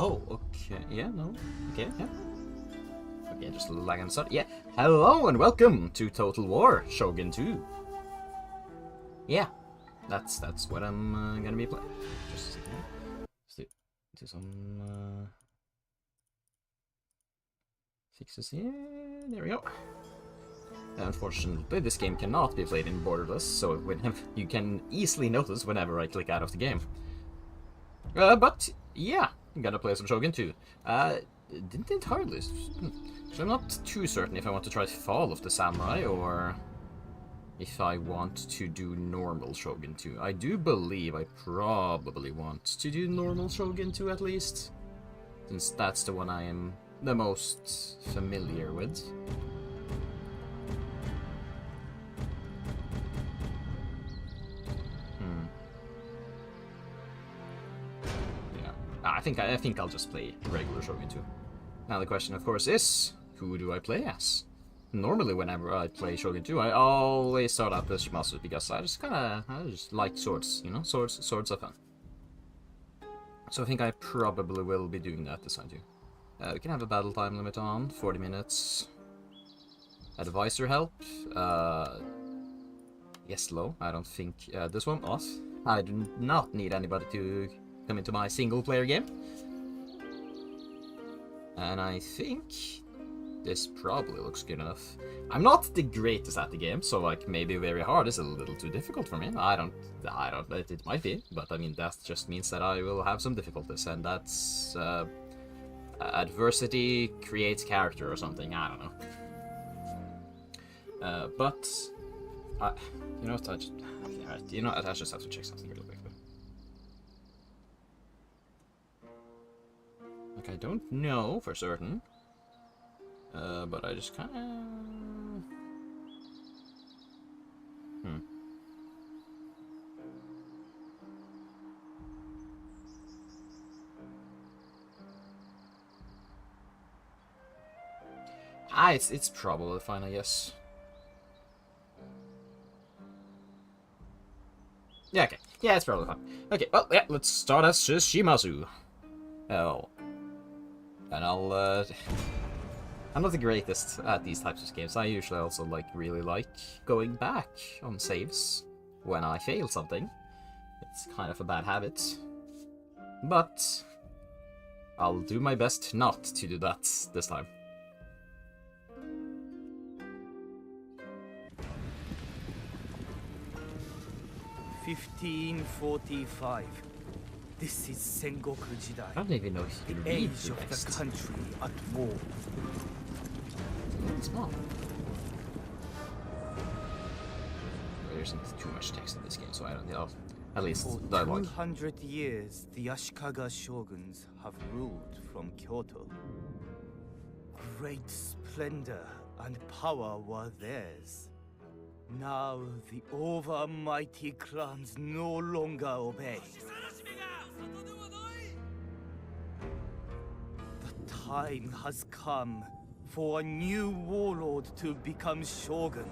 Oh, okay. Yeah, no. Okay, yeah. Okay, just lag on the start. Yeah. Hello and welcome to Total War Shogun 2. Yeah, that's what I'm gonna be playing. Just a second. Let's do some fixes here. There we go. Unfortunately, this game cannot be played in borderless, so you can easily notice whenever I click out of the game. But yeah, I'm gonna play some Shogun 2. Didn't entirely. So I'm not too certain if I want to try Fall of the Samurai or if I want to do normal Shogun 2. I do believe I probably want to do normal Shogun 2 at least, since that's the one I am the most familiar with. Yeah, I think I'll just play regular Shogun 2. Now the question, of course, is who do I play as? Normally, whenever I play Shogun 2, I always start out as Shimazu because I just like swords, you know, swords are fun. So I think I probably will be doing that this time too. We can have a battle time limit on 40 minutes. Advisor help. Yes, low. I don't think this one off. I do not need anybody to come into my single player game. And I think this probably looks good enough. I'm not the greatest at the game, so like maybe very hard is a little too difficult for me. I don't. It might be, but I mean that just means that I will have some difficulties, and that's adversity creates character or something. I don't know. But you know what? I just have to check something really quick. Like I don't know for certain. But I just kind of... it's probably fine, I guess. Yeah, okay. Yeah, it's probably fine. Okay, well, yeah, let's start as Shimazu. Oh. And I'll, I'm not the greatest at these types of games. I usually also really like going back on saves when I fail something. It's kind of a bad habit. But I'll do my best not to do that this time. "1545. This is Sengoku Jidai. I don't even know if you can the read age the of text. the country at war. It's small. There's too much text in this game, so I don't know. At least For dialogue. 200 years, the Ashikaga shoguns have ruled from Kyoto. Great splendor and power were theirs. Now the overmighty clans no longer obey. The time has come for a new warlord to become shogun.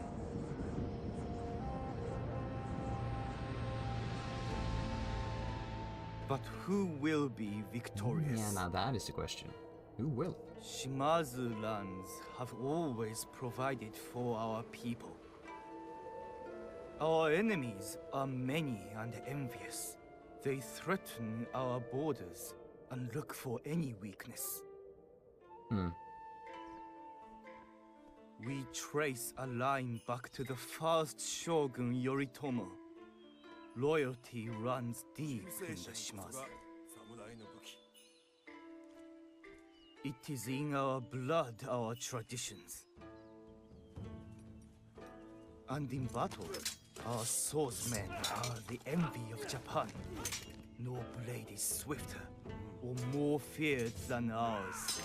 But who will be victorious? Yeah, now that is the question. Who will? Shimazu lands have always provided for our people. Our enemies are many and envious. They threaten our borders and look for any weakness. We trace a line back to the first shogun Yoritomo. Loyalty runs deep in the Shimazu. It is in our blood, our traditions. And in battle, our swordsmen are the envy of Japan. No blade is swifter or more feared than ours.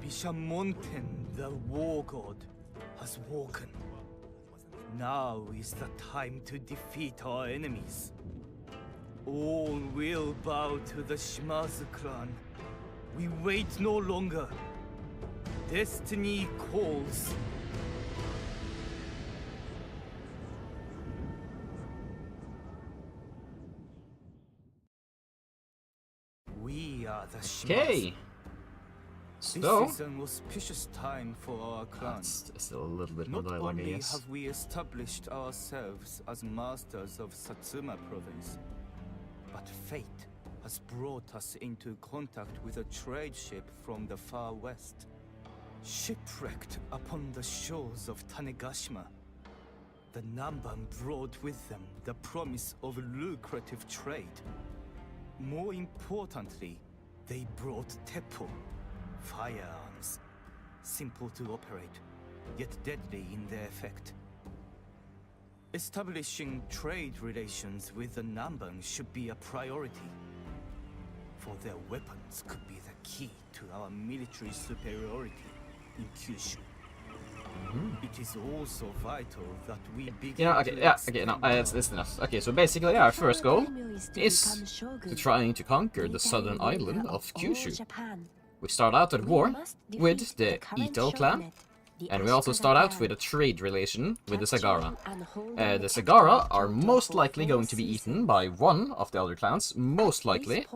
Bishamonten, the war god, has woken. Now is the time to defeat our enemies. All will bow to the Shimazu clan. We wait no longer. Destiny calls. are the Shimazu. Okay. This So, is an auspicious time for our clan. that's still a little bit more Not dialogue, I only guess. have we established ourselves as masters of Satsuma province, but fate has brought us into contact with a trade ship from the far west. Shipwrecked upon the shores of Tanegashima, the Namban brought with them the promise of lucrative trade. More importantly, they brought teppo, firearms, simple to operate, yet deadly in their effect. Establishing trade relations with the Namban should be a priority, for their weapons could be the key to our military superiority in Kyushu. It is also vital that we begin Yeah, okay, yeah, okay, no, it's enough. Okay, so basically, our first goal is to trying to conquer the southern island of Kyushu. We start out at war with the Ito clan, and we also start out with a trade relation with the Sagara. The Sagara are most likely going to be eaten by one of the other clans. Most likely,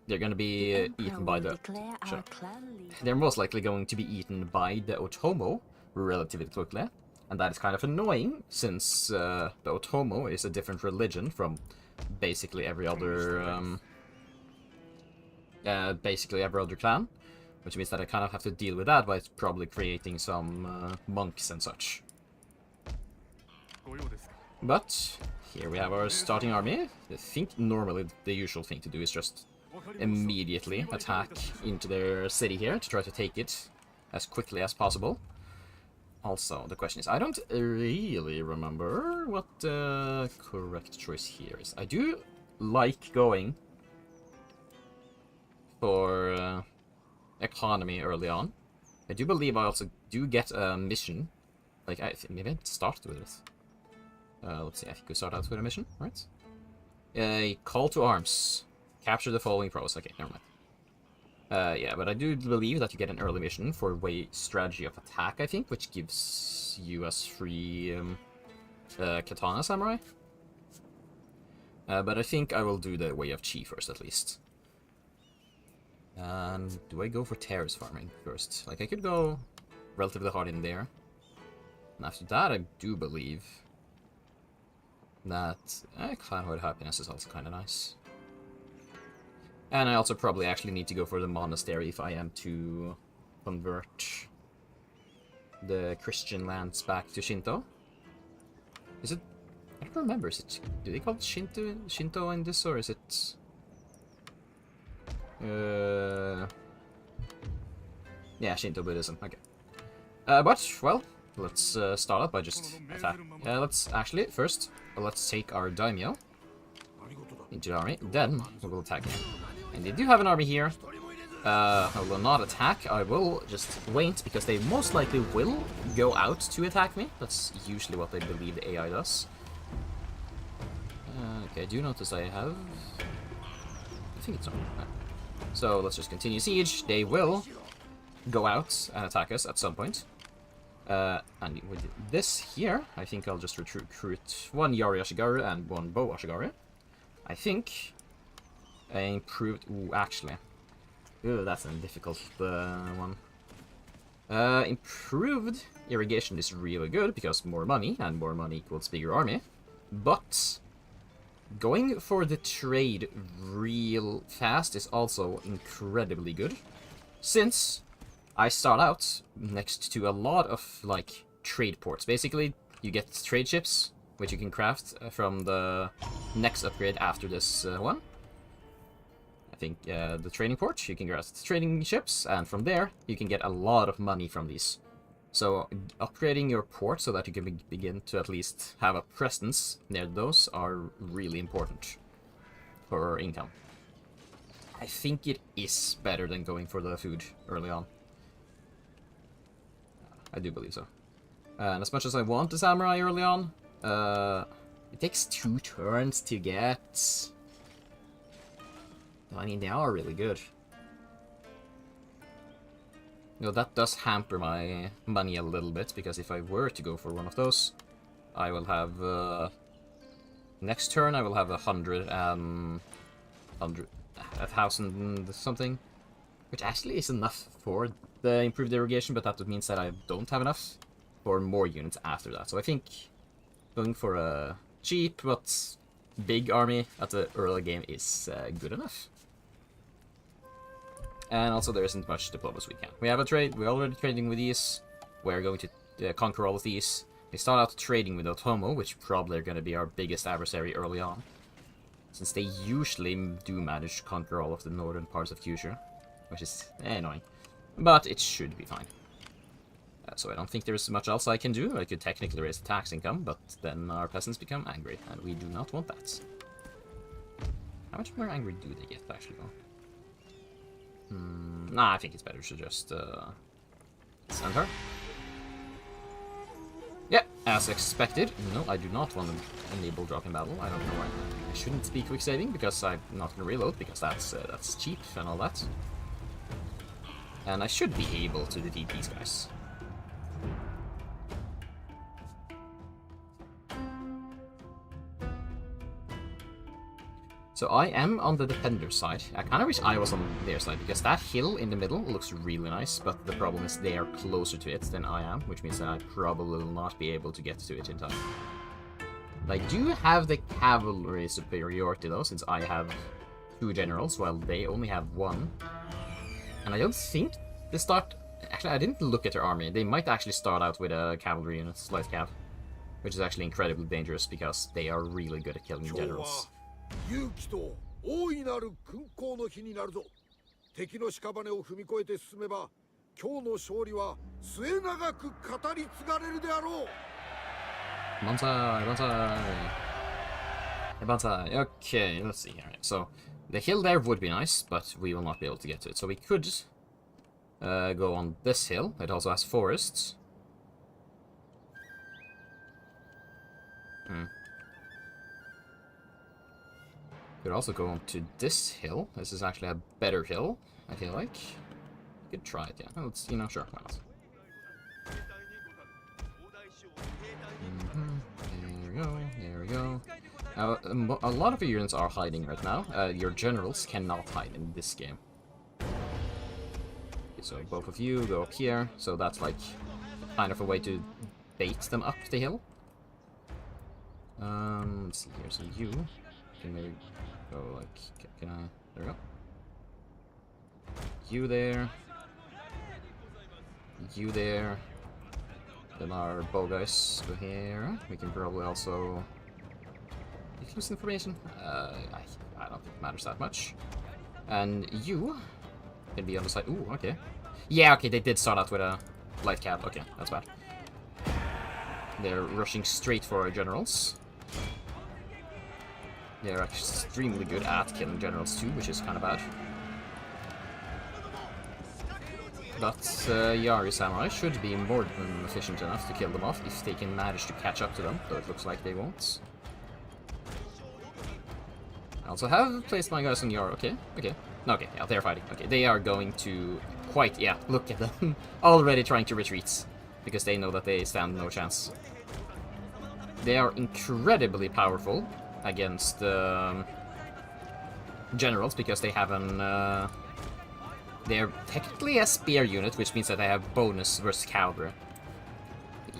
they're going to be eaten by the... They're most likely going to be eaten by the Otomo relatively quickly. And that is kind of annoying, since the Otomo is a different religion from basically every other clan. Which means that I kind of have to deal with that by probably creating some monks and such. But here we have our starting army. I think normally the usual thing to do is just immediately attack into their city here to try to take it as quickly as possible. Also, the question is, I don't really remember what the correct choice here is. I do like going for economy early on. I do believe I also do get a mission. Like, I think maybe I started with it. Let's see, I think we start out with a mission, right? A call to arms. Capture the following pros. Okay, never mind. Yeah, but I do believe that you get an early mission for way strategy of attack, I think, which gives you as free katana samurai. But I think I will do the way of chi first, at least. And do I go for terrace farming first? Like, I could go relatively hard in there. And after that, I do believe that clanhood happiness is also kind of nice. And I also probably actually need to go for the monastery if I am to convert the Christian lands back to Shinto. Is it... I don't remember. Is it... Do they call it Shinto in this, or is it... Yeah, Shinto Buddhism, okay. But, well, let's start out by just attack. Let's actually, first, let's take our daimyo into the army, then we will attack him. And they do have an army here. I will not attack, I will just wait, because they most likely will go out to attack me. That's usually what I believe the AI does. Okay, I do notice I have... I think it's on. So let's just continue siege. They will go out and attack us at some point. And with this here, I think I'll just recruit one Yari Ashigaru and one Bow Ashigaru. I think I improved... Ooh, actually. Ooh, that's a difficult one. Improved irrigation is really good, because more money, and more money equals bigger army. But... going for the trade real fast is also incredibly good, since I start out next to a lot of, like, trade ports. Basically, you get trade ships, which you can craft from the next upgrade after this one. I think the trading port, you can craft trading ships, and from there, you can get a lot of money from these. So, upgrading your port so that you can begin to at least have a presence near those are really important for income. I think it is better than going for the food early on. I do believe so. And as much as I want the samurai early on, it takes 2 turns to get... I mean, they are really good. You know, that does hamper my money a little bit, because if I were to go for one of those, I will have, next turn I will have 1,000 something, which actually is enough for the improved irrigation, but that means that I don't have enough for more units after that. So I think going for a cheap but big army at the early game is good enough. And also there isn't much diplomacy we can. We have a trade, we're already trading with these. We're going to conquer all of these. We start out trading with Otomo, which probably are going to be our biggest adversary early on, since they usually do manage to conquer all of the northern parts of Kyushu, which is annoying. But it should be fine. So I don't think there's much else I can do. I could technically raise the tax income, but then our peasants become angry, and we do not want that. How much more angry do they get, actually, though? Nah, I think it's better to just send her. Yeah, as expected. No, I do not want to enable drop in battle. I don't know why. I shouldn't be quick saving because I'm not going to reload, because that's cheap and all that. And I should be able to defeat these guys. So I am on the defender side. I kind of wish I was on their side, because that hill in the middle looks really nice, but the problem is they are closer to it than I am, which means that I probably will not be able to get to it in time. But I do have the cavalry superiority though, since I have 2 generals, while they only have 1. And I don't think they start... Actually, I didn't look at their army. They might actually start out with a cavalry unit, light cav, which is actually incredibly dangerous, because they are really good at killing generals. 勇気と大いなる勲功の日になるぞ。敵の屍を踏み越えて進めば、今日の勝利は末永く語り継がれるであろう。Bonsai, bonsai, bonsai. Okay, let's see here. So the hill there would be nice, but we will not be able to get to it. So we could go on this hill. It also has forests. Could also go on to this hill. This is actually a better hill, I feel like. We could try it, yeah. Let's, you know, sure, why not? There we go, there we go. Now, a lot of your units are hiding right now. Your generals cannot hide in this game. Okay, so both of you go up here, so that's like kind of a way to bait them up the hill. Let's see here, so you can maybe go like, can I, there we go. You there. You there. Then our bow guys go here. We can probably also use information. I don't think it matters that much. And you can be on the side. Ooh, okay. Yeah, okay, they did start out with a light cab. Okay, that's bad. They're rushing straight for our generals. They're extremely good at killing generals too, which is kind of bad. But Yari Samurai should be more than efficient enough to kill them off if they can manage to catch up to them, though it looks like they won't. I also have placed my guys on Yari. Okay, okay. Okay, yeah, they're fighting. Okay, they are going to quite... Yeah, look at them. Already trying to retreat, because they know that they stand no chance. They are incredibly powerful against generals, because they have an... they're technically a spear unit, which means that they have bonus versus cavalry.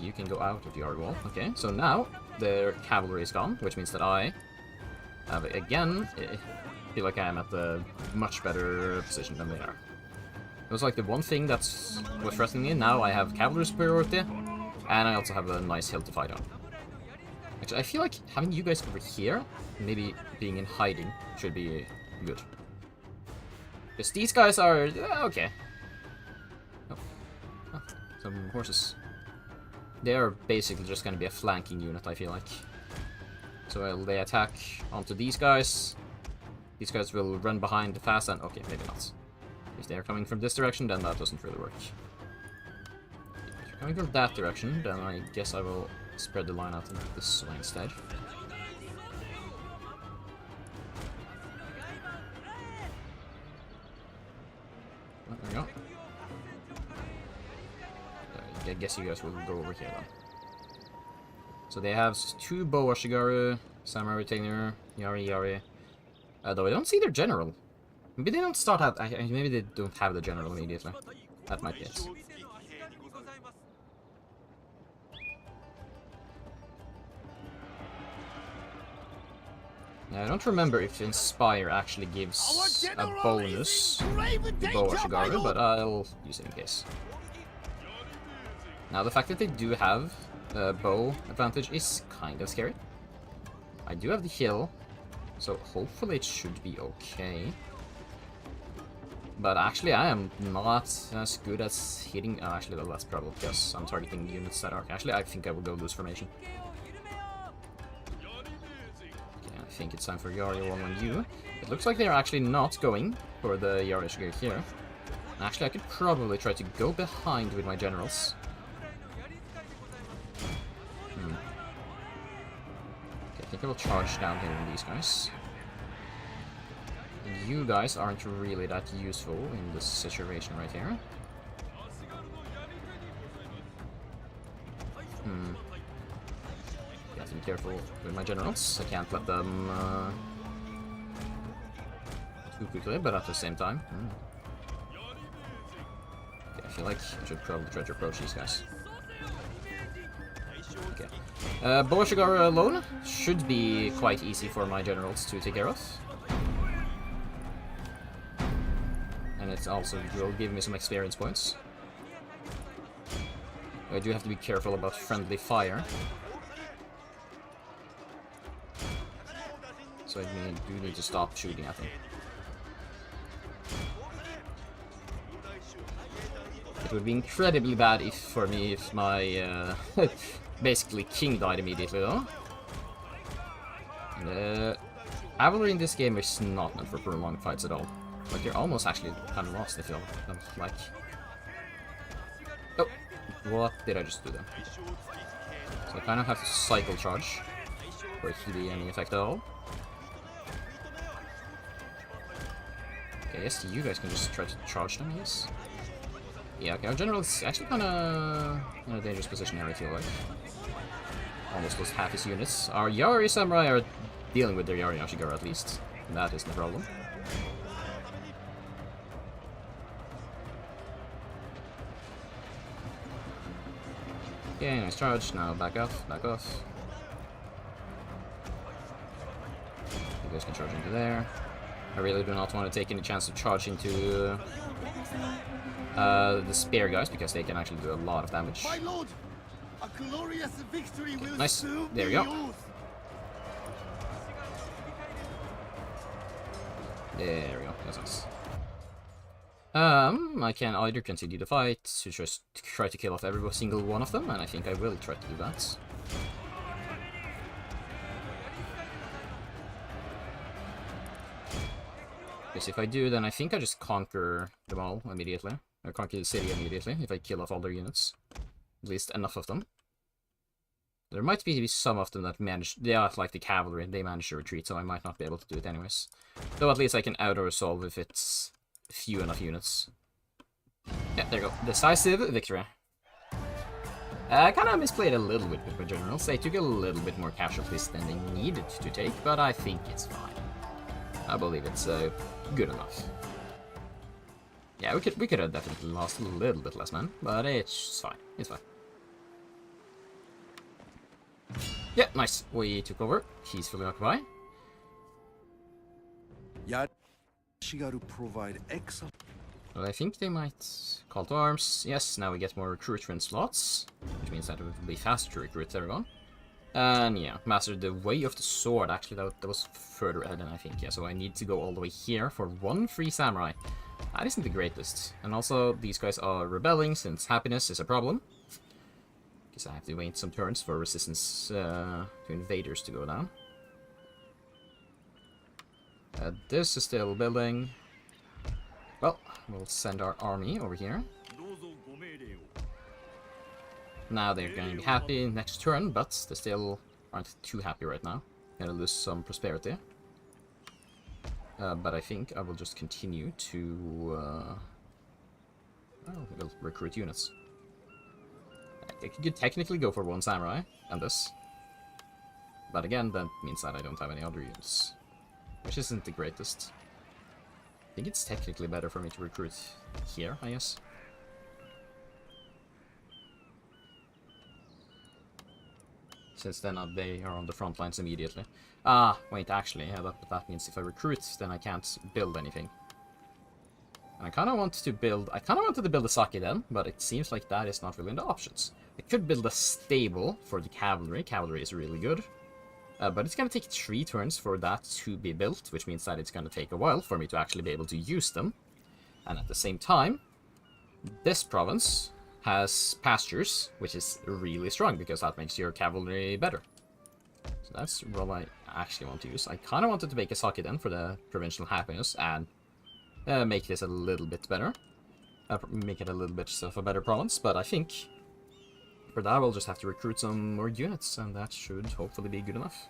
You can go out of your wall. Okay, so now their cavalry is gone, which means that I have, again, feel like I am at the much better position than they are. It was like the one thing that was threatening me. Now I have cavalry superiority, and I also have a nice hill to fight on. Actually, I feel like having you guys over here, maybe being in hiding, should be good. Because these guys are... okay. Oh. Oh, some horses. They are basically just going to be a flanking unit, I feel like. So they attack onto these guys will run behind fast and... okay, maybe not. If they're coming from this direction, then that doesn't really work. If you're coming from that direction, then I guess I will spread the line out in this way instead. Oh, there we go. I guess you guys will go over here then. So they have 2 Bow Ashigaru, Samurai Retainer, Yari. Though I don't see their general. Maybe they don't start out... maybe they don't have the general immediately. That might be it. Now, I don't remember if Inspire actually gives a bonus to Bow Ashigaru, but I'll use it in case. Now, the fact that they do have bow advantage is kind of scary. I do have the heal, so hopefully it should be okay. But actually, I am not as good as hitting... Oh, actually, that's probably because I'm targeting units that are... Actually, I think I will go loose formation. Okay, I think it's time for Yari 1 on you. It looks like they're actually not going for the Yari Shigeru here. Actually, I could probably try to go behind with my generals. Okay, I think I will charge down here on these guys. You guys aren't really that useful in this situation right here. Have to be careful with my generals. I can't let them too quickly, but at the same time. Okay, I feel like I should probably try to approach these guys. Okay. Bow Ashigaru alone should be quite easy for my generals to take care of. And it also will give me some experience points. I do have to be careful about friendly fire. So I do need to stop shooting at them. It would be incredibly bad for me if my basically king died immediately though. And, Cavalry in this game is not meant for prolonged fights at all. Like, you're almost actually kind of lost, I feel like. Oh, what did I just do then? So I kind of have to cycle charge for it to be any effect at all. Okay, I guess you guys can just try to charge them, I guess. Yeah, okay, our general is actually kind of in a dangerous position here, I feel like. Almost lost half his units. Our Yari Samurai are dealing with their Yari Ashigaru at least. That isn't a problem. Okay, nice charge. Now back off, back off. You guys can charge into there. I really do not want to take any chance of charge into the spear guys because they can actually do a lot of damage. My lord, a glorious victory will Nice. soon There we be go. yours. There we go. That's nice. I can either continue the fight to just try to kill off every single one of them, and I think I will try to do that. Because if I do, then I think I just conquer them all immediately. Or conquer the city immediately, if I kill off all their units. At least enough of them. There might be some of them that manage... Yeah, like the cavalry, they manage to retreat, so I might not be able to do it anyways. Though at least I can auto-resolve if it's few enough units. Yeah, there you go. Decisive victory. I kind of misplayed a little bit with my generals. They took a little bit more casualties than they needed to take, but I think it's fine. I believe it's good enough. Yeah, we could have definitely lost a little bit less men, but it's fine. It's fine. Yeah, nice. We took over. He's fully occupied. Shigaru provide excellent. Well, I think they might call to arms. Yes, now we get more recruitment slots, which means that it will be faster to recruit everyone. And yeah, master the way of the sword. Actually, that was further ahead than I think. Yeah, so I need to go all the way here for one free samurai. That isn't the greatest. And also, these guys are rebelling since happiness is a problem. Because I have to wait some turns for resistance to invaders to go down. This is still building. Well, we'll send our army over here. Now they're going to be happy next turn, but they still aren't too happy right now. Gonna lose some prosperity. But I think I will just continue to we'll recruit units. I could technically go for one samurai and this. But again, that means that I don't have any other units. Which isn't the greatest. think it's technically better for me to recruit here, I guess. Since then they are on the front lines immediately. Ah, wait, actually, yeah, that means if I recruit, then I can't build anything. And I kind of wanted to build a sake then, but it seems like that is not really in the options. I could build a stable for the cavalry. Cavalry is really good. But it's going to take 3 turns for that to be built, which means that it's going to take a while for me to actually be able to use them. And at the same time, this province has pastures, which is really strong, because that makes your cavalry better. So that's what I actually want to use. I kind of wanted to make a sake then for the provincial happiness, and make this a little bit better. Make it a little bit of a better province, but I think for that we'll just have to recruit some more units, and that should hopefully be good enough.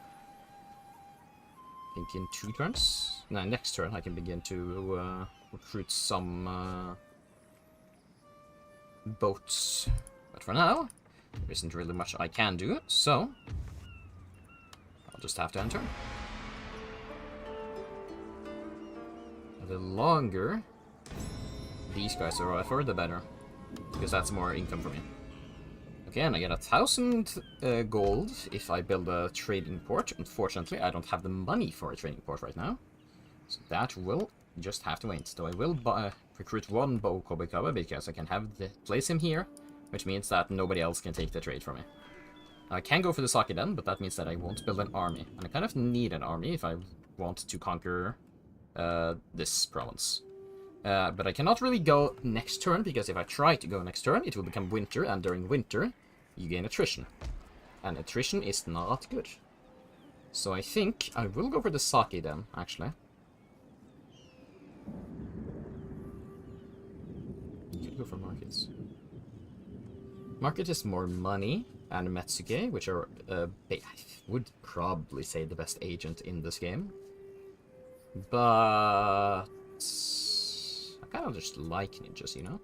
I think in 2 turns, no, next turn I can begin to recruit some boats. But for now, there isn't really much I can do, so I'll just have to enter. The longer these guys are for, the better, because that's more income for me. Okay, and I get 1,000 gold if I build a trading port. Unfortunately, I don't have the money for a trading port right now, so that will just have to wait. So I will recruit 1 Kobikawa, because I can place him here, which means that nobody else can take the trade from me. I can go for the sake then, but that means that I won't build an army, and I kind of need an army if I want to conquer this province. But I cannot really go next turn, because if I try to go next turn, it will become winter, and during winter, you gain attrition. And attrition is not good. So I think I will go for the sake then, actually. You could go for markets. Market is more money, and Metsuke, which are, I would probably say the best agent in this game. But I kind of just like ninjas, you know?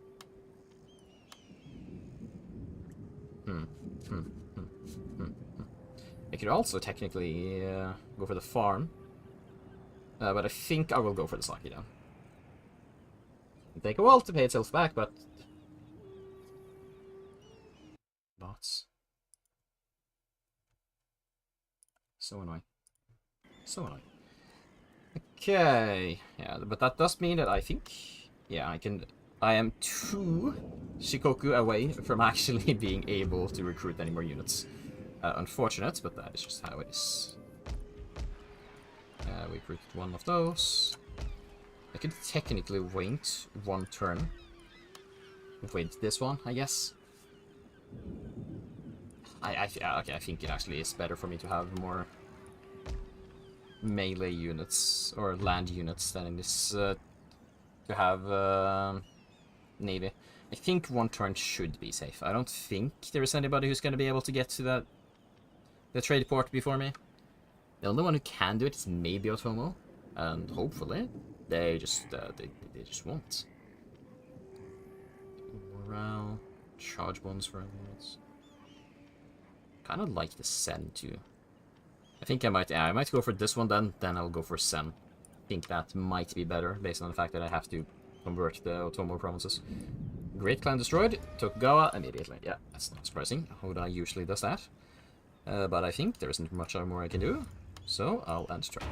I could also technically go for the farm, but I think I will go for the sake now. It'll take a while to pay itself back, but bots. So annoying. So annoying. Okay, yeah, but that does mean that I think, yeah, I am 2 Shikoku away from actually being able to recruit any more units. Unfortunate, but that is just how it is. We recruited 1 of those. I could technically wait 1 turn with this one, I guess. Okay, I think it actually is better for me to have more melee units or land units than in this to have navy. I think 1 turn should be safe. I don't think there is anybody who's going to be able to get to the trade port before me. The only one who can do it is maybe Otomo, and hopefully they just won't. Morale, charge bonds for units. Kind of like the Sen too. I think I might go for this one then I'll go for Sen. I think that might be better, based on the fact that I have to convert the Otomo provinces. Great Clan destroyed, Tokugawa immediately. Yeah, that's not surprising. Oda usually does that. But I think there isn't much more I can do, so I'll end turn.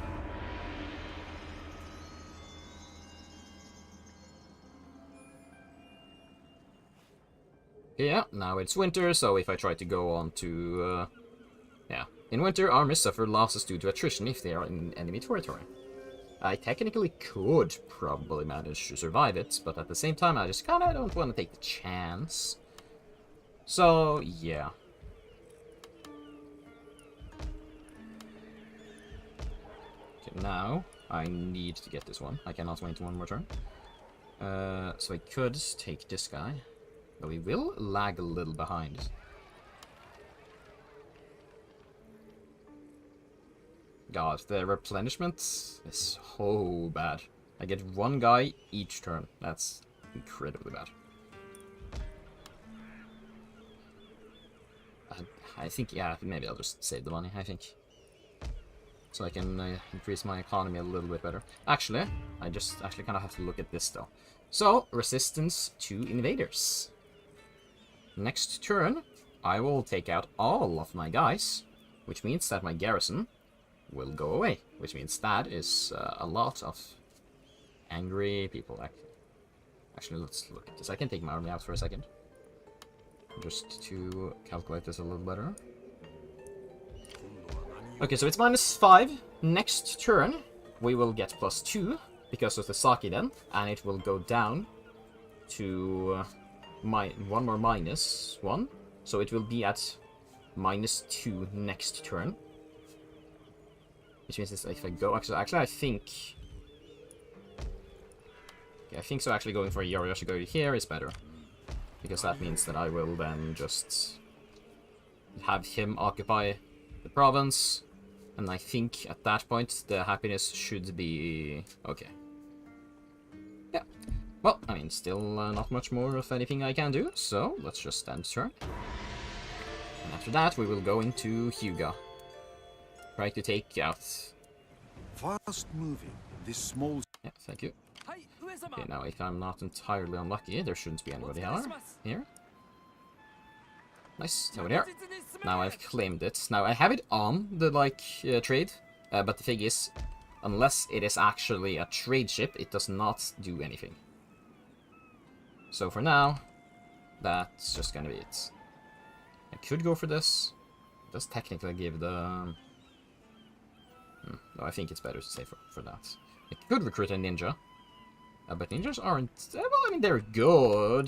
Yeah, now it's winter, so if I try to go on to... yeah. In winter, armies suffer losses due to attrition if they are in enemy territory. I technically could probably manage to survive it, but at the same time I just kinda don't want to take the chance. So, yeah. Okay, now I need to get this one. I cannot wait 1 more turn. So I could take this guy. But we will lag a little behind. God, the replenishment is so bad. I get 1 guy each turn. That's incredibly bad. I think, yeah, maybe I'll just save the money, I think. so I can increase my economy a little bit better. Actually, I just actually kind of have to look at this though. So, resistance to invaders. Next turn, I will take out all of my guys, which means that my garrison will go away, which means that is a lot of angry people. Actually, let's look at this. I can take my army out for a second, just to calculate this a little better. Okay, so it's -5. Next turn, we will get +2 because of the Saki then, and it will go down to one more -1. So it will be at -2 next turn. Which means if I go... Actually, I think... Yeah, I think so actually going for a Yori here is better. Because that means that I will then just have him occupy the province. And I think at that point the happiness should be okay. Yeah. Well, I mean, still not much more of anything I can do, so let's just end turn. And after that we will go into Hyuga. Try to take out... Fast moving, this small... Yeah, thank you. Okay, now if I'm not entirely unlucky, there shouldn't be anybody here. Nice, over there. Now I've claimed it. Now I have it on the, trade, but the thing is, unless it is actually a trade ship, it does not do anything. So for now, that's just gonna be it. I could go for this. It does technically give the... No, I think it's better to stay for that. I could recruit a ninja. But ninjas aren't... well, I mean, they're good.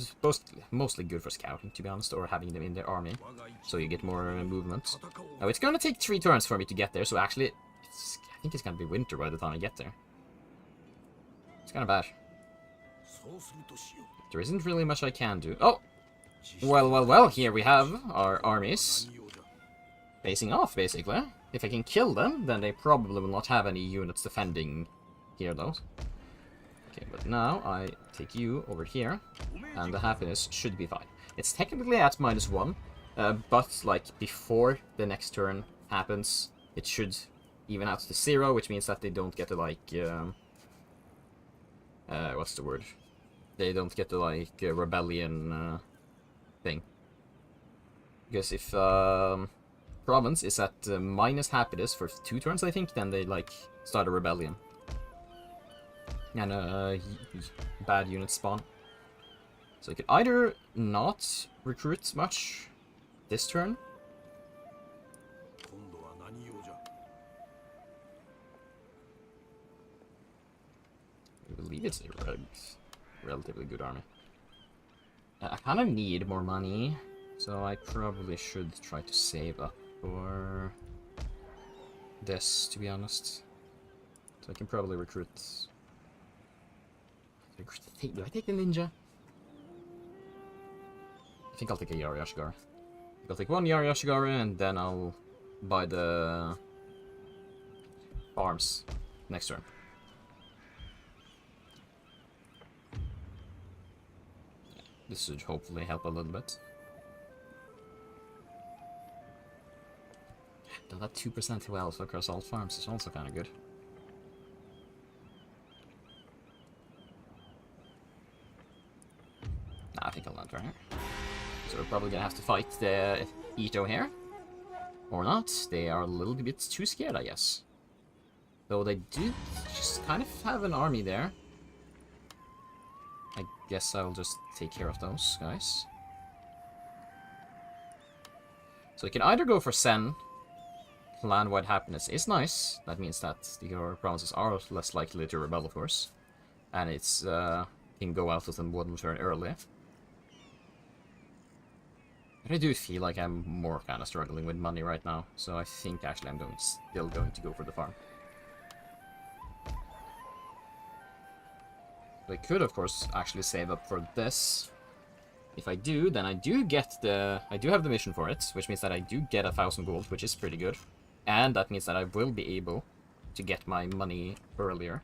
Mostly good for scouting, to be honest, or having them in their army. So you get more movement. Now, it's gonna take 3 turns for me to get there, so actually... I think it's gonna be winter by the time I get there. It's kind of bad. There isn't really much I can do. Oh! Well, here we have our armies. Facing off, basically. If I can kill them, then they probably will not have any units defending here, though. Okay, but now I take you over here, and the happiness should be fine. It's technically at -1, but, before the next turn happens, it should even out to 0, which means that they don't get the, what's the word? They don't get the, rebellion, thing. Because if, province is at minus happiness for 2 turns, I think, then they, start a rebellion. And bad unit spawn. So I could either not recruit much this turn. I believe it's a relatively good army. I kind of need more money, so I probably should try to save up for this, to be honest. So I can probably recruit... Do I take the ninja? I think I'll take a Yari Ashigara. I'll take 1 Yari Ashigara and then I'll buy the farms next turn. This should hopefully help a little bit. Though that 2% wealth across all farms is also kind of good. I think I'll land right here. So we're probably gonna have to fight the Ito here. Or not. They are a little bit too scared, I guess. Though they do just kind of have an army there. I guess I'll just take care of those guys. So we can either go for Sen. Land-wide happiness is nice. That means that your provinces are less likely to rebel, of course. And it's can go out with them 1 turn early. But I do feel like I'm more kind of struggling with money right now, so I think actually I'm still going to go for the farm. I could, of course, actually save up for this. If I do, then I do get I do have the mission for it, which means that I do get 1,000 gold, which is pretty good. And that means that I will be able to get my money earlier.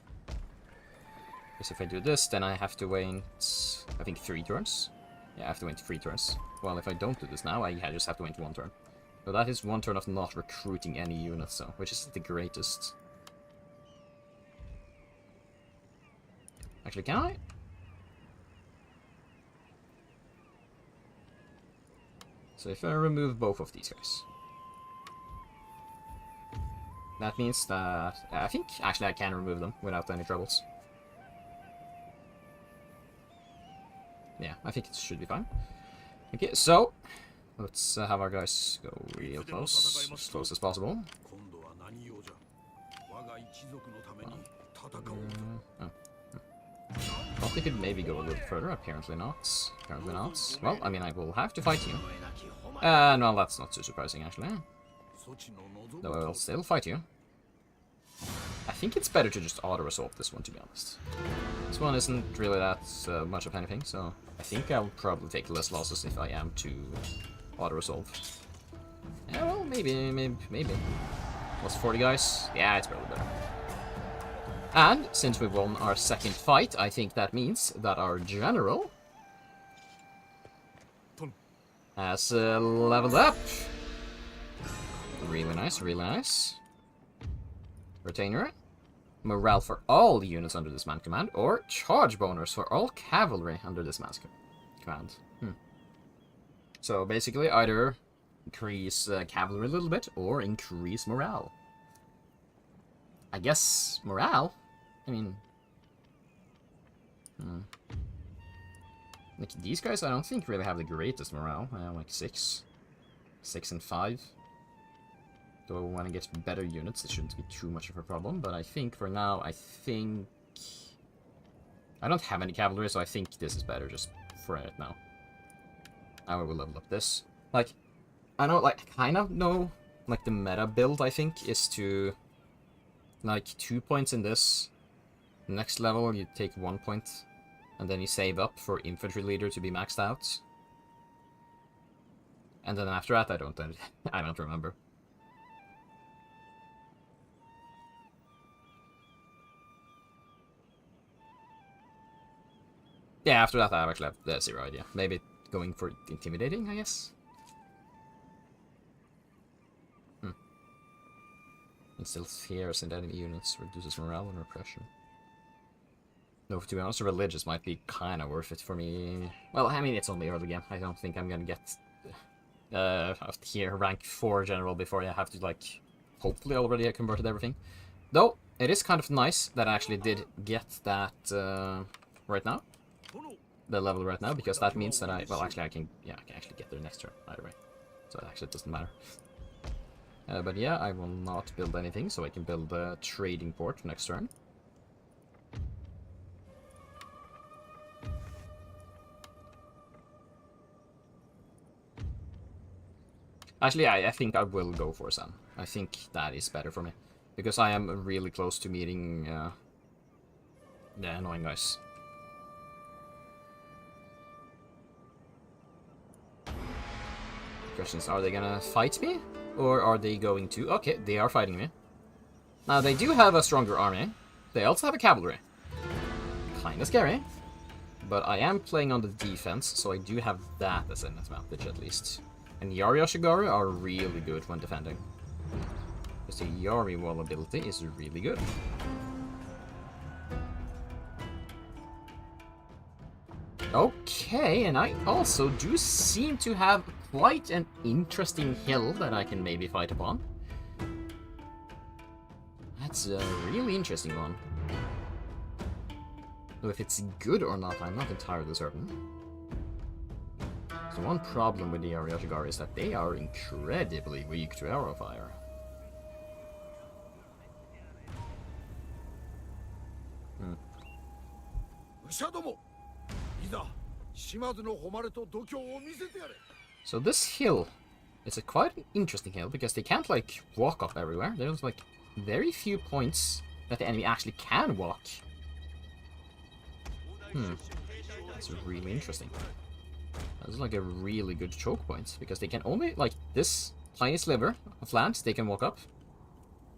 Because if I do this, then I have to wait, I think, 3 turns. Yeah, I have to wait 3 turns. Well, if I don't do this now, I just have to wait 1 turn. But that is one turn of not recruiting any units, so which is the greatest. Actually, can I? So if I remove both of these guys, that means that I think actually I can remove them without any troubles. Yeah, I think it should be fine. Okay, so let's have our guys go real close, as close as possible. Thought they could maybe go a little further. Apparently not. Apparently not. Well, I mean, I will have to fight you. No, that's not too surprising, actually. Though I will still fight you. I think it's better to just auto-resolve this one, to be honest. This one isn't really that much of anything, so I think I'll probably take less losses if I am to auto-resolve. Yeah, well, maybe. Plus 40 guys? Yeah, it's probably better. And since we've won our second fight, I think that means that our general has leveled up. Really nice, really nice. Retainer. Morale for all units under this man command, or charge bonus for all cavalry under this man's command. So basically, either increase cavalry a little bit, or increase morale. I guess morale? I mean... Like, these guys I don't think really have the greatest morale. I have like 6. 6 and 5. Though when I get better units, it shouldn't be too much of a problem. But I think for now, I don't have any cavalry, so I think this is better just for it now. Now I will level up this. Like, I don't, like, kind of know, like, the meta build, I think, is to, like, 2 points in this. Next level, you take 1 point, and then you save up for infantry leader to be maxed out. And then after that, I don't remember. Yeah, after that, I actually have zero idea. Maybe going for intimidating, I guess? Instills fears in enemy units, reduces morale and repression. No, to be honest, religious might be kind of worth it for me. Well, I mean, it's only early game. I don't think I'm gonna get here rank 4 general before I have to, like, hopefully already have converted everything. Though, it is kind of nice that I actually did get that right now. The level right now, because that means that well, actually I can actually get there next turn, either way. So it actually doesn't matter. But yeah, I will not build anything, so I can build a trading port next turn. Actually, I think I will go for Sun. I think that is better for me. Because I am really close to meeting the annoying guys. Questions, are they gonna fight me? Or are they going to... Okay, they are fighting me. Now, they do have a stronger army. They also have a cavalry. Kinda scary. But I am playing on the defense, so I do have that as an advantage at least. And Yari Ashigaru are really good when defending. Because the Yari wall ability is really good. Okay, and I also do seem to have quite an interesting hill that I can maybe fight upon. That's a really interesting one. Though if it's good or not, I'm not entirely certain. So one problem with the Ariashigari is that they are incredibly weak to arrow fire. So this hill is a quite an interesting hill because they can't like walk up everywhere. There's like very few points that the enemy actually can walk. That's really interesting. That's like a really good choke point because they can only like this tiny sliver of land they can walk up.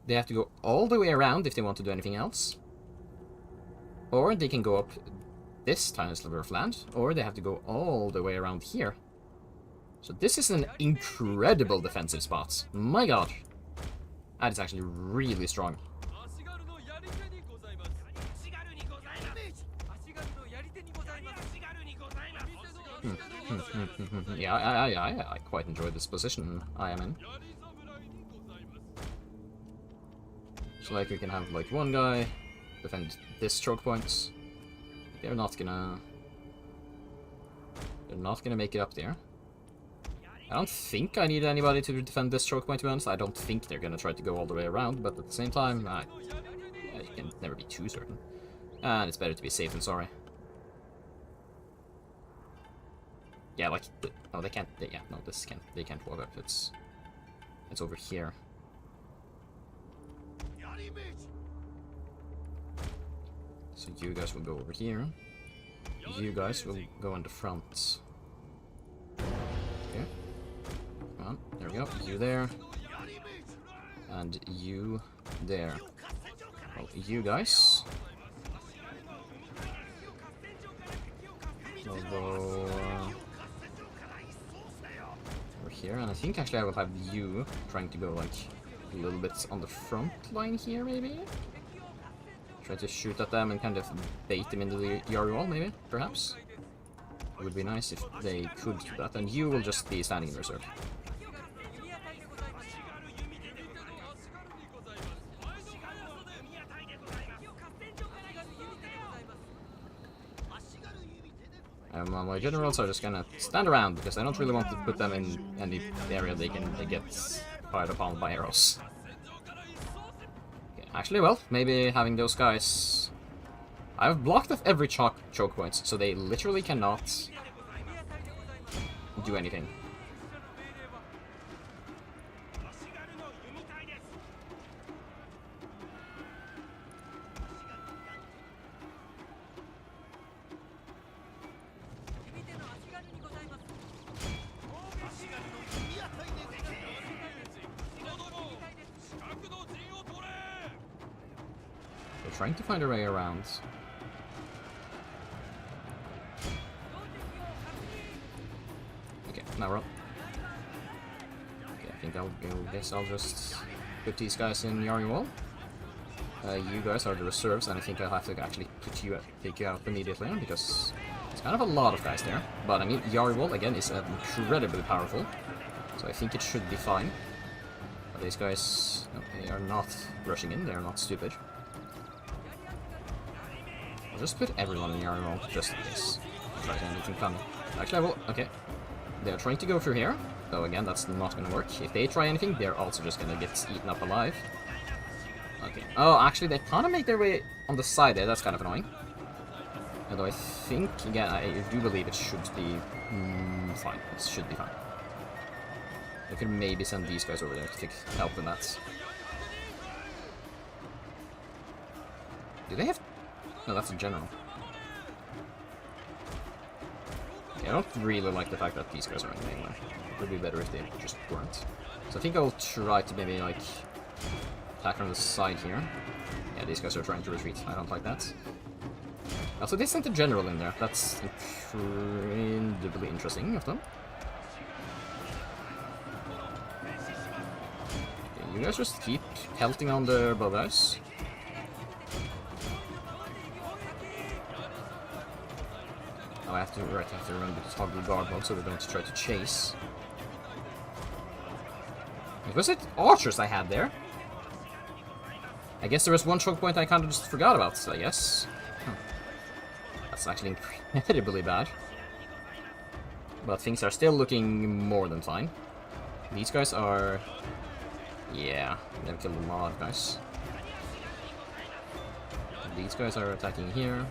They have to go all the way around if they want to do anything else. Or they can go up this tiny sliver of land, or they have to go all the way around here So this is an incredible defensive spot. My god. That is actually really strong. Yeah, I quite enjoy this position I am in. So like we can have like one guy defend this choke point. They're not gonna make it up there. I don't think I need anybody to defend this choke point, to be honest. I don't think they're gonna try to go all the way around, but at the same time, you can never be too certain. And it's better to be safe than sorry. Yeah, like, oh, they can't, yeah, no, they can't walk up, it's over here. So you guys will go over here. You guys will go in the front. Okay. Come on, there we go. You there. And you there. Well, you guys will go over here, and I think actually I will have you trying to go like a little bit on the front line here, maybe? Try to shoot at them and kind of bait them into the Yari wall, maybe, perhaps? It would be nice if they could do that, and you will just be standing in reserve. My generals are just gonna stand around, because I don't really want to put them in any area they get fired upon by arrows. Okay, actually, well, maybe having those guys... I've blocked off every choke points, so they literally cannot do anything. They're trying to find a way around. Okay, now we're up. Okay, I think I'll just put these guys in Yari wall. You guys are the reserves, and I think I'll have to actually take you out immediately, because it's kind of a lot of guys there. But I mean, Yari wall again is incredibly powerful, so I think it should be fine. But these guys, no, they are not rushing in. They are not stupid. I'll just put everyone in Yari wall just in case. Try to anything fun. Actually, I will. Okay. They're trying to go through here, though again, that's not going to work. If they try anything, they're also just going to get eaten up alive. Okay. Oh, actually, they kind of make their way on the side there. That's kind of annoying. Although I think, again, I do believe it should be fine. It should be fine. I could maybe send these guys over there to take help in that. Do they have... No, that's a general. Yeah, I don't really like the fact that these guys aren't anywhere. It would be better if they just weren't. So I think I'll try to maybe, like, attack from the side here. Yeah, these guys are trying to retreat. I don't like that. Also, they sent a general in there. That's incredibly interesting of them. Okay, you guys just keep pelting on the bow guys. Oh, I have to remember to toggle guard mode so they don't try to chase. Was it archers I had there? I guess there was one choke point I kind of just forgot about, so yes. That's actually incredibly bad. But things are still looking more than fine. These guys are... Yeah, they've killed a lot of guys. These guys are attacking here.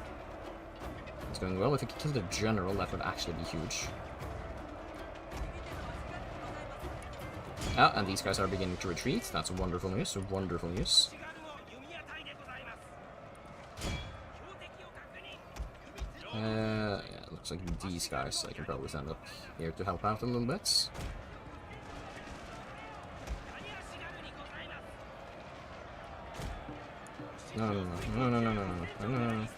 It's going well. If we could kill the general, that would actually be huge. Ah, and these guys are beginning to retreat. That's wonderful news. Wonderful news. Yeah, it looks like these guys I can probably send up here to help out a little bit. No.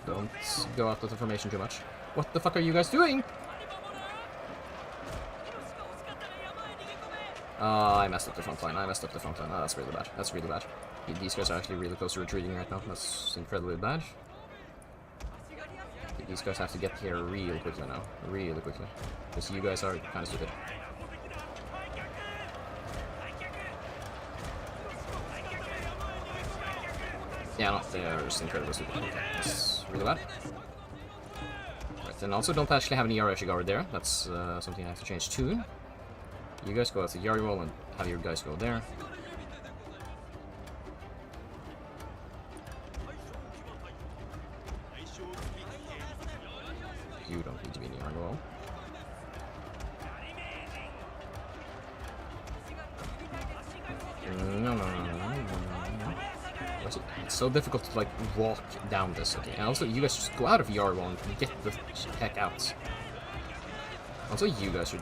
Don't go out with the formation too much. What the fuck are you guys doing? I messed up the front line. Oh, that's really bad. That's really bad. These guys are actually really close to retreating right now. That's incredibly bad. These guys have to get here real quickly now. Really quickly. Because you guys are kind of stupid. Yeah, no, they are just incredibly stupid. Okay, that's really bad. Right, and also don't actually have any Yari guard there. That's something I have to change too. You guys go out to Yari wall and have your guys go there. You don't need to be in the Yari wall. No. It's so difficult to like walk down this, okay? And also, you guys just go out of Yari wall and get the heck out. Also, you guys should.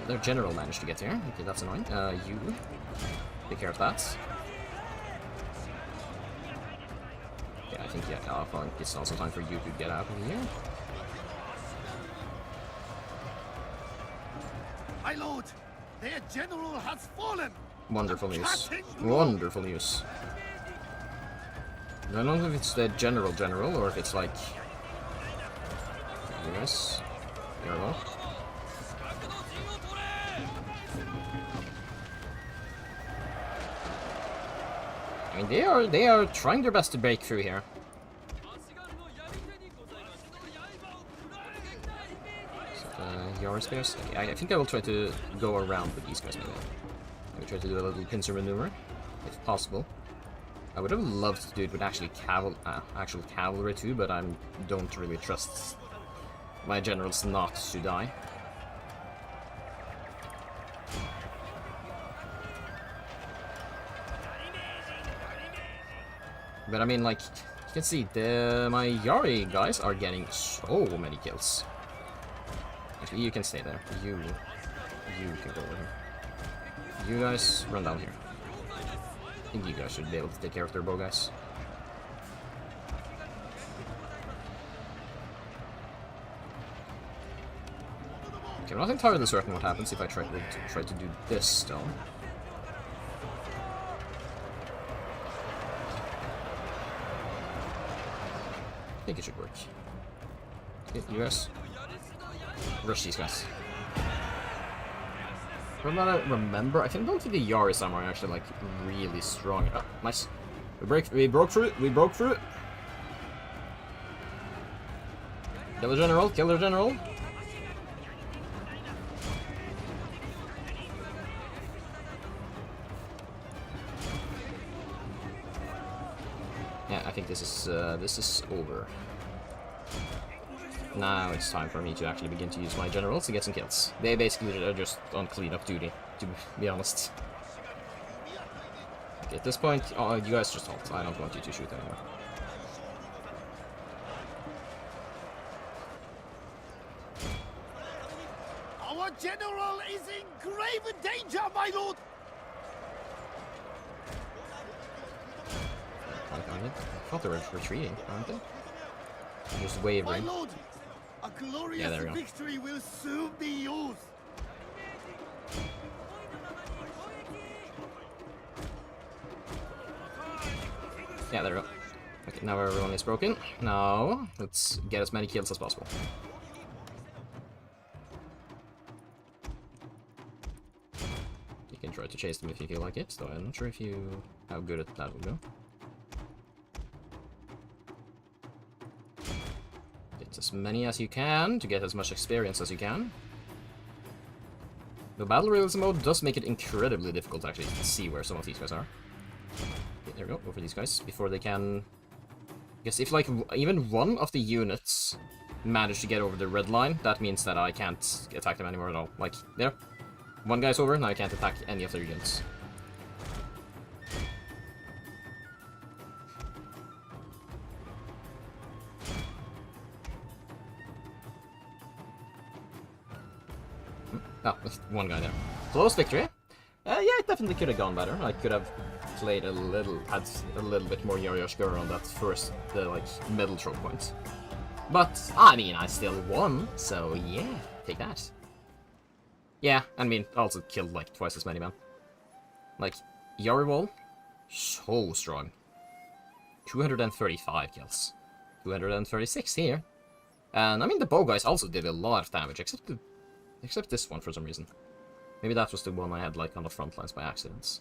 Their general managed to get here. Okay, that's annoying. You take care of that. Yeah, I think I think it's also time for you to get out of here. My lord, their general has fallen. Wonderful news. Wonderful news. I don't know if it's the general or if it's like... Yes. Here we go. I mean, they are trying their best to break through here. Yari spares? Okay, I think I will try to go around with these guys maybe. I will try to do a little pincer maneuver, if possible. I would have loved to do it with actual cavalry too, but I don't really trust my generals not to die. But I mean, like, you can see, my Yari guys are getting so many kills. Actually, you can stay there. You can go over here. You guys, run down here. I think you guys should be able to take care of their bow guys. Okay, I'm not entirely certain what happens if I try to do this still. I think it should work. Okay, you guys, rush these guys. From what I remember, I don't think the Yari Samurai are actually like really strong. Oh, nice. We broke through it. We broke through it. Kill the general. Kill the general. Yeah, I think this is over. Now it's time for me to actually begin to use my generals to get some kills. They basically are just on cleanup duty, to be honest. Okay, at this point, you guys just halt. I don't want you to shoot anymore. Our general is in grave danger, my lord. I thought they were retreating, aren't they? Just wavering. My lord, a glorious there we go. victory will soon be yours. Yeah, there we go. Okay, now everyone is broken. Now, let's get as many kills as possible. You can try to chase them if you feel like it, though I'm not sure how good that will go. Get as many as you can to get as much experience as you can. The battle realism mode does make it incredibly difficult actually to see where some of these guys are. Okay, there we go, go for these guys before they can... Because if like even one of the units manage to get over the red line, that means that I can't attack them anymore at all. Like, there. One guy's over, now I can't attack any of their units. Oh, there's one guy there. Close victory. Yeah, it definitely could have gone better. I could have played had a little bit more Yoryoshigur on that first, like, middle choke point. But, I mean, I still won, so yeah, take that. Yeah, I mean, also killed like twice as many men. Like, Yarwol, so strong. 235 kills. 236 here. And I mean, the bow guys also did a lot of damage, except this one for some reason. Maybe that was the one I had like on the front lines by accident.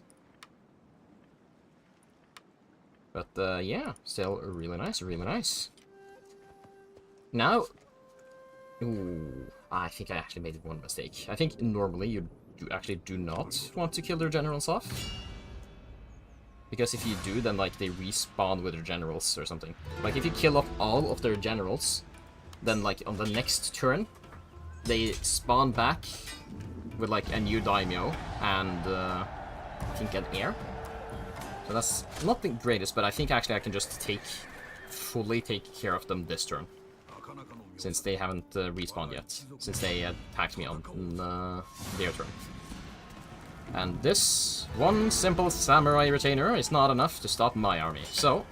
But yeah, still really nice, really nice. Now, ooh, I think I actually made one mistake. I think normally you actually do not want to kill their generals off. Because if you do, then like they respawn with their generals or something. Like if you kill off all of their generals, then like on the next turn, they spawn back with like a new daimyo and I think an heir. So that's not the greatest, but I think actually I can just fully take care of them this turn. Since they haven't respawned yet. Since they attacked me on their turn. And this one simple samurai retainer is not enough to stop my army. So,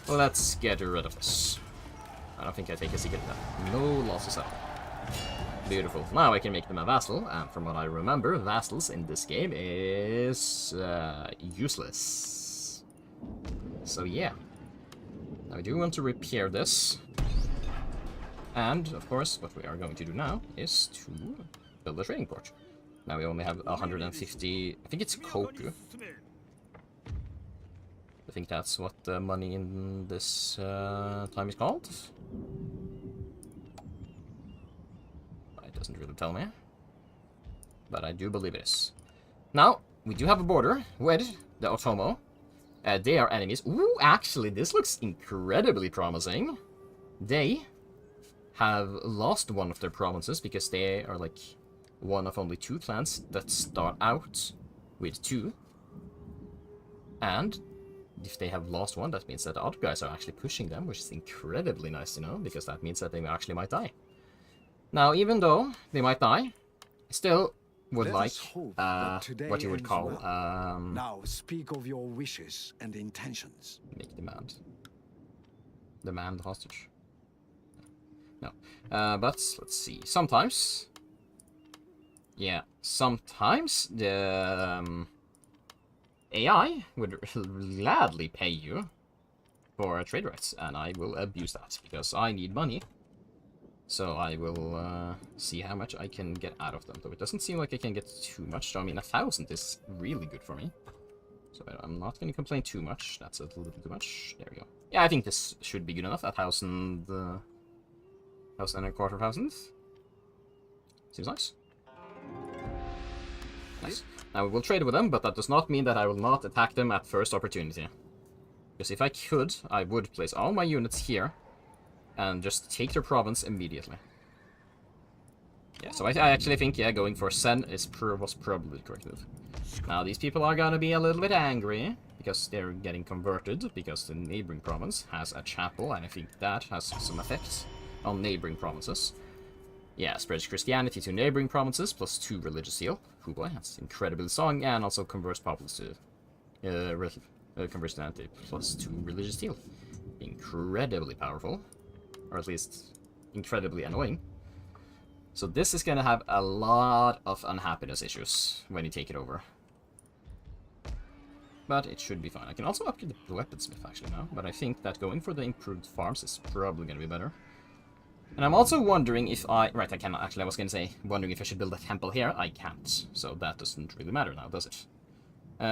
let's get rid of this. I don't think I take a secret there. No losses at all. Beautiful. Now I can make them a vassal, and from what I remember, vassals in this game is useless. So yeah. Now I do want to repair this. And, of course, what we are going to do now is to build a trading port. Now we only have 150... I think it's koku. I think that's what the money in this time is called. It doesn't really tell me. But I do believe it is. Now, we do have a border with the Otomo. They are enemies. Ooh, actually, this looks incredibly promising. They have lost one of their provinces because they are like one of only 2 clans that start out with 2. And if they have lost one, that means that the other guys are actually pushing them, which is incredibly nice to know, because that means that they actually might die. Now, even though they might die, still would like what you would call now speak of your wishes and intentions. Make demand hostage. No, but let's see. Sometimes, yeah, sometimes the AI would gladly pay you for trade rights, and I will abuse that because I need money. So I will see how much I can get out of them. Though it doesn't seem like I can get too much. So I mean, 1,000 is really good for me. So I'm not going to complain too much. That's a little bit too much. There we go. Yeah, I think this should be good enough. 1,000, 1,250. Seems nice. Nice. Now we will trade with them, but that does not mean that I will not attack them at first opportunity. Because if I could, I would place all my units here and just take their province immediately. Yeah, so I actually think, yeah, going for Sen was probably the correct move. Now these people are gonna be a little bit angry because they're getting converted because the neighboring province has a chapel, and I think that has some effects on neighboring provinces. Yeah, spreads Christianity to neighboring provinces, plus 2 religious seal. Oh boy, that's incredibly strong, and also converts populace to Christianity, plus 2 religious seal. Incredibly powerful, or at least incredibly annoying. So this is gonna have a lot of unhappiness issues when you take it over. But it should be fine. I can also upgrade the weaponsmith actually now, but I think that going for the improved farms is probably gonna be better. And I'm also wondering if I cannot actually, I was gonna say, wondering if I should build a temple here. I can't, so that doesn't really matter now, does it?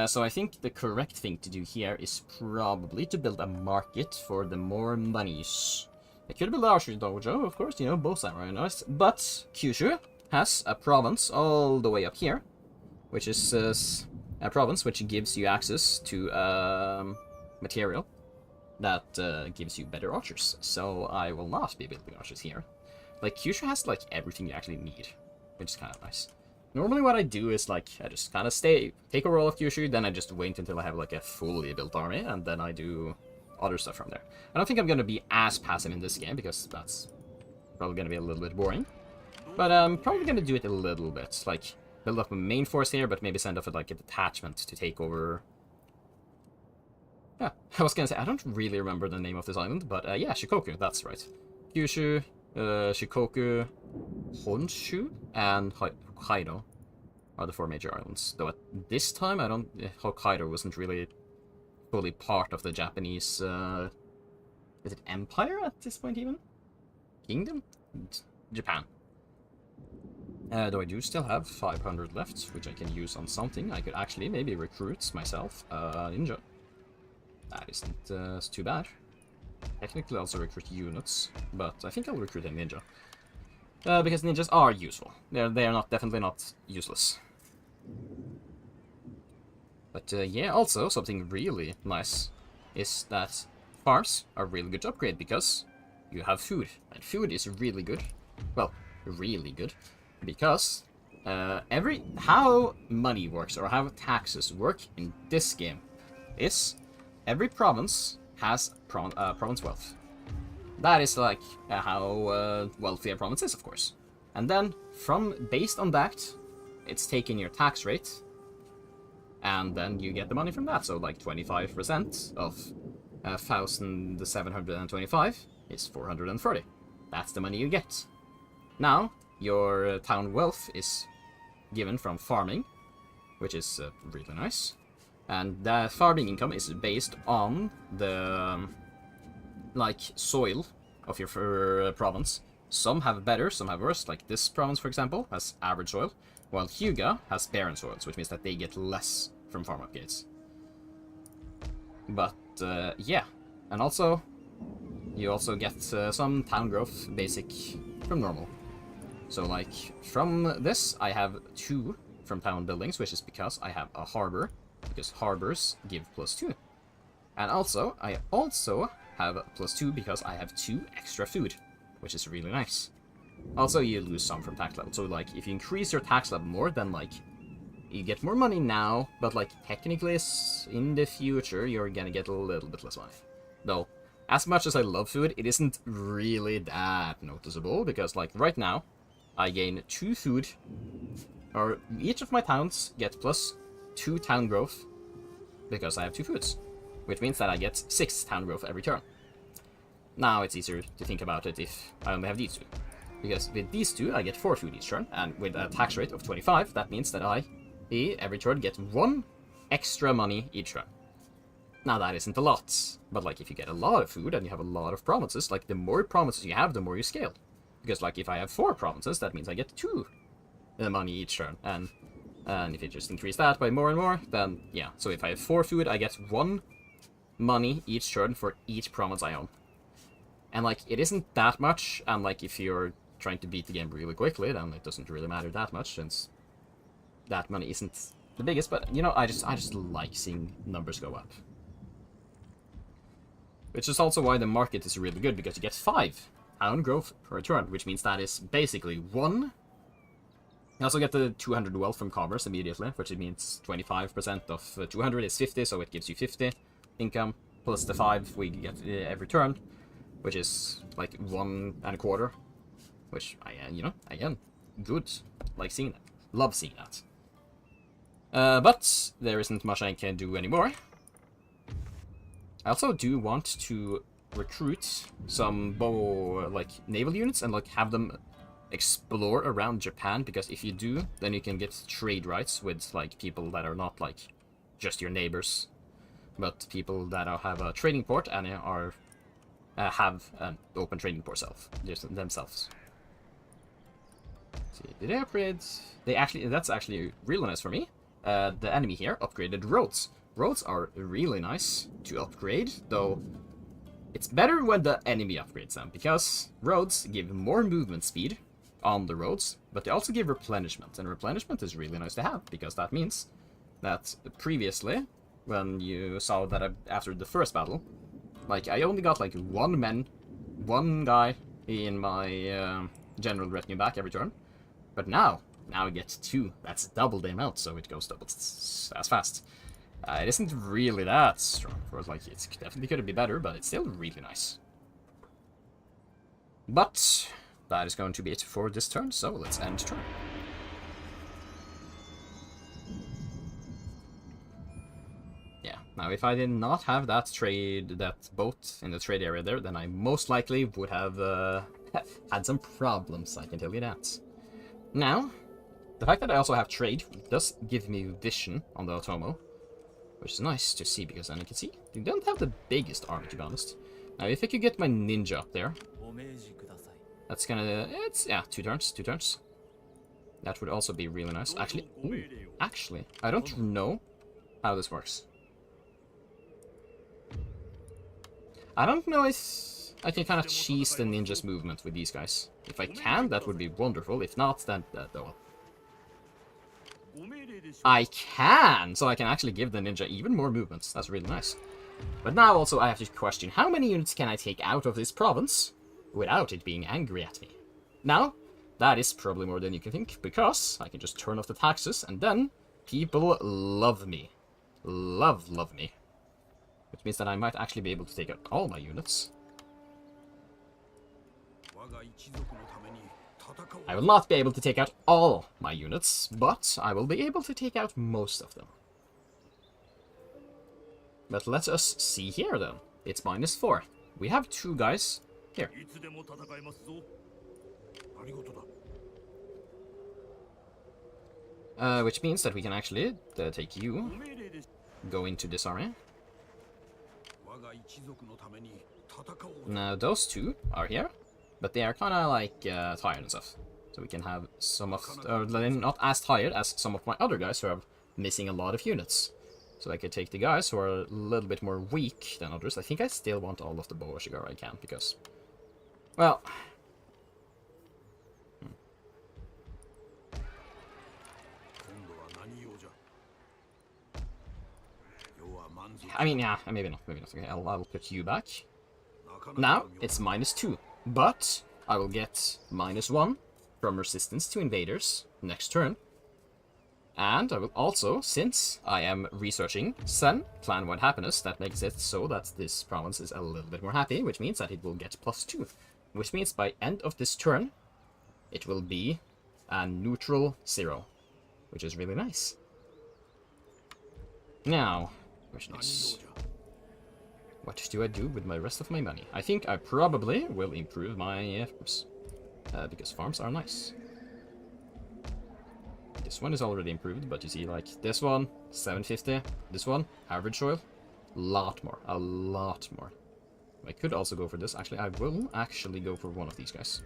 So I think the correct thing to do here is probably to build a market for the more monies. I could build Archer Dojo, of course, you know, both samurai are nice, but Kyushu has a province all the way up here, which is a province which gives you access to material that gives you better archers. So I will not be building archers here. Like, Kyushu has, like, everything you actually need, which is kind of nice. Normally what I do is, like, I just kind of take a roll of Kyushu, then I just wait until I have, like, a fully built army, and then I do other stuff from there. I don't think I'm going to be as passive in this game, because that's probably going to be a little bit boring. But I'm probably going to do it a little bit. Like, build up a main force here, but maybe send off, like, a detachment to take over... Yeah, I was going to say, I don't really remember the name of this island, but yeah, Shikoku, that's right. Kyushu, Shikoku, Honshu, and Hokkaido are the 4 major islands. Though at this time, Hokkaido wasn't really fully part of the Japanese, is it empire at this point even? Kingdom? Japan. Though I do still have 500 left, which I can use on something. I could actually maybe recruit myself a ninja. That isn't too bad. Technically also recruit units, but I think I'll recruit a ninja. Because ninjas are useful. They are definitely not useless. But yeah, also something really nice is that farms are really good to upgrade because you have food. And food is really good. Well, really good. Because how money works or how taxes work in this game is every province has province wealth. That is like how wealthy a province is, of course. And then based on that, it's taking your tax rate, and then you get the money from that. So like 25% of 1,725 is 430. That's the money you get. Now, your town wealth is given from farming, which is really nice. And that farming income is based on the soil of your province. Some have better, some have worse. Like this province, for example, has average soil, while Hyuga has barren soils, which means that they get less from farm upgrades. But yeah, and also you also get some town growth basic from normal. So like from this, I have 2 from town buildings, which is because I have a harbor. Because harbors give +2. And also, I also have +2 because I have 2 extra food, which is really nice. Also, you lose some from tax level. So, like, if you increase your tax level more, then, like, you get more money now, but, like, technically, in the future, you're gonna get a little bit less money. Though, as much as I love food, it isn't really that noticeable, because, like, right now, I gain 2 food, or each of my towns get +2 town growth because I have 2 foods, which means that I get 6 town growth every turn. Now it's easier to think about it if I only have these 2, because with these 2 I get 4 food each turn, and with a tax rate of 25, that means that I every turn get 1 extra money each turn. Now that isn't a lot, but like if you get a lot of food and you have a lot of provinces, like the more provinces you have, the more you scale. Because like if I have 4 provinces, that means I get 2 money each turn, and if you just increase that by more and more, then yeah. So if I have 4 food, I get 1 money each turn for each province I own. And like, it isn't that much, and like if you're trying to beat the game really quickly, then it doesn't really matter that much, since that money isn't the biggest, but you know, I just like seeing numbers go up. Which is also why the market is really good, because you get 5 town growth per turn, which means that is basically 1. You also get the 200 wealth from commerce immediately, which means 25% of 200 is 50, so it gives you 50 income, plus the 5 we get every turn, which is like 1 1/4, which, you know, again, good. Like seeing that. Love seeing that. But there isn't much I can do anymore. I also do want to recruit some naval units and like have them explore around Japan, because if you do, then you can get trade rights with like people that are not like just your neighbors, but people that have a trading port and have an open trading port themselves. Let's see, did they upgrade? That's actually really nice for me. The enemy here upgraded roads. Roads are really nice to upgrade, though it's better when the enemy upgrades them, because roads give more movement speed on the roads, but they also give replenishment, and replenishment is really nice to have, because that means that previously, when you saw that after the first battle, like I only got like 1 guy in my general retinue back every turn, but now it gets 2. That's double the amount, so it goes double as fast. It isn't really that strong for it, like it definitely could be better, but it's still really nice. But that is going to be it for this turn, so let's end turn. Yeah, now if I did not have that boat in the trade area there, then I most likely would have had some problems, I can tell you that. Now, the fact that I also have trade does give me vision on the Otomo, which is nice to see, because then you can see you don't have the biggest army, to be honest. Now, if I could get my ninja up there, that's gonna... it's, yeah, 2 turns, 2 turns. That would also be really nice. Actually, ooh, actually, I don't know how this works. I don't know if I can kind of cheese the ninja's movement with these guys. If I can, that would be wonderful. If not, then... well. I can! So I can actually give the ninja even more movements. That's really nice. But now also I have to question, how many units can I take out of this province without it being angry at me? Now, that is probably more than you can think, because I can just turn off the taxes, and then people love me. Love me. Which means that I might actually be able to take out all my units. I will not be able to take out all my units, but I will be able to take out most of them. But let us see here, then. It's -4. We have 2 guys here. Which means that we can actually take you, go into this army. Now, those 2 are here, but they are kind of like tired and stuff. So we can have some of, or they're not as tired as some of my other guys who are missing a lot of units. So I could take the guys who are a little bit more weak than others. I think I still want all of the Boa Shigara I can, because, well... I mean, yeah, maybe not, maybe not. Okay, I'll put you back. Now, it's -2, but I will get -1 from resistance to invaders next turn. And I will also, since I am researching Sen, clan-wide happiness, that makes it so that this province is a little bit more happy, which means that it will get +2. Which means by end of this turn, it will be a neutral 0, which is really nice. Now, question is, what do I do with my rest of my money? I think I probably will improve my farms, because farms are nice. This one is already improved, but you see, like, this one, 750. This one, average soil, a lot more. I could also go for this. Actually, I will actually go for one of these guys.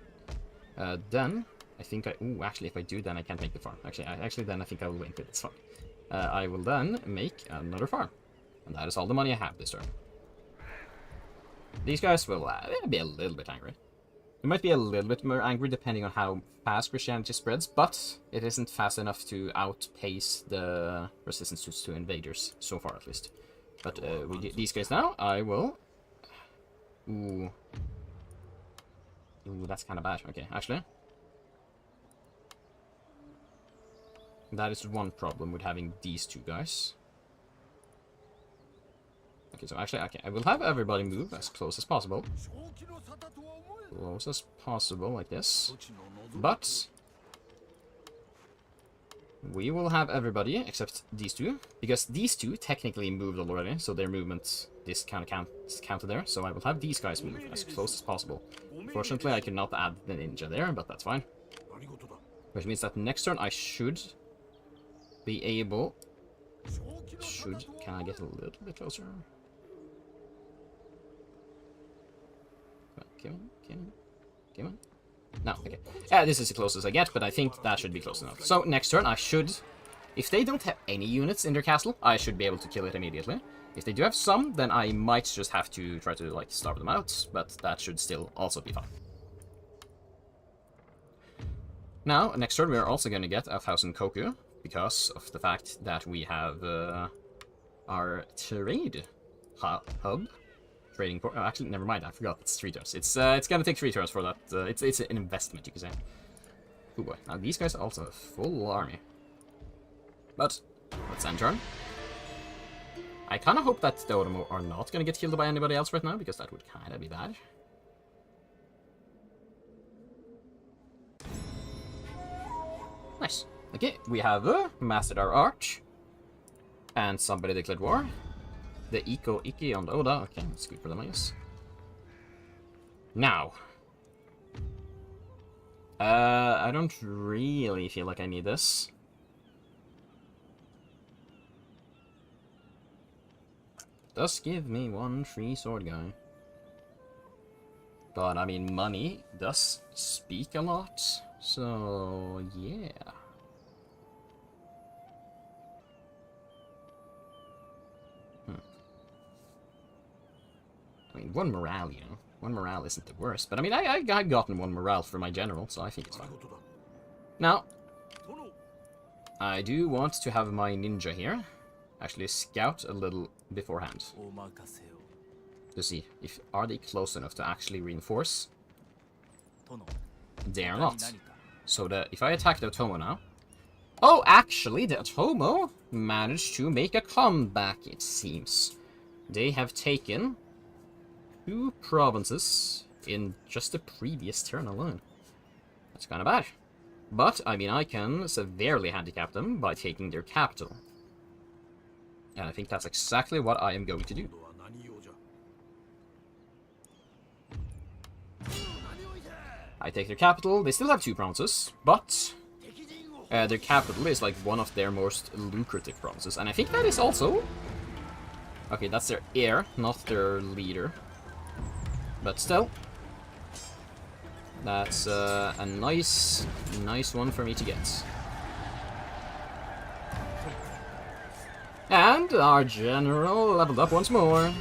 Then, I think ooh, actually, if I do, then I can't make the farm. Actually, then I think I will win with this farm. I will then make another farm. And that is all the money I have this turn. These guys will be a little bit angry. They might be a little bit more angry depending on how fast Christianity spreads, but it isn't fast enough to outpace the resistance to invaders, so far at least. But with these guys now, I will... Ooh, that's kind of bad. Okay, actually. That is one problem with having these 2 guys. Okay, so actually, okay, I will have everybody move as close as possible. Close as possible, like this. But we will have everybody except these 2, because these 2 technically moved already, so their movement, this kind of counted there. So I will have these guys move as close as possible. Unfortunately, I cannot add the ninja there, but that's fine. Which means that next turn I should be able... Can I get a little bit closer? Come on. No, okay. Yeah, this is the closest I get, but I think that should be close enough. So, next turn I should... If they don't have any units in their castle, I should be able to kill it immediately. If they do have some, then I might just have to try to, like, starve them out, but that should still also be fine. Now, next turn we are also going to get 1,000 koku, because of the fact that we have our trade hub. Trading port. Oh, actually, never mind. I forgot. It's 3 turns. It's gonna take 3 turns for that. It's an investment, you can say. Oh boy. Now these guys also have a full army. But let's end turn. I kind of hope that the Otomo are not gonna get killed by anybody else right now, because that would kind of be bad. Nice. Okay, we have mastered our arch, and somebody declared war. The Eco Iki on the Oda. Okay, that's good for them, I guess. Now, I don't really feel like I need this. Does give me one free sword guy. But, I mean, money does speak a lot, so, yeah. I mean, one morale, you know. One morale isn't the worst, but I mean, I've gotten one morale for my general, so I think it's fine. Now, I do want to have my ninja here actually scout a little beforehand to see if are they close enough to actually reinforce. They are not. So if I attack the Otomo now, oh, actually, the Otomo managed to make a comeback. It seems they have taken 2 provinces in just the previous turn alone. That's kind of bad. But, I mean, I can severely handicap them by taking their capital. And I think that's exactly what I am going to do. I take their capital. They still have 2 provinces, but their capital is like one of their most lucrative provinces. And I think that is also... Okay, that's their heir, not their leader. But still, that's a nice one for me to get. And our general leveled up once more.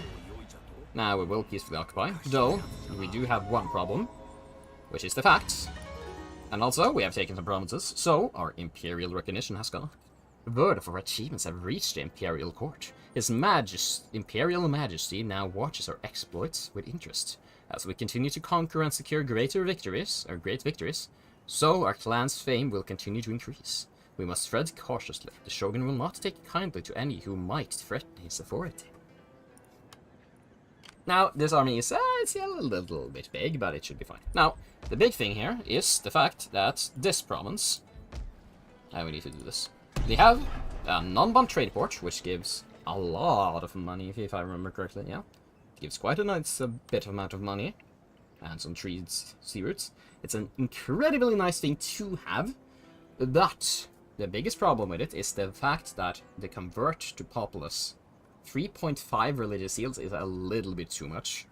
Now we will peacefully occupy, though we do have one problem, which is the fact. And also, we have taken some provinces, so our imperial recognition has gone up. Word of our achievements have reached the imperial court. His Imperial Majesty now watches our exploits with interest. As we continue to conquer and secure great victories, so our clan's fame will continue to increase. We must tread cautiously. The Shogun will not take kindly to any who might threaten his authority. Now, this army is it's a little bit big, but it should be fine. Now, the big thing here is the fact that this province... we need to do this. They have a non-bond trade port, which gives a lot of money, if I remember correctly, yeah. Gives quite a nice bit of amount of money, and some sea routes. It's an incredibly nice thing to have, but the biggest problem with it is the fact that the convert to populace 3.5 religious seals is a little bit too much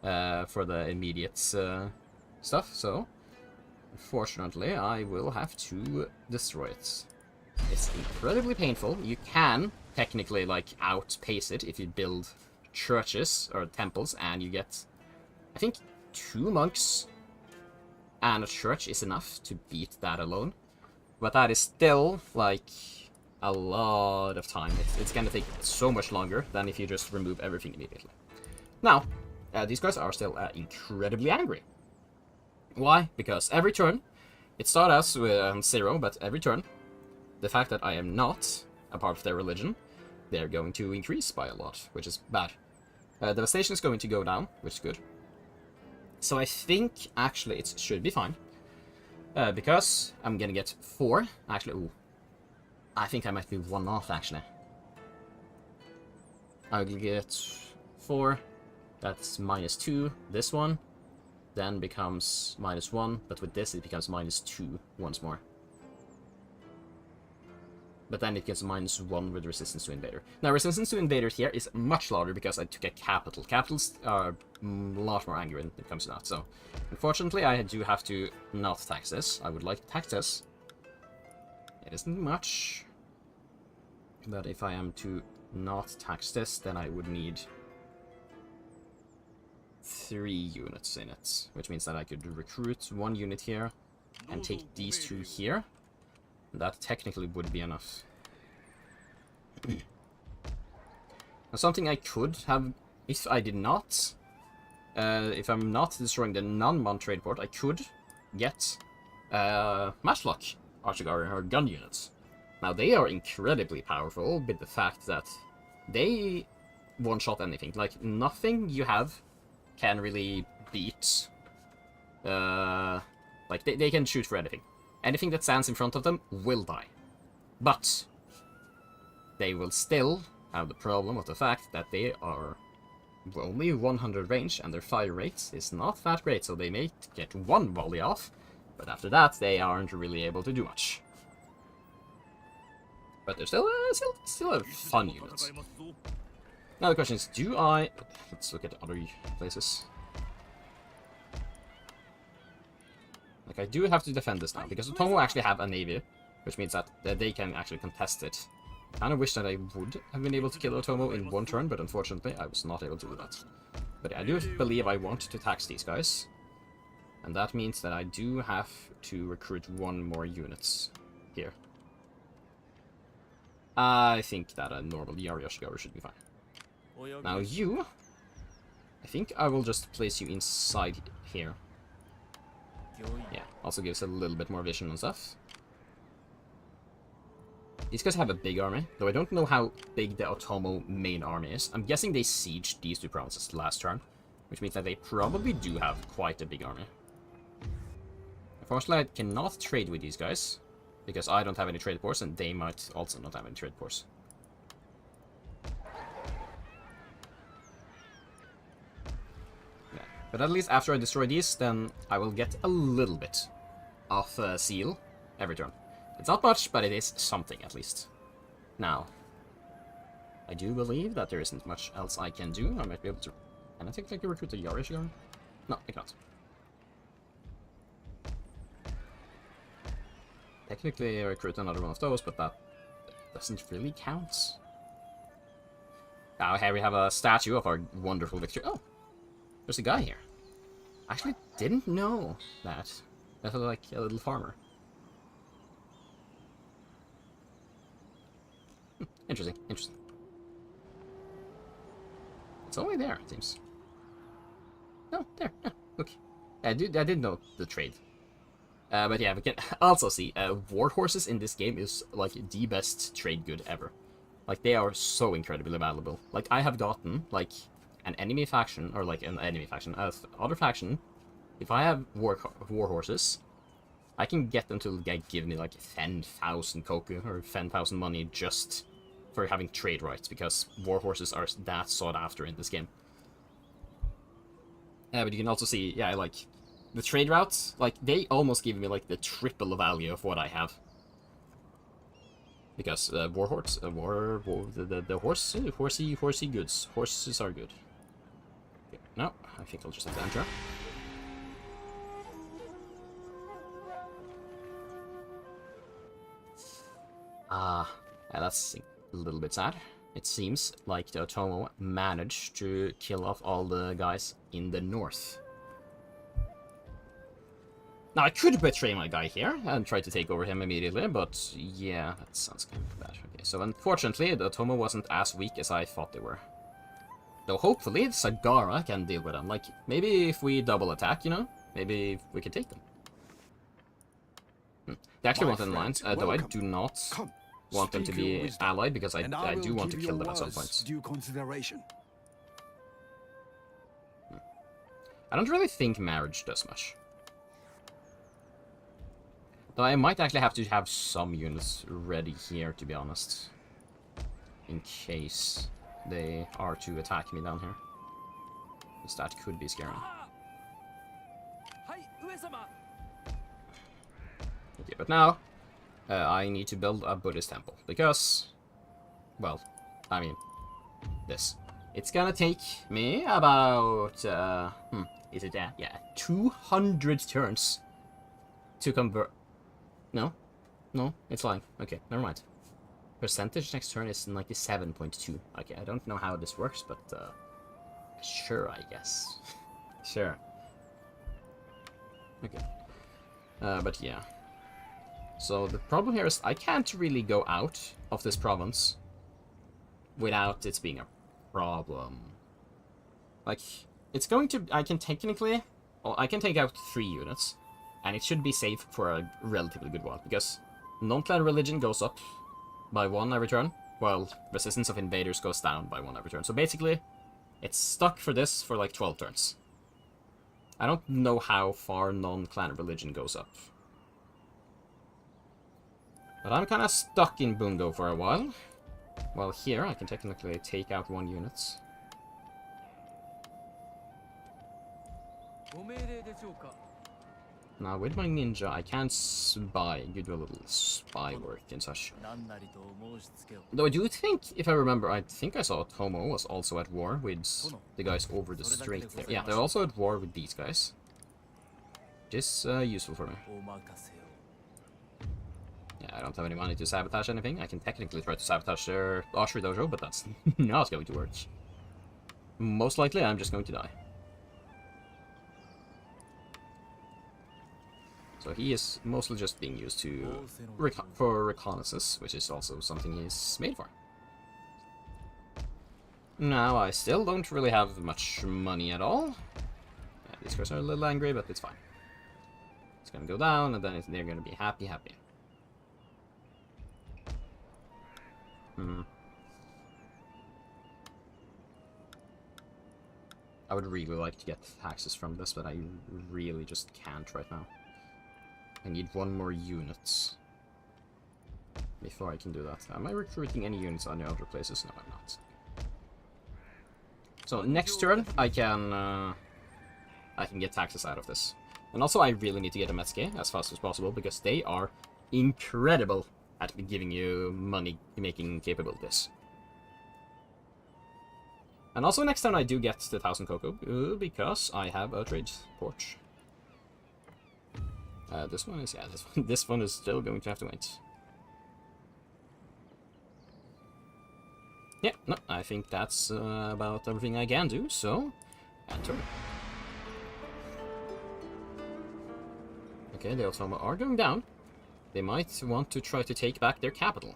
for the immediate stuff, so unfortunately I will have to destroy it. It's incredibly painful. You can technically like outpace it if you build churches or temples and you get, I think, 2 monks and a church is enough to beat that alone, but that is still like a lot of time. It's gonna take so much longer than if you just remove everything immediately. Now, these guys are still incredibly angry. Why? Because every turn, it started out with 0, but every turn, the fact that I am not a part of their religion, they're going to increase by a lot, which is bad. Devastation is going to go down, which is good. So I think, actually, it should be fine. Because I'm gonna get 4. Actually, ooh. I think I might be 1 off, actually. I'll get 4. That's -2. This one then becomes -1, but with this it becomes -2 once more. But then it gets -1 with resistance to invader. Now, resistance to invader here is much larger because I took a capital. Capitals are a lot more angry when it comes to that, so unfortunately I do have to not tax this. I would like to tax this. It isn't much, but if I am to not tax this, then I would need 3 units in it, which means that I could recruit 1 unit here and take these 2 here. That technically would be enough. Now, something I could have, if I did not, if I'm not destroying the non-bond trade port, I could get matchlock archer or gun units. Now, they are incredibly powerful with the fact that they one-shot anything. Like, nothing you have can really beat... like, they can shoot for anything. Anything that stands in front of them will die. But they will still have the problem of the fact that they are only 100 range and their fire rate is not that great, so they may get 1 volley off, But after that, they aren't really able to do much. But they're still a fun unit. Now the question is, do I... Let's look at other places. Like, I do have to defend this now, because Otomo actually have a navy, which means that they can actually contest it. I kind of wish that I would have been able to kill Otomo in one turn, but unfortunately I was not able to do that. But I do believe I want to tax these guys. And that means that I do have to recruit one more units here. I think that a normal Yoshigaru should be fine. Now you, I think I will just place you inside here. Yeah, also gives a little bit more vision and stuff. These guys have a big army, though I don't know how big the Otomo main army is. I'm guessing they sieged these two provinces last turn, which means that they probably do have quite a big army. Unfortunately, I cannot trade with these guys, because I don't have any trade ports, and they might also not have any trade ports. Yeah. But at least after I destroy these, then I will get a little bit of seal every turn. It's not much, but it is something at least. Now, I do believe that there isn't much else I can do. I might be able to... Can I take like a recruit to Yarishigar? No, I cannot. Technically recruit another one of those, but that doesn't really count. Now here we have a statue of our wonderful victory. Oh, there's a guy here. I actually didn't know that. I felt like a little farmer. Interesting, interesting. It's only there, it seems. Oh, there. Yeah, look. I did know the trade. But yeah, we can also see war horses in this game is like the best trade good ever. Like they are so incredibly valuable. Like I have gotten like an enemy faction, or like an enemy faction, other faction. If I have war horses, I can get them to give me like 10,000 koku or 10,000 money just for having trade rights, because war horses are that sought after in this game. But you can also see, yeah, like the trade routes, like they almost give me like the triple value of what I have. Because war horse, the horsey goods, horses are good. Okay, no, I think I'll just have to enter. Yeah, that's a little bit sad. It seems like the Otomo managed to kill off all the guys in the north. Now, I could betray my guy here and try to take over him immediately, but yeah, that sounds kind of bad. Okay, so unfortunately, the Otomo wasn't as weak as I thought they were. Though hopefully, Sagara can deal with them. Like, maybe if we double attack, you know? Maybe we can take them. They actually want in lines, though I do not want them to be allied, because I do want to kill them at some point. I don't really think marriage does much. Though I might actually have to have some units ready here, to be honest. In case they are to attack me down here. Because that could be scary. Okay, but now, I need to build a Buddhist temple. Because, well, I mean, this. It's gonna take me about, is it that? Yeah, 200 turns to convert. No? No, it's lying. Okay, never mind. Percentage next turn is 97.2. Okay, I don't know how this works, but, sure, I guess. Sure. Okay. But yeah. So the problem here is I can't really go out of this province without it being a problem. Like, it's going to... I can technically... Well, I can take out 3 units. And it should be safe for a relatively good while, because non-clan religion goes up by 1 every turn, while resistance of invaders goes down by 1 every turn. So basically, it's stuck for this for like 12 turns. I don't know how far non-clan religion goes up. But I'm kind of stuck in Bungo for a while. While here, I can technically take out 1 unit. Now, with my ninja, I can spy, do a little spy work and such. 何なりと申しつけを Though I do think, if I remember, I think I saw Tomo was also at war with the guys over the strait there. Yeah, they're also at war with these guys. Which is useful for me. お任せを Yeah, I don't have any money to sabotage anything. I can technically try to sabotage their archery dojo, but that's not going to work. Most likely, I'm just going to die. So he is mostly just being used to for reconnaissance, which is also something he's made for. Now, I still don't really have much money at all. Yeah, these guys are a little angry, but it's fine. It's gonna go down, and then they're gonna be happy. I would really like to get taxes from this, but I really just can't right now. I need one more unit before I can do that. Am I recruiting any units on the other places? No, I'm not. So next turn, I can get taxes out of this. And also, I really need to get a Metsuke as fast as possible, because they are incredible at giving you money-making capabilities. And also, next time I do get the 1000 cocoa, because I have a trade port. This one is, yeah, this one is still going to have to wait. Yeah, no, I think that's about everything I can do, so enter. Okay, the Ottoman are going down. They might want to try to take back their capital.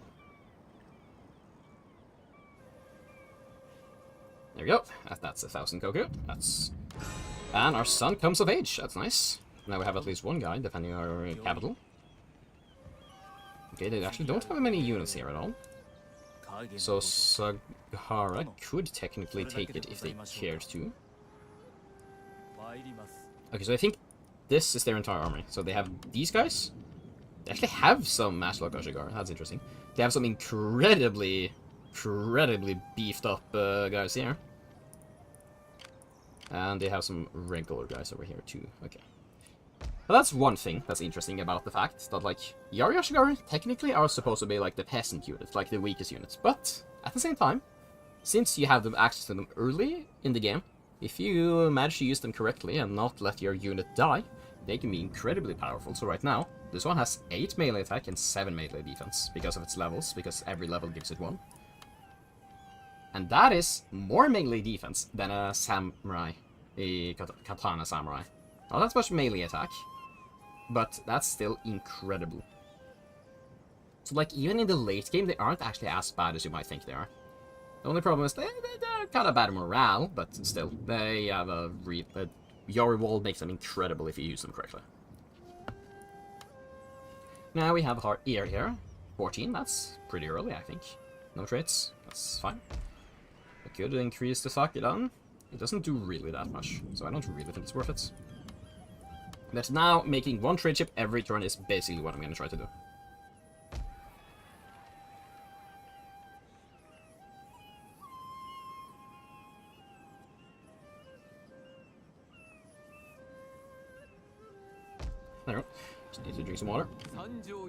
There we go. That's 1000 cocoa. And our son comes of age. That's nice. Now we have at least one guy defending our capital. Okay, they actually don't have many units here at all. So Sagara could technically take it if they cared to. Okay, so I think this is their entire army. So they have these guys. They actually have some Matchlock Oshigar. That's interesting. They have some incredibly beefed up guys here. And they have some regular guys over here too. Okay. Well, that's one thing that's interesting about the fact that, like, Yari Yoshigaru technically are supposed to be, like, the peasant units, like the weakest units. But, at the same time, since you have them access to them early in the game, if you manage to use them correctly and not let your unit die, they can be incredibly powerful. So right now, this one has 8 melee attack and 7 melee defense because of its levels, because every level gives it 1. And that is more melee defense than a samurai, a katana samurai. Not that much melee attack, but that's still incredible. So, like, even in the late game, they aren't actually as bad as you might think they are. The only problem is they're kind of bad morale, but still, they have a Yori Wall makes them incredible if you use them correctly. Now we have our ear here. 14, that's pretty early, I think. No traits, that's fine. I could increase the Sakidan. It doesn't do really that much, so I don't really think it's worth it. But now, making one trade ship every turn is basically what I'm going to try to do. There we go. Just need to drink some water.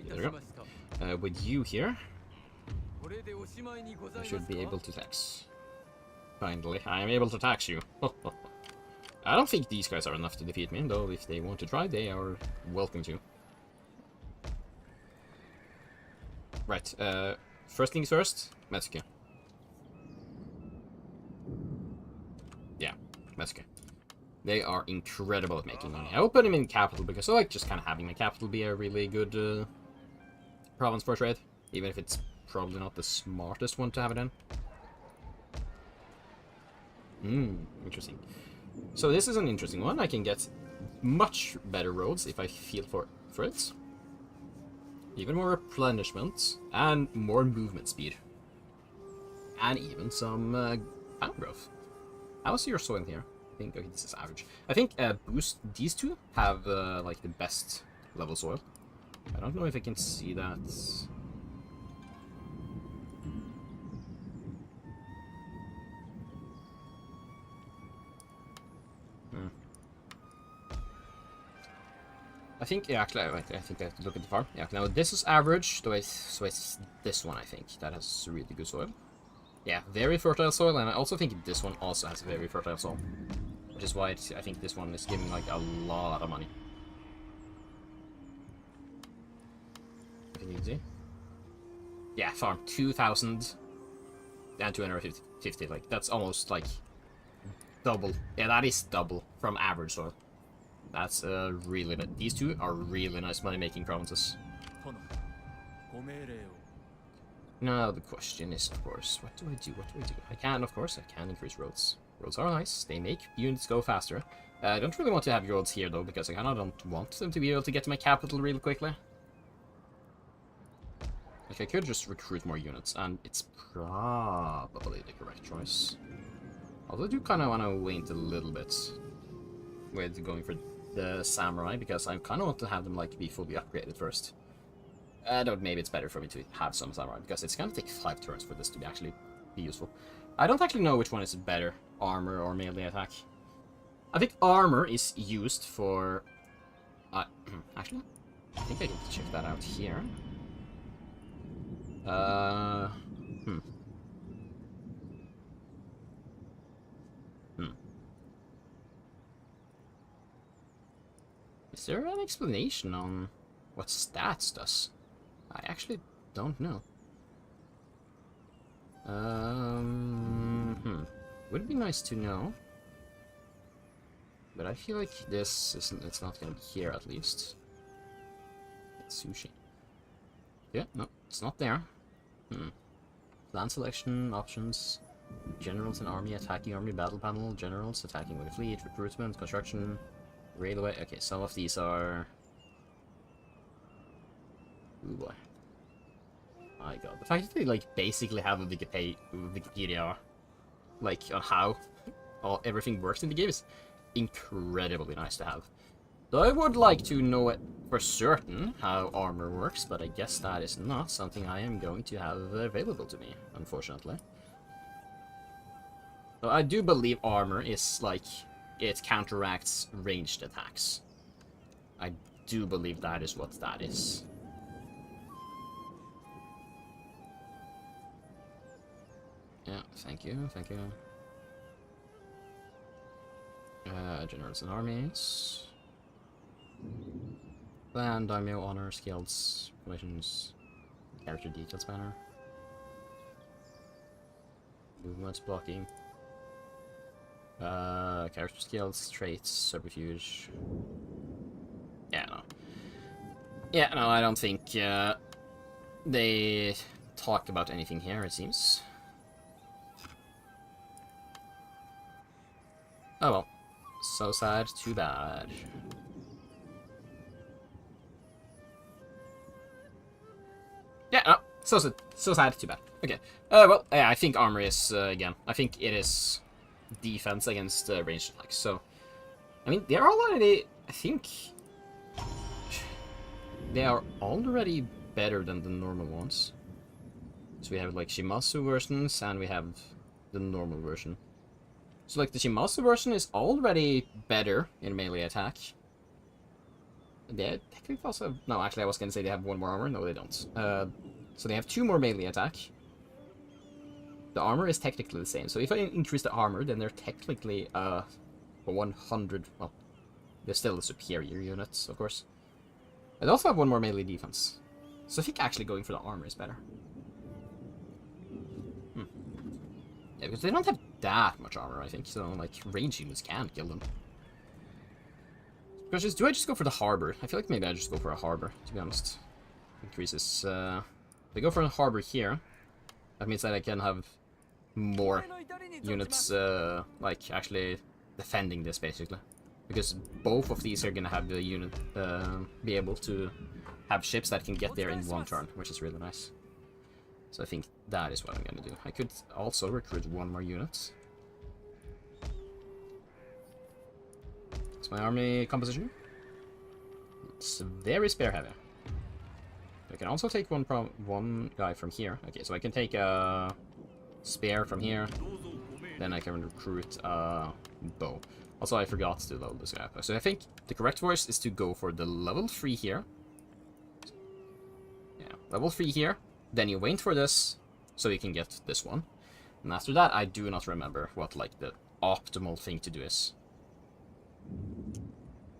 There we go. With you here, I should be able to tax. Finally, I am able to tax you. I don't think these guys are enough to defeat me, though if they want to try, they are welcome to. Right, first things first, Metsuke. Yeah, Metsuke. They are incredible at making money. I will put them in capital because I like just kind of having my capital be a really good province for trade, even if it's probably not the smartest one to have it in. Interesting. So this is an interesting one. I can get much better roads if I feel for it. Even more replenishment and more movement speed. And even some town growth. How's your soil here? I think, okay, this is average. I think boost these two have like the best level soil. I don't know if I can see that. I think, yeah, actually, wait, I think I have to look at the farm. Yeah, now this is average, so it's this one, I think, that has really good soil. Yeah, very fertile soil, and I also think this one also has very fertile soil. Which is why I think this one is giving, like, a lot of money. I think you can see. Yeah, farm 2,000 and 250, like, that's almost, like, double. Yeah, that is double from average soil. That's really nice. These two are really nice money-making provinces. Now the question is, of course, what do I do? What do I do? I can, of course, I can increase roads. Roads are nice. They make units go faster. I don't really want to have roads here, though, because I kind of don't want them to be able to get to my capital really quickly. Like, I could just recruit more units, and it's probably the correct choice. Although I do kind of want to wait a little bit with going for the samurai, because I kind of want to have them, like, be fully upgraded first. I don't, maybe it's better for me to have some samurai, because it's gonna take 5 turns for this to actually be useful. I don't actually know which one is better, armor or melee attack. I think armor is used for... actually, I think I can check that out here. Is there an explanation on what stats does? I actually don't know. Would be nice to know. But I feel like this isn't, it's not gonna be here at least. It's sushi. Yeah, no, it's not there. Plan selection, options, generals and army, attacking army, battle panel, generals, attacking with a fleet, recruitment, construction, railway. Okay, some of these are... Ooh boy. My god. The fact that they, like, basically have a Wikipedia, like, on how everything works in the game is incredibly nice to have. Though I would like to know it for certain how armor works, but I guess that is not something I am going to have available to me, unfortunately. So I do believe armor is, like, it counteracts ranged attacks. I do believe that is what that is. Yeah, thank you, thank you. Generals and armies. Plan, daimyo, honor, skills, commissions, character details banner. Movements, blocking. Character skills, traits, subterfuge. Yeah, no. Yeah, no, I don't think they talked about anything here, it seems. Oh well. So sad, too bad. Yeah, no. So sad, too bad. Okay. Well, yeah, I think armor is, again, I think it is defense against ranged attacks. So, I mean, they're already, I think, they are already better than the normal ones. So we have, like, Shimazu versions, and we have the normal version. So, like, the Shimazu version is already better in melee attack. They technically also have... No, actually, I was going to say they have 1 more armor. No, they don't. So they have 2 more melee attack. The armor is technically the same. So if I increase the armor, then they're technically 100... Well, they're still the superior units, of course. They also have 1 more melee defense. So I think actually going for the armor is better. Yeah, because they don't have that much armor, I think, so, like, range units can kill them. Because do I just go for the harbor? I feel like maybe I just go for a harbor, to be honest. Increases, if I go for a harbor here, that means that I can have more units, like, actually defending this, basically. Because both of these are gonna have the unit, be able to have ships that can get there in 1 turn, which is really nice. So I think that is what I'm gonna do. I could also recruit 1 more unit. It's my army composition. It's very spare heavy. I can also take one guy from here. Okay, so I can take a spare from here. then I can recruit bow. Also, I forgot to level this guy up. So I think the correct voice is to go for the level 3 here. Yeah, level 3 here. Then you wait for this, so you can get this one. And after that, I do not remember what, like, the optimal thing to do is.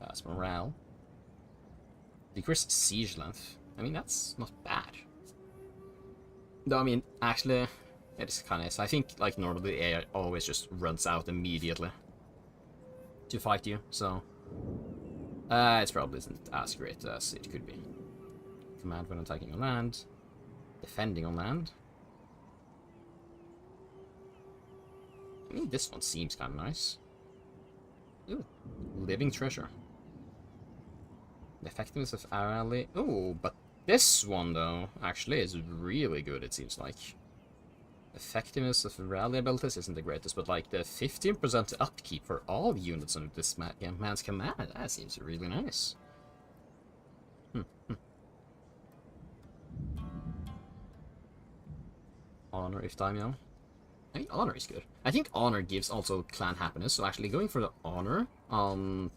That's morale. Decrease siege length. I mean, that's not bad. Though, I mean, actually, it is kind of nice. I think, like, normally the AI always just runs out immediately to fight you, so it probably isn't as great as it could be. Command when attacking on land, defending on land. I mean, this one seems kind of nice. Ooh, living treasure. The effectiveness of our ally. Oh, but this one though actually is really good. It seems like. Effectiveness of rally abilities isn't the greatest, but like the 15% upkeep for all units under this man's command, that seems really nice. Honor if daimyo. I mean, honor is good. I think honor gives also clan happiness, so actually going for the honor on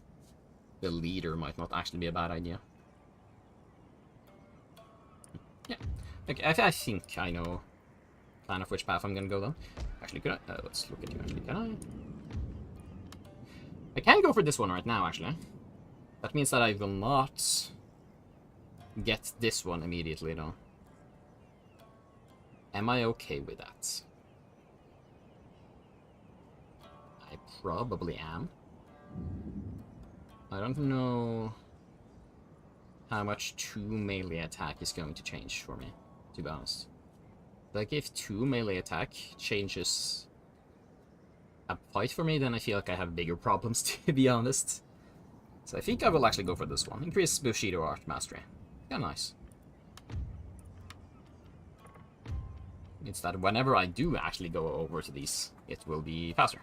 the leader might not actually be a bad idea. Yeah, okay, I think I know plan of which path I'm gonna go though. Actually, could I? Let's look at you. Actually, can I can go for this one right now. Actually, that means that I will not get this one immediately though. Am I okay with that? I probably am. I don't know how much 2 melee attack is going to change for me, to be honest. Like, if 2 melee attack changes a fight for me, then I feel like I have bigger problems, to be honest. So I think I will actually go for this one. Increase Bushido Art Mastery. Yeah, nice. Means that whenever I do actually go over to these, it will be faster.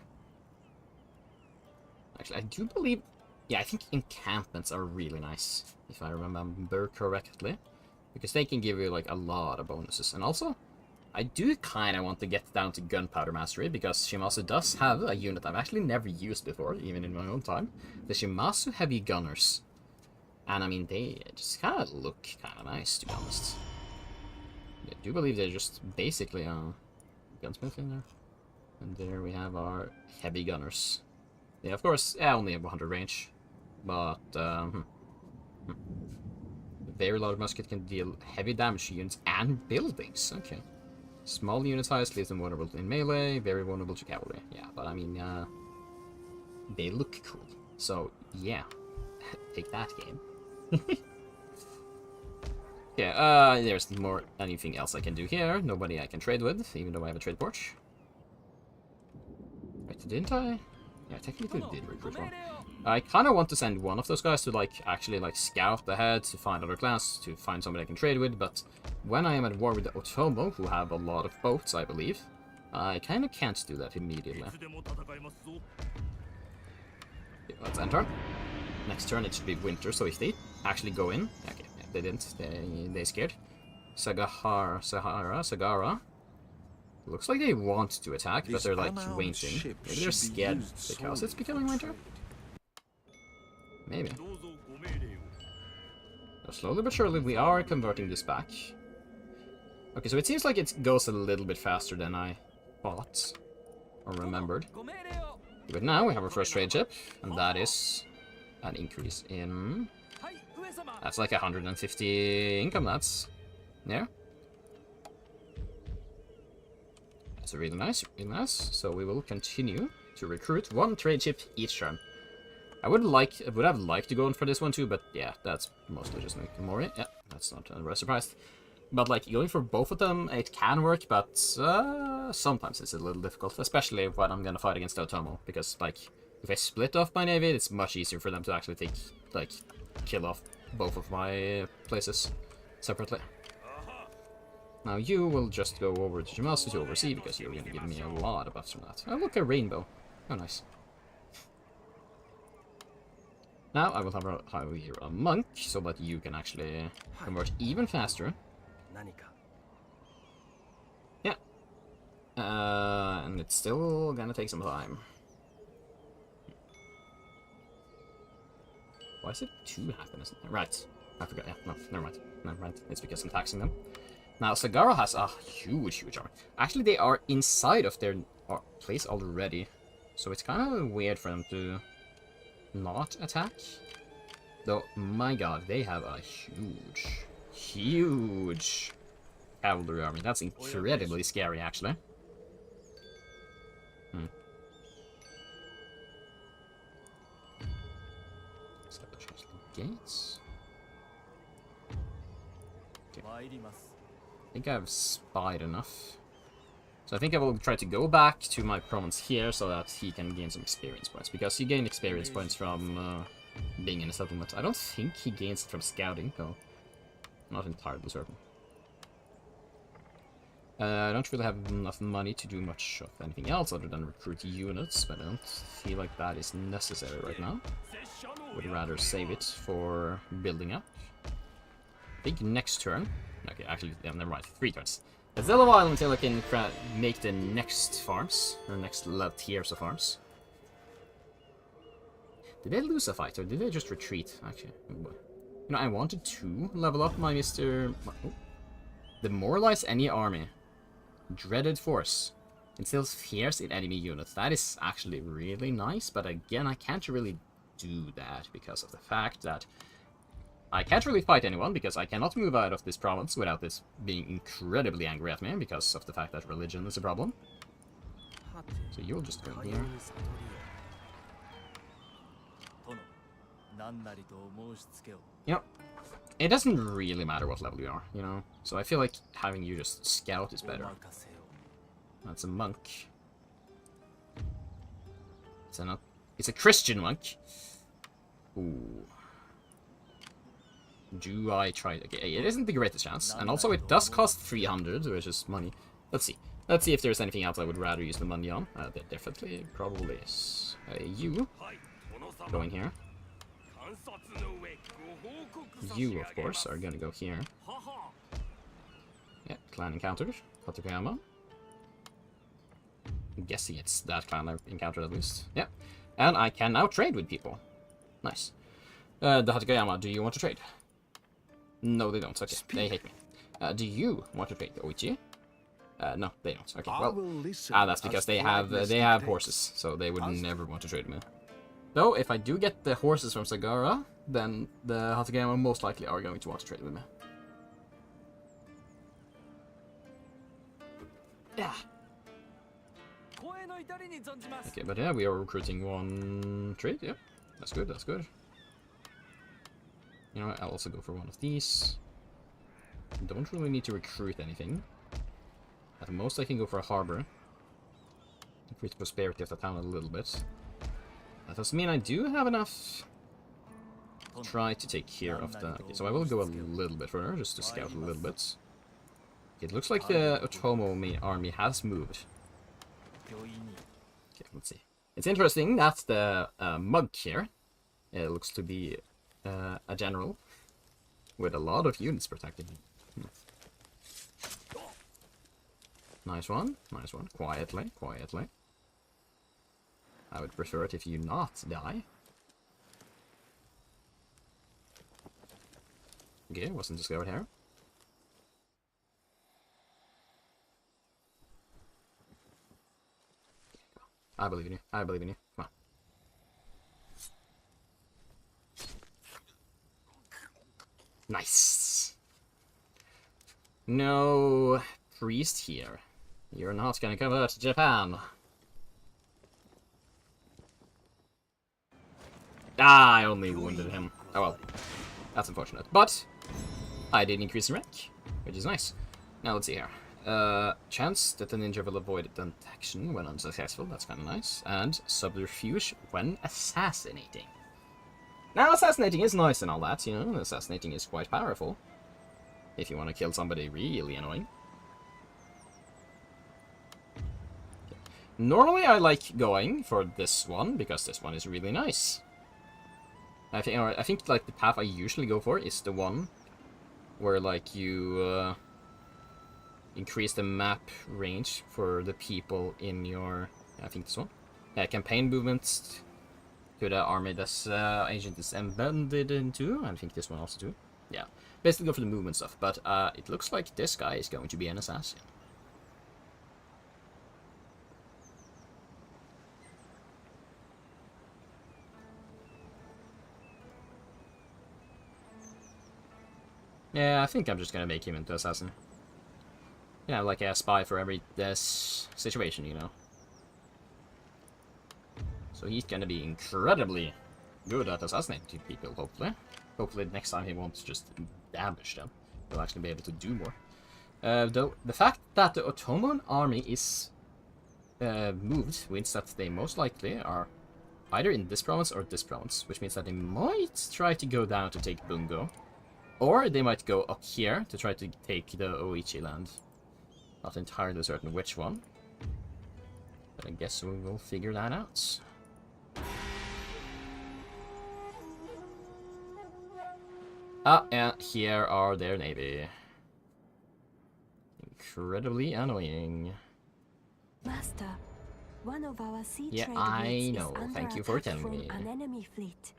Actually, I do believe... Yeah, I think encampments are really nice, if I remember correctly. Because they can give you, like, a lot of bonuses. And also, I do kind of want to get down to Gunpowder Mastery, because Shimazu does have a unit I've actually never used before, even in my own time. The Shimazu Heavy Gunners. And, I mean, they just kind of look kind of nice, to be honest. I do believe they're just basically gunsmith in there. And there we have our Heavy Gunners. They, of course, only have 100 range. But, very large musket can deal heavy damage to units and buildings. Okay. Small unit size leaves them vulnerable in melee, very vulnerable to cavalry. Yeah, but I mean, they look cool. So, yeah. Take that game. Yeah, there's more anything else I can do here. Nobody I can trade with, even though I have a trade porch. Wait, didn't I? Yeah, technically did recruit one. I kind of want to send one of those guys to, like, actually, like, scout ahead to find other clans, to find somebody I can trade with, but when I am at war with the Otomo, who have a lot of boats, I believe, I kind of can't do that immediately. Okay, let's enter. Next turn it should be winter, so if they actually go in... Okay, yeah, they didn't. They scared. Sagara. Looks like they want to attack, but they're, like, waiting. Maybe they're scared because it's becoming winter? Maybe. So slowly but surely we are converting this back. Okay, so it seems like it goes a little bit faster than I thought or remembered. But now we have our first trade ship, and that is an increase in... That's like 150 income, that's... Yeah. That's really nice, really nice. So we will continue to recruit 1 trade ship each turn. I would have liked to go in for this one too, but yeah, that's mostly just making more. Yeah, that's not a surprise. But like going for both of them, it can work, but sometimes it's a little difficult, especially when I'm gonna fight against Otomo, because like if I split off my navy, it's much easier for them to actually kill off both of my places separately. Now you will just go over to Shimazu to oversee, because you're gonna give me a lot of buffs from that. Oh look, a rainbow. Oh nice. Now I will have here a monk, so that you can actually convert even faster. Yeah. And And it's still gonna take some time. Why is it 2 happiness? Right. I forgot. Yeah, no, never mind. Never mind. It's because I'm taxing them. Now, Sagara has a huge army. Actually, they are inside of their place already. So it's kind of weird for them to not attack. Though, my god, they have a huge cavalry army. That's incredibly scary, actually. So, change the gates. Okay. I think I've spied enough. So I think I will try to go back to my province here so that he can gain some experience points. Because you gain experience points from being in a settlement. I don't think he gains it from scouting, though. I'm not entirely certain. I don't really have enough money to do much of anything else other than recruit units, but I don't feel like that is necessary right now. Would rather save it for building up. I think next turn... Okay, actually, yeah, never mind. 3 turns. It's still a while until I can make the next farms, or next tiers of farms. Did they lose a fight, or did they just retreat, actually? You know, I wanted to level up my Mr... Oh. Demoralize any army. Dreaded force. Instills fears in enemy units. That is actually really nice, but again, I can't really do that because of the fact that I can't really fight anyone, because I cannot move out of this province without this being incredibly angry at me, because of the fact that religion is a problem. So you'll just go here. You know, it doesn't really matter what level you are, you know? So I feel like having you just scout is better. That's a monk. It's a Christian monk. Ooh. Do I try? Okay, it isn't the greatest chance, and also it does cost 300, which is money. Let's see. Let's see if there's anything else I would rather use the money on. There definitely probably is. You going here. You, of course, are gonna go here. Yeah, clan encountered. Katakayama. I'm guessing it's that clan I've encountered at least. Yeah. And I can now trade with people. Nice. The Hatakayama, do you want to trade? No, they don't. Okay, they hate me. Do you want to trade the Oichi? No, they don't. Okay, well, that's because they have horses, so they would never want to trade me. Though, if I do get the horses from Sagara, then the Hatakayama most likely are going to want to trade with me. Yeah. Okay, but yeah, we are recruiting 1 trade. Yeah, that's good. That's good. You know, I'll also go for one of these. Don't really need to recruit anything. At the most, I can go for a harbor. Increase prosperity of the town a little bit. That doesn't mean I do have enough to try to take care of the... Okay, so I will go a little bit further, just to scout a little bit. It looks like the Otomo army has moved. Okay, let's see. It's interesting that the monk here looks to be a general with a lot of units protecting him. Nice one, nice one. Quietly, quietly. I would prefer it if you not die. Okay, wasn't discovered here. I believe in you. I believe in you. Come on. Nice. No priest here. You're not gonna convert to Japan. Ah, I only wounded him. Oh well. That's unfortunate. But I did increase in rank, which is nice. Now let's see here. Chance that the ninja will avoid detection when unsuccessful. That's kind of nice. And subterfuge when assassinating. Now, assassinating is nice and all that, you know. Assassinating is quite powerful. If you want to kill somebody really annoying. Okay. Normally, I like going for this one, because this one is really nice. I think like, the path I usually go for is the one where, like, you... increase the map range for the people in your, I think this one, campaign movements to the army this agent is embedded into. I think this one also too. Yeah, basically go for the movement stuff, but it looks like this guy is going to be an assassin. Yeah, I think I'm just gonna make him into assassin. Yeah, like a spy for every situation, you know. So he's gonna be incredibly good at assassinating people, hopefully. Hopefully next time he won't just ambush them. He'll actually be able to do more. Though, the fact that the Ottoman army is moved means that they most likely are either in this province or this province, which means that they might try to go down to take Bungo. Or they might go up here to try to take the Oichi land. Not entirely certain which one. But I guess we will figure that out. Ah, and here are their navy. Incredibly annoying. Master, one of our sea Yeah, trade I routes know. is under Thank you for attack telling from me. an enemy fleet.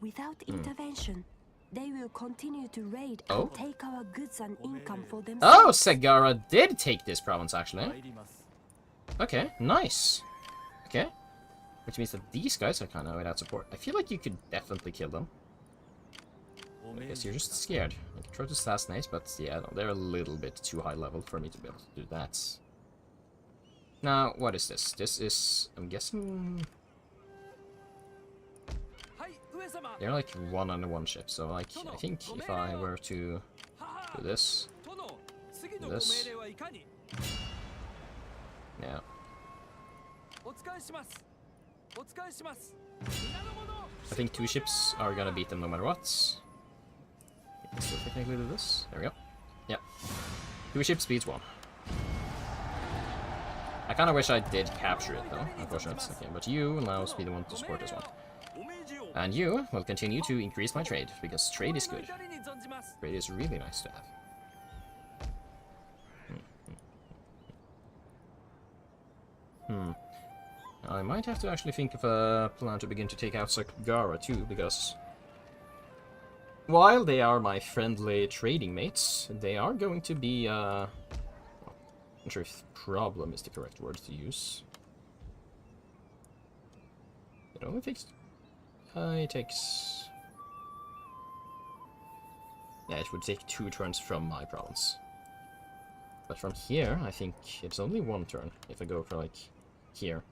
Without intervention, they will continue to raid Oh? and take our goods and income for Oh, themselves. Segara did take this province, actually. Okay, nice. Okay. Which means that these guys are kind of without support. I feel like you could definitely kill them. I guess you're just scared. I can try to assassinate, but yeah, no, they're a little bit too high level for me to be able to do that. Now, what is this? This is, I'm guessing, they're like one-on-one ships, so like, I think if I were to do this, yeah. I think 2 ships are gonna beat them no matter what. So technically do this. There we go. Yep. 2 ships beats 1. I kind of wish I did capture it though, unfortunately. Okay, but you allows me the one to support this one. And you will continue to increase my trade, because trade is good. Trade is really nice to have. I might have to actually think of a plan to begin to take out Sagara too, because while they are my friendly trading mates, they are going to be, I'm not sure if problem is the correct word to use. It only takes, it takes, yeah, it would take 2 turns from my province. But from here, I think it's only 1 turn, if I go for, like, here.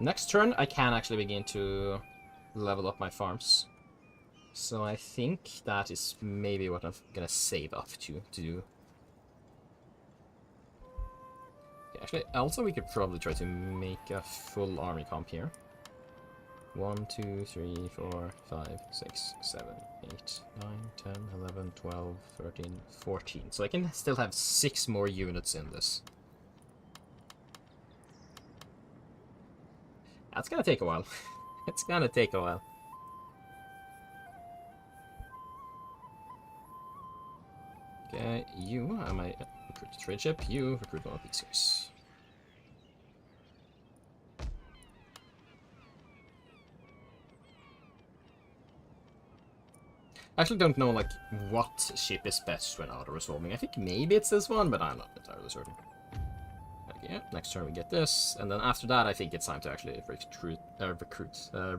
Next turn, I can actually begin to level up my farms. So I think that is maybe what I'm gonna save up to do. Okay, actually, also we could probably try to make a full army comp here. 1, 2, 3, 4, 5, 6, 7, 8, 9, 10, 11, 12, 13, 14. So I can still have 6 more units in this. That's gonna take a while. It's gonna take a while. Okay, you, I might recruit a trade ship. You recruit one of these guys. I actually don't know, like, what ship is best when auto-resolving. I think maybe it's this one, but I'm not entirely certain. Yeah, next turn we get this, and then after that I think it's time to actually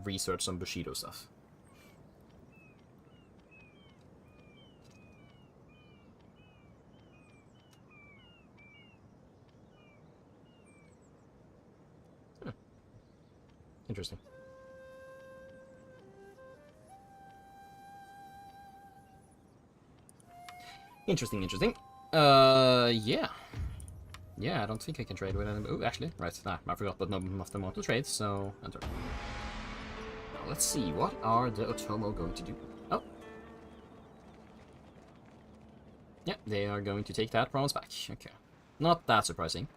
research some Bushido stuff. Huh. Interesting. Interesting. Yeah. Yeah, I don't think I can trade with any. Oh, actually, right. Nah, I forgot, but none of them want to trade, so enter. Now, let's see. What are the Otomo going to do? Oh. Yeah, they are going to take that province back. Okay. Not that surprising.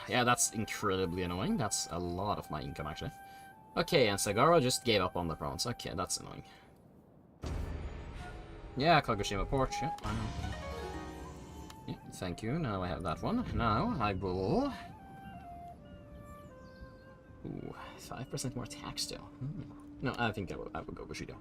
Yeah, that's incredibly annoying. That's a lot of my income, actually. Okay, and Sagara just gave up on the province. Okay, that's annoying. Yeah, Kagoshima Port. Yeah, I know. Yeah, thank you. Now I have that one. Now I will... Ooh, 5% more tax still. No, I think I will go Bushido.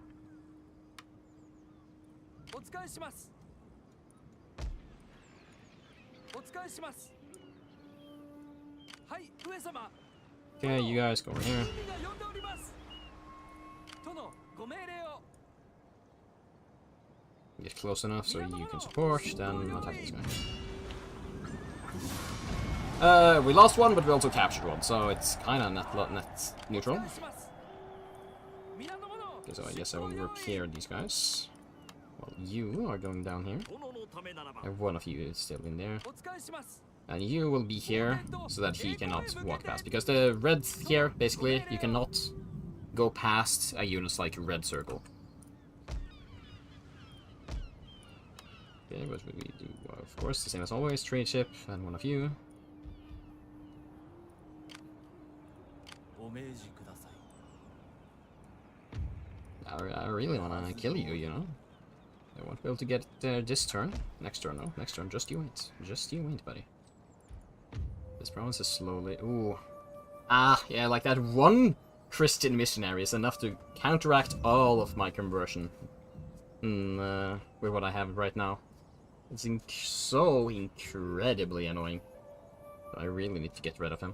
Okay, you guys go over here. Get close enough so you can support, then attack this guy. We lost one, but we also captured one, so it's kind of net neutral. Okay, so I guess I will repair these guys. Well, you are going down here. And one of you is still in there. And you will be here, so that he cannot walk past. Because the red here, basically, you cannot go past a unit's like red circle. Okay, what would we do? Well, of course, the same as always, trade ship, and one of you. I really wanna kill you, you know? I won't be able to get this turn. Next turn, no. Next turn, just you wait. Just you wait, buddy. This province is slowly... Ooh. Ah, yeah, like that one Christian missionary is enough to counteract all of my conversion. With what I have right now. It's so incredibly annoying. I really need to get rid of him.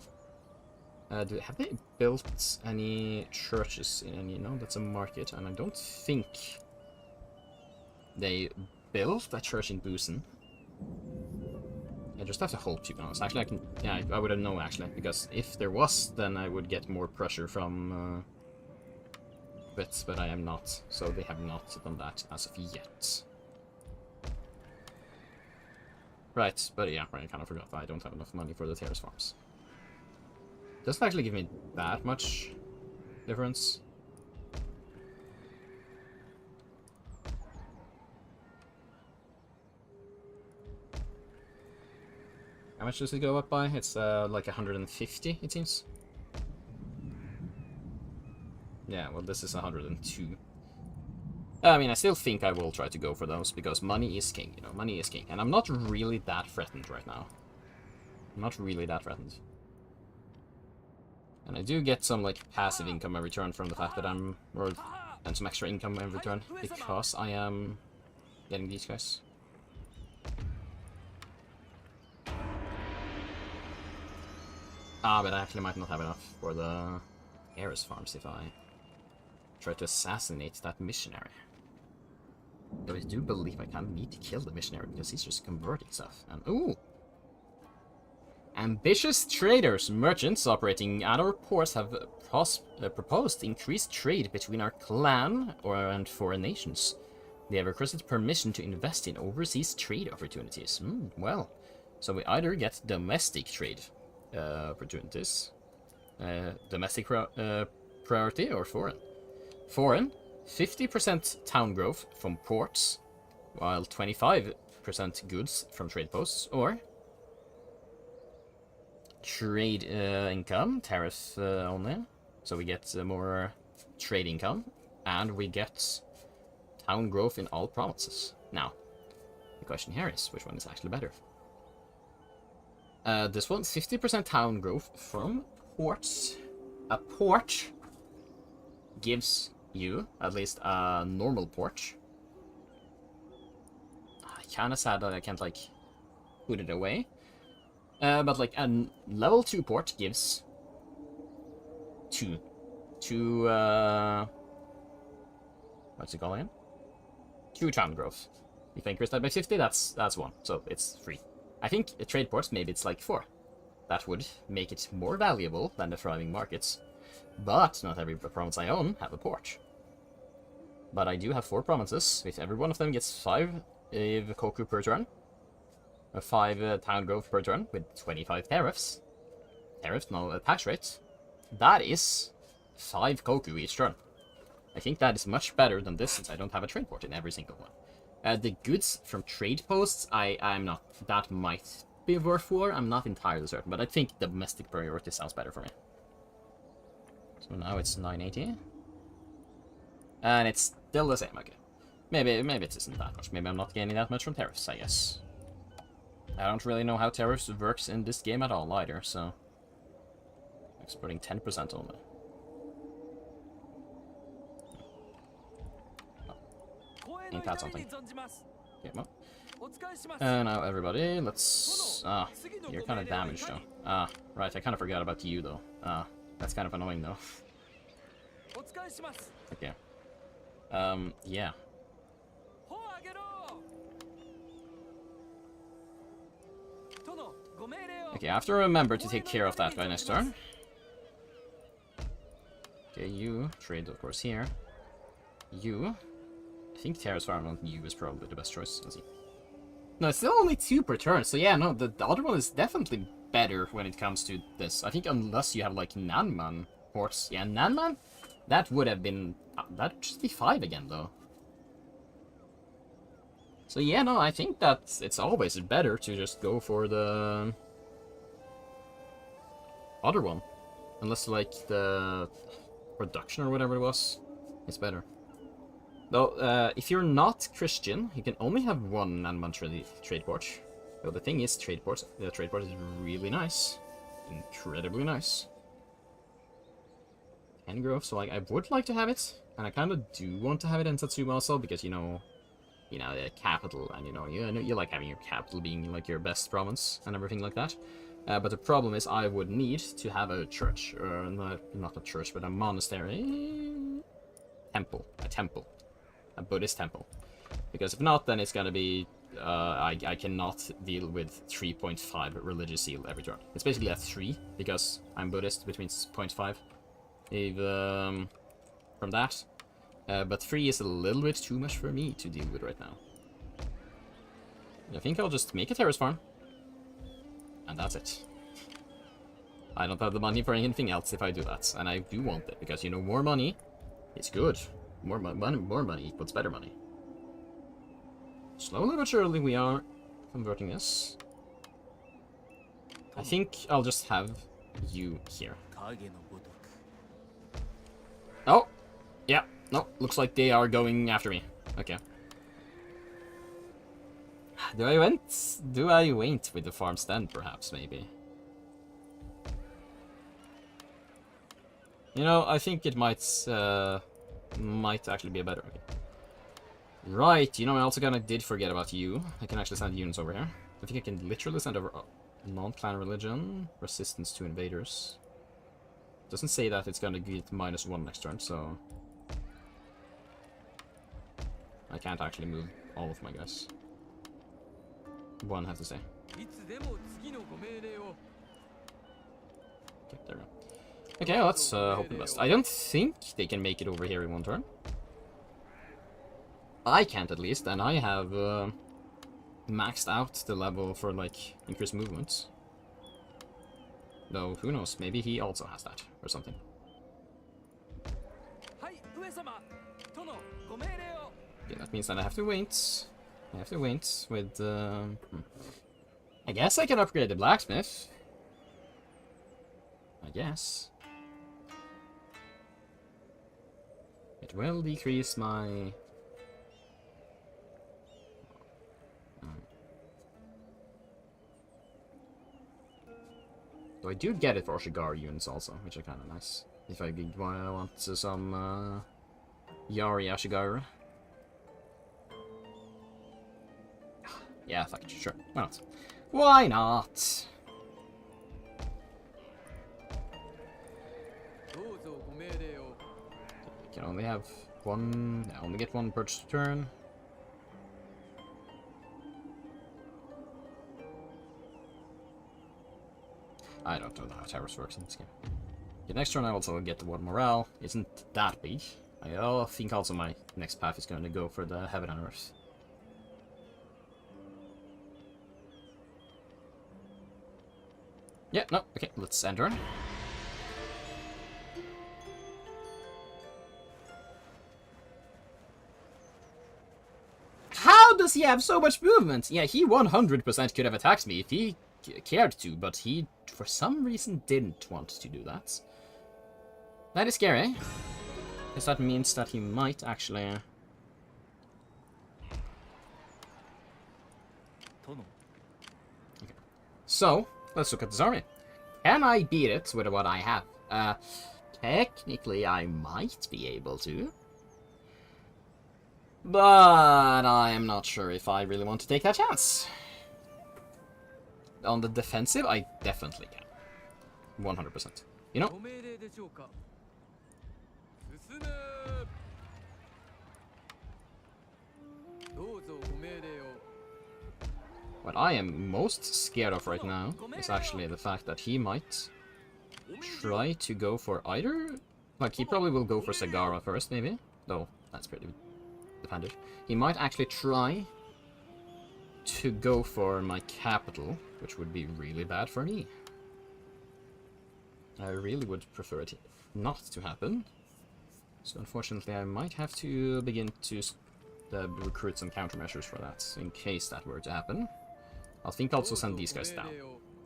Have they built any churches in any... No, that's a market, and I don't think they built a church in Busan. I just have to hope, to be honest. Actually, I can... Yeah, I wouldn't know, actually, because if there was, then I would get more pressure from bits, but I am not. So they have not done that as of yet. Right, but yeah, I kind of forgot that I don't have enough money for the terrace farms. Doesn't actually give me that much difference. How much does it go up by? It's like 150, it seems. Yeah, well, this is 102. I mean, I still think I will try to go for those, because money is king, you know, money is king. And I'm not really that threatened right now. I'm not really that threatened. And I do get some, like, passive income every turn from the fact that and some extra income every turn, because I am getting these guys. Ah, but I actually might not have enough for the heiress farms if I try to assassinate that missionary. Though I do believe I kind of need to kill the missionary because he's just converting stuff. And ooh! Ambitious traders, merchants operating at our ports have proposed increased trade between our clan and foreign nations. They have requested permission to invest in overseas trade opportunities. Well, so we either get domestic trade opportunities, domestic priority, or foreign. Foreign, 50% town growth from ports, while 25% goods from trade posts, or trade income, tariff only, so we get more trade income, and we get town growth in all provinces. Now, the question here is, which one is actually better? This one, 50% town growth from ports. A port gives you at least a normal port. Kinda sad that I can't, like, put it away. But, like, a level 2 port gives two, what's it called again? 2 town growth. If I increase that by 50, that's 1, so it's 3. I think a trade ports, maybe it's like 4. That would make it more valuable than the thriving markets. But not every province I own have a port. But I do have 4 provinces. If every one of them gets 5 koku per turn, 5 town growth per turn with 25 tariffs. Tariffs, no tax rate. That is 5 koku each turn. I think that is much better than this, since I don't have a trade port in every single one. The goods from trade posts, I'm not. That might be worth war. I'm not entirely certain, but I think domestic priority sounds better for me. So now it's 980. And it's still the same, okay. Maybe it isn't that much. Maybe I'm not gaining that much from tariffs, I guess. I don't really know how tariffs works in this game at all either, so... Exporting 10% only. Ain't that something? Okay, well. Now everybody, let's... Ah, you're kind of damaged though. Ah, right, I kind of forgot about you though. Ah, that's kind of annoying though. Okay. Yeah. Okay, I have to remember to take care of that guy next turn. Okay, you trade of course here. You... I think Terrace Farm on you is probably the best choice. Let's see. No, it's still only 2 per turn, so yeah, no, the other one is definitely better when it comes to this. I think unless you have, like, Nanman horse. Yeah, Nanman? That would have been... that'd just be 5 again, though. So yeah, no, I think that it's always better to just go for the... other one. Unless, like, the... production or whatever it was, it's better. Though, if you're not Christian, you can only have 1 Nanman trade port. Though the thing is, the trade port is really nice. Incredibly nice. 10 growth, so like, I would like to have it. And I kind of do want to have it in Satsuma also, because, you know, the capital, and you like having your capital being, like, your best province, and everything like that. But the problem is, I would need to have a church, or not a church, but a monastery... A temple. A Buddhist temple. Because if not, then it's gonna be... I cannot deal with 3.5 religious seal every turn. It's basically a 3, because I'm Buddhist, which means 0.5. If, from that. But 3 is a little bit too much for me to deal with right now. I think I'll just make a terrace farm. And that's it. I don't have the money for anything else if I do that. And I do want it, because, more money is good. More money equals better money. Slowly but surely we are converting this. I think I'll just have you here. Oh! Yeah, no, looks like they are going after me. Okay. Do I wait with the farm stand, perhaps, maybe? I think it might actually be a better... Okay. Right, I also did forget about you. I can actually send units over here. I think I can literally send over non-clan religion, resistance to invaders. Doesn't say that it's gonna get -1 next turn, so... I can't actually move all of my guys. One have to say. Okay, there we go. Okay, let's hope the best. I don't think they can make it over here in 1 turn. I can't at least, and I have maxed out the level for, like, increased movements. Though, who knows, maybe he also has that, or something. Okay, that means that I have to wait. I have to wait with... I guess I can upgrade the blacksmith. I guess. It will decrease my... So I do get it for Shigar units also, which are kind of nice. If I want some Yari Ashigaru. Yeah, fuck it, sure. Why not? Why not? I can only have 1... I only get 1 purchase turn. I don't know how towers works in this game. Okay, next turn I also get the 1 morale. Isn't that big. I think also my next path is going to go for the heaven and earth. Yeah, no, okay, let's end turn. How does he have so much movement? Yeah, he 100% could have attacked me if he cared to, but he, for some reason, didn't want to do that. That is scary, because that means that he might actually... Okay. So, let's look at this army. Can I beat it with what I have? Technically, I might be able to. But I am not sure if I really want to take that chance. On the defensive, I definitely can. 100%. You know? What I am most scared of right now is actually the fact that he might try to go for either... Like, he probably will go for Sagara first, maybe. Though, that's pretty defended. He might actually try to go for my capital, which would be really bad for me. I really would prefer it not to happen. So unfortunately I might have to begin to recruit some countermeasures for that, in case that were to happen. I think I'll also send these guys down.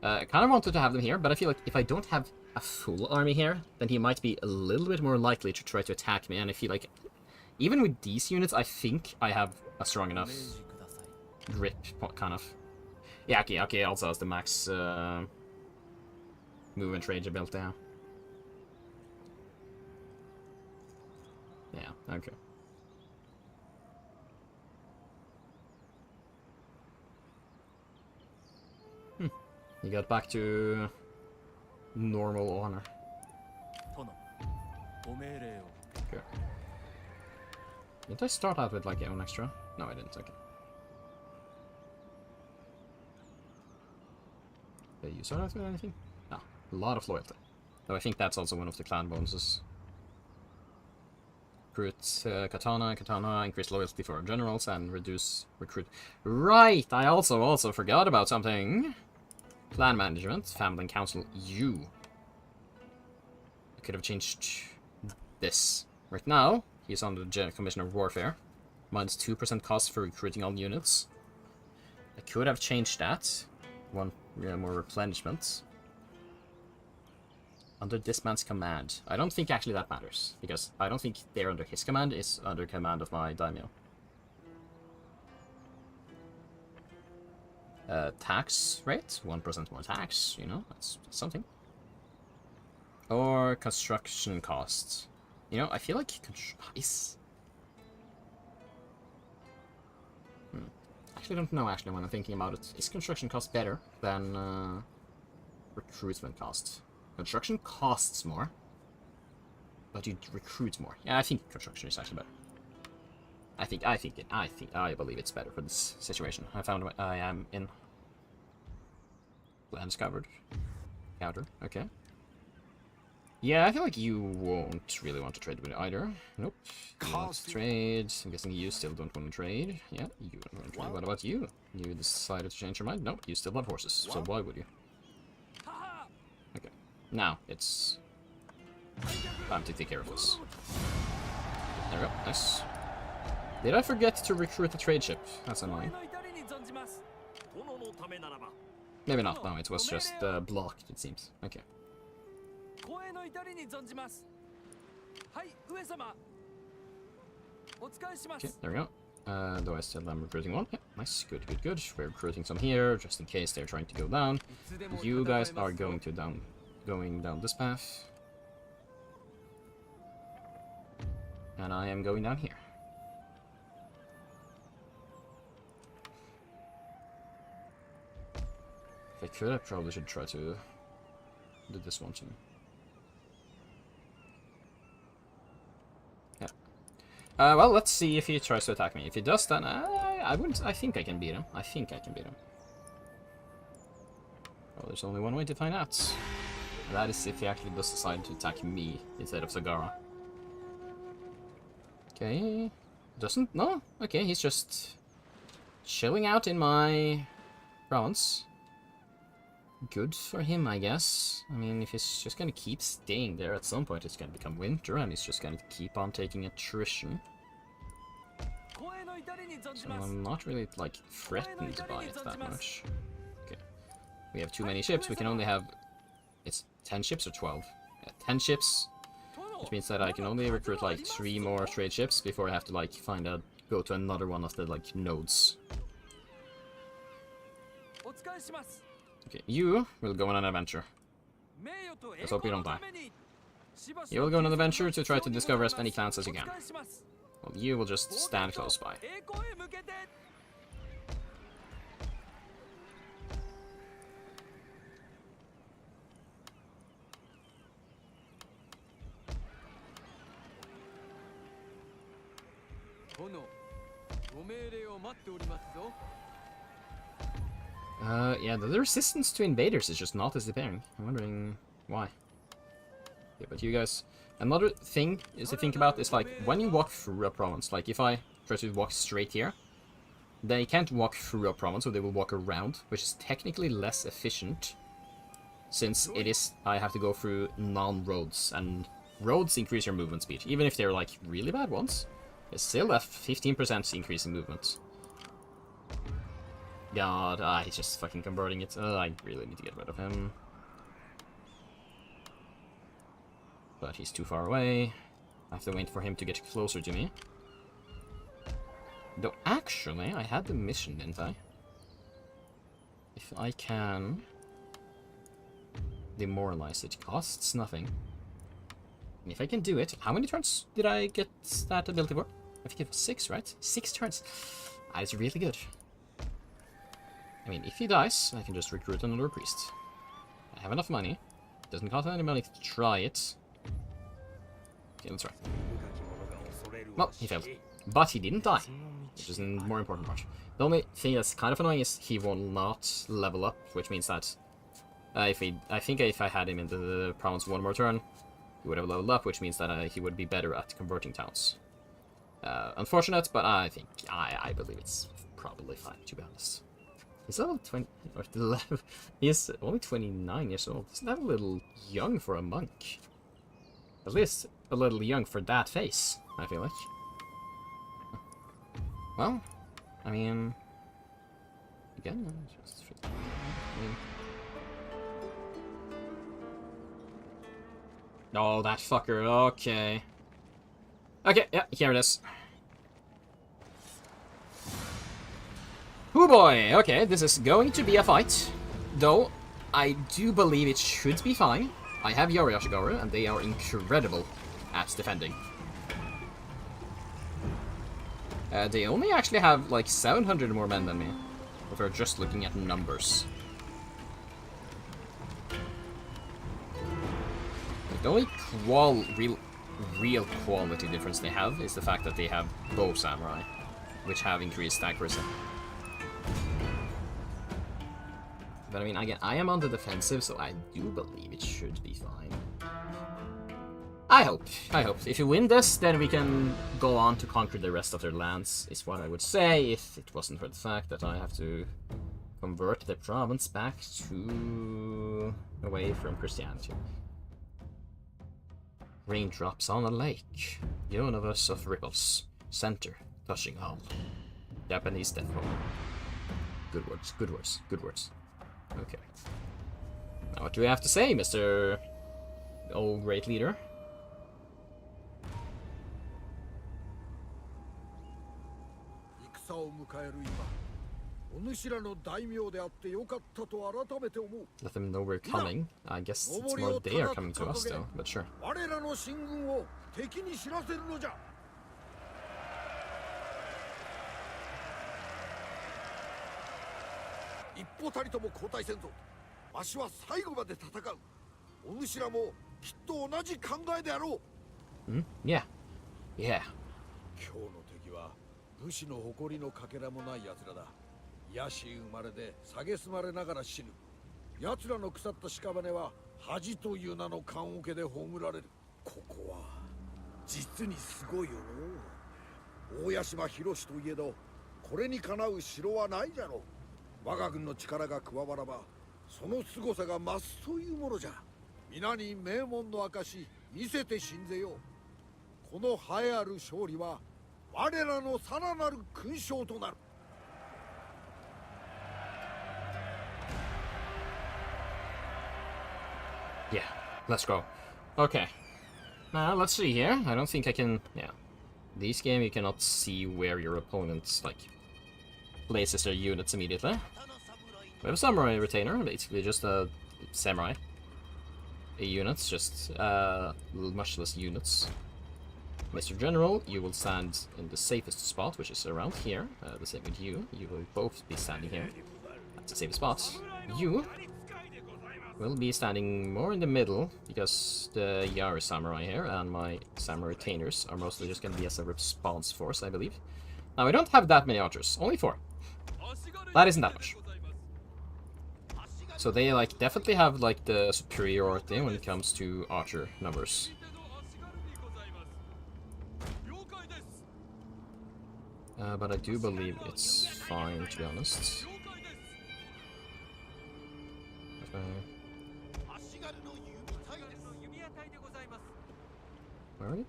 I kind of wanted to have them here, but I feel like if I don't have a full army here, then he might be a little bit more likely to try to attack me, and I feel like even with these units, I think I have a strong enough grip, kind of. Yeah, okay, also has the max movement range ability now. Yeah, okay. He got back to normal honor. Okay. Didn't I start out with like one extra? No, I didn't. Okay. Did you start out with anything? No. A lot of loyalty. Though I think that's also one of the clan bonuses. Recruit Katana, increase loyalty for our generals, and reduce recruit. Right! I also forgot about something. Clan management, family and council, you. I could have changed this. Right now, he's on the Commission of Warfare. Minus 2% cost for recruiting all units. I could have changed that. One more replenishment. Under this man's command. I don't think actually that matters, because I don't think they're under his command, it's under command of my daimyo. Tax rate, 1% more tax, you know, that's something. Or construction costs. You know, I feel like actually don't know actually when I'm thinking about it. Is construction cost better than recruitment cost? Construction costs more, but you recruit more. Yeah, I think construction is actually better. I believe it's better for this situation. I found what I am in. Lands covered. Counter. Okay. Yeah, I feel like you won't really want to trade with it either. Nope. You want to trade. I'm guessing you still don't want to trade. Yeah, you don't want to trade. What about you? You decided to change your mind? Nope, you still have horses. So why would you? Okay. Now, it's time to take care of this. There we go. Nice. Did I forget to recruit a trade ship? That's annoying. Maybe not. No, it was just blocked, it seems. Okay. Okay, there we go. Though I still am recruiting one. Yeah, nice. Good. We're recruiting some here, just in case they're trying to go down. You guys are going down this path. And I am going down here. If I could, I probably should try to do this one too. Yeah. Well, let's see if he tries to attack me. If he does, then I think I can beat him. I think I can beat him. Well, there's only one way to find out. And that is if he actually does decide to attack me instead of Sagara. Okay. Doesn't? No? Okay, he's just chilling out in my province. Good for him, I guess. I mean, if he's just gonna keep staying there, at some point it's gonna become winter, and he's just gonna keep on taking attrition. So I'm not really, like, threatened by it that much. Okay. We have too many ships. We can only have... It's 10 ships or 12? Yeah, 10 ships. Which means that I can only recruit like 3 more trade ships before I have to like go to another one of the like nodes. Okay, you will go on an adventure. Let's hope you don't die. You will go on an adventure to try to discover as many clans as you can. Well, you will just stand close by. Yeah, the resistance to invaders is just not disappearing. I'm wondering why. Yeah, but you guys... Another thing is to think about is, like, when you walk through a province, like, if I try to walk straight here, they can't walk through a province, so they will walk around, which is technically less efficient, since it is... I have to go through non-roads, and roads increase your movement speed, even if they're, like, really bad ones. It's still a 15% increase in movement. God, he's just fucking converting it. I really need to get rid of him. But he's too far away. I have to wait for him to get closer to me. Though, actually, I had the mission, didn't I? If I can... demoralize it. Costs nothing. And if I can do it... How many turns did I get that ability for? I think it was 6, right? 6 turns. It's really good. I mean, if he dies, I can just recruit another priest. I have enough money. Doesn't cost any money to try it. Okay, let's try. Well, he failed. But he didn't die, which is the more important part. The only thing that's kind of annoying is he will not level up, which means that I think if I had him in the province one more turn, he would have leveled up, which means that he would be better at converting towns. Unfortunate, but I believe it's probably fine, to be honest. He's level 20, or 11. He's only 29 years old. Isn't that a little young for a monk? At least a little young for that face, I feel like. Well, I mean... Again, just... Oh, that fucker, okay. Okay, yeah, here it is. Oh boy, okay, this is going to be a fight. Though, I do believe it should be fine. I have Yoshigaru, and they are incredible at defending. They only actually have like 700 more men than me, if we're just looking at numbers. Like, the only real quality difference they have is the fact that they have bow samurai, which have increased accuracy. But I mean, again, I am on the defensive, so I do believe it should be fine. I hope. If you win this, then we can go on to conquer the rest of their lands, is what I would say, if it wasn't for the fact that I have to convert the province back to... away from Christianity. Raindrops on a lake. Universe of ripples. Center. Touching all. Japanese death roll. Good words, good words, good words. Okay. Now what do we have to say, Mr. Old Great Leader? Let them know we're coming. I guess it's more they are coming to us though, but sure. Yeah. Yeah. 武士の誇りのかけらもない奴らだ。野心生まれで蔑まれながら死ぬ。奴らの腐った屍は恥という名の棺桶で葬られる。ここは実にすごいよの。大屋島広しといえど、これにかなう城はないじゃろう。我が軍の力が加わらば、その凄さが増すというものじゃ。皆に名門の証見せてしんぜよう。この栄えある勝利は。 我らのさらなる勲章となる。Yeah, let's go. Okay. Now, let's see here. I don't think I can... Yeah. This game, you cannot see where your opponent's, like, places their units immediately. We have a samurai retainer, basically just a samurai. Units, just much less units. Mr. General, you will stand in the safest spot, which is around here. The same with you. You will both be standing here. That's the safest spot. You will be standing more in the middle, because the Yari Samurai here and my Samurai Retainers are mostly just going to be as a response force, I believe. Now, we don't have that many archers. Only 4. That isn't that much. So they, like, definitely have, like, the superiority when it comes to archer numbers. But I do believe it's fine, to be honest. Where are you?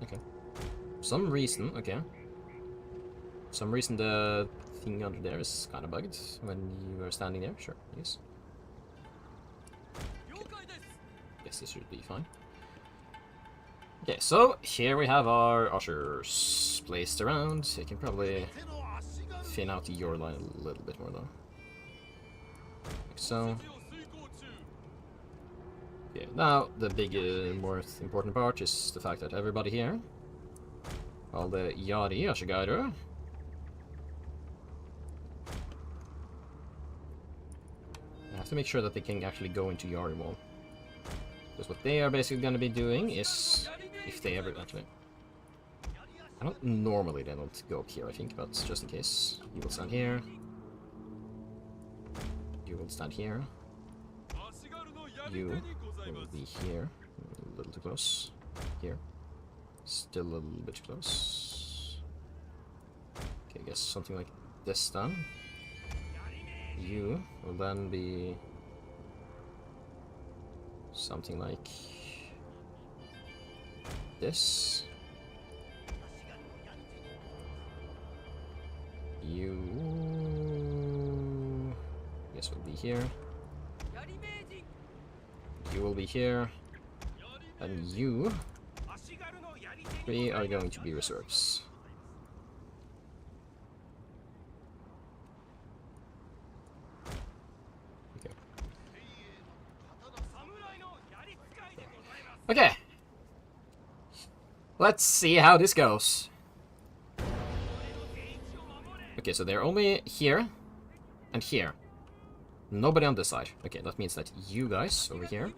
Okay. Some reason, okay. Some reason the thing under there is kind of bugged when you are standing there. Sure, yes. Okay. Guess this should be fine. Okay, so here we have our archers placed around. You can probably thin out your line a little bit more though. Like so. Okay, now the big, more important part is the fact that everybody here, all the Yari Ashigaru, I have to make sure that they can actually go into Yari wall. Because what they are basically going to be doing is, if they ever actually, I don't normally they don't go up here, I think, but just in case, you will stand here. You will stand here. You will be here, a little too close. Here, still a little bit close. Okay, I guess something like this then. You will then be something like this. You, yes, will be here. You will be here, and you 3 are going to be reserves. Okay. Okay. Let's see how this goes. Okay, so they're only here and here. Nobody on this side. Okay, that means that you guys over here.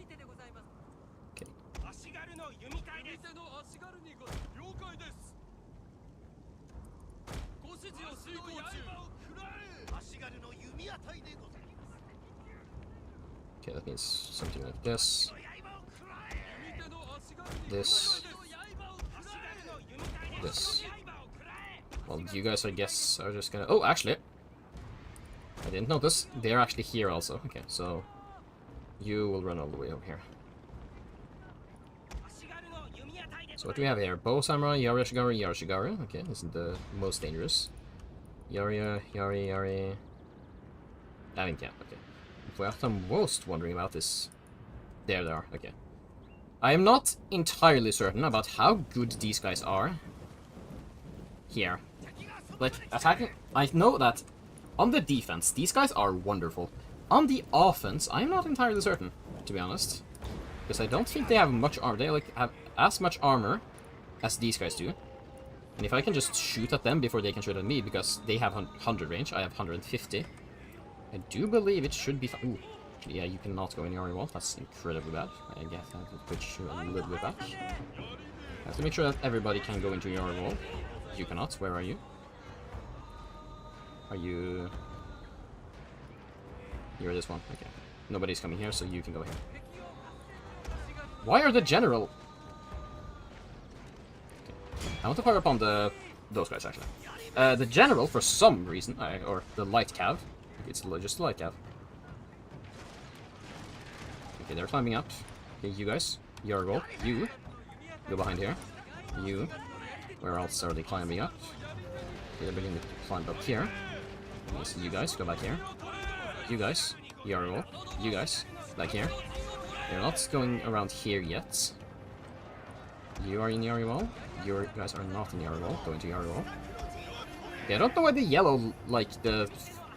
Okay. Okay, that means something like this. This. This. Well, you guys, I guess, are just gonna... Oh, actually, I didn't notice. They're actually here also. Okay, so you will run all the way over here. So what do we have here? Bow Samurai, Yari Ashigaru, Yari Ashigaru. Okay, this is the most dangerous. Yari. I mean, yeah, okay. What I'm most wondering about is... There they are, okay. I am not entirely certain about how good these guys are here. Like, attacking... I know that on the defense, these guys are wonderful. On the offense, I'm not entirely certain, to be honest. Because I don't think they have much armor. They, like, have as much armor as these guys do. And if I can just shoot at them before they can shoot at me, because they have 100 range, I have 150. I do believe it should be fine. Ooh. Yeah, you cannot go in the army wall. That's incredibly bad. I guess I have to put you a little bit back. I have to make sure that everybody can go into your army wall. You cannot. Where are you? Are you... You're this one. Okay. Nobody's coming here, so you can go here. Why are the general... Okay. I want to fire upon those guys, actually. The general, for some reason, or the light cav. It's just the light cav. Okay, they're climbing up. Okay, you guys. Your roll. You. Go behind here. You. Where else are they climbing up? Okay, they're beginning to climb up here. Okay, so you guys, go back here. You guys. Yari wall. You guys, back here. You're not going around here yet. You are in Yari wall. You guys are not in Yari wall. Going to Yari wall. Yeah, I don't know why the yellow, like the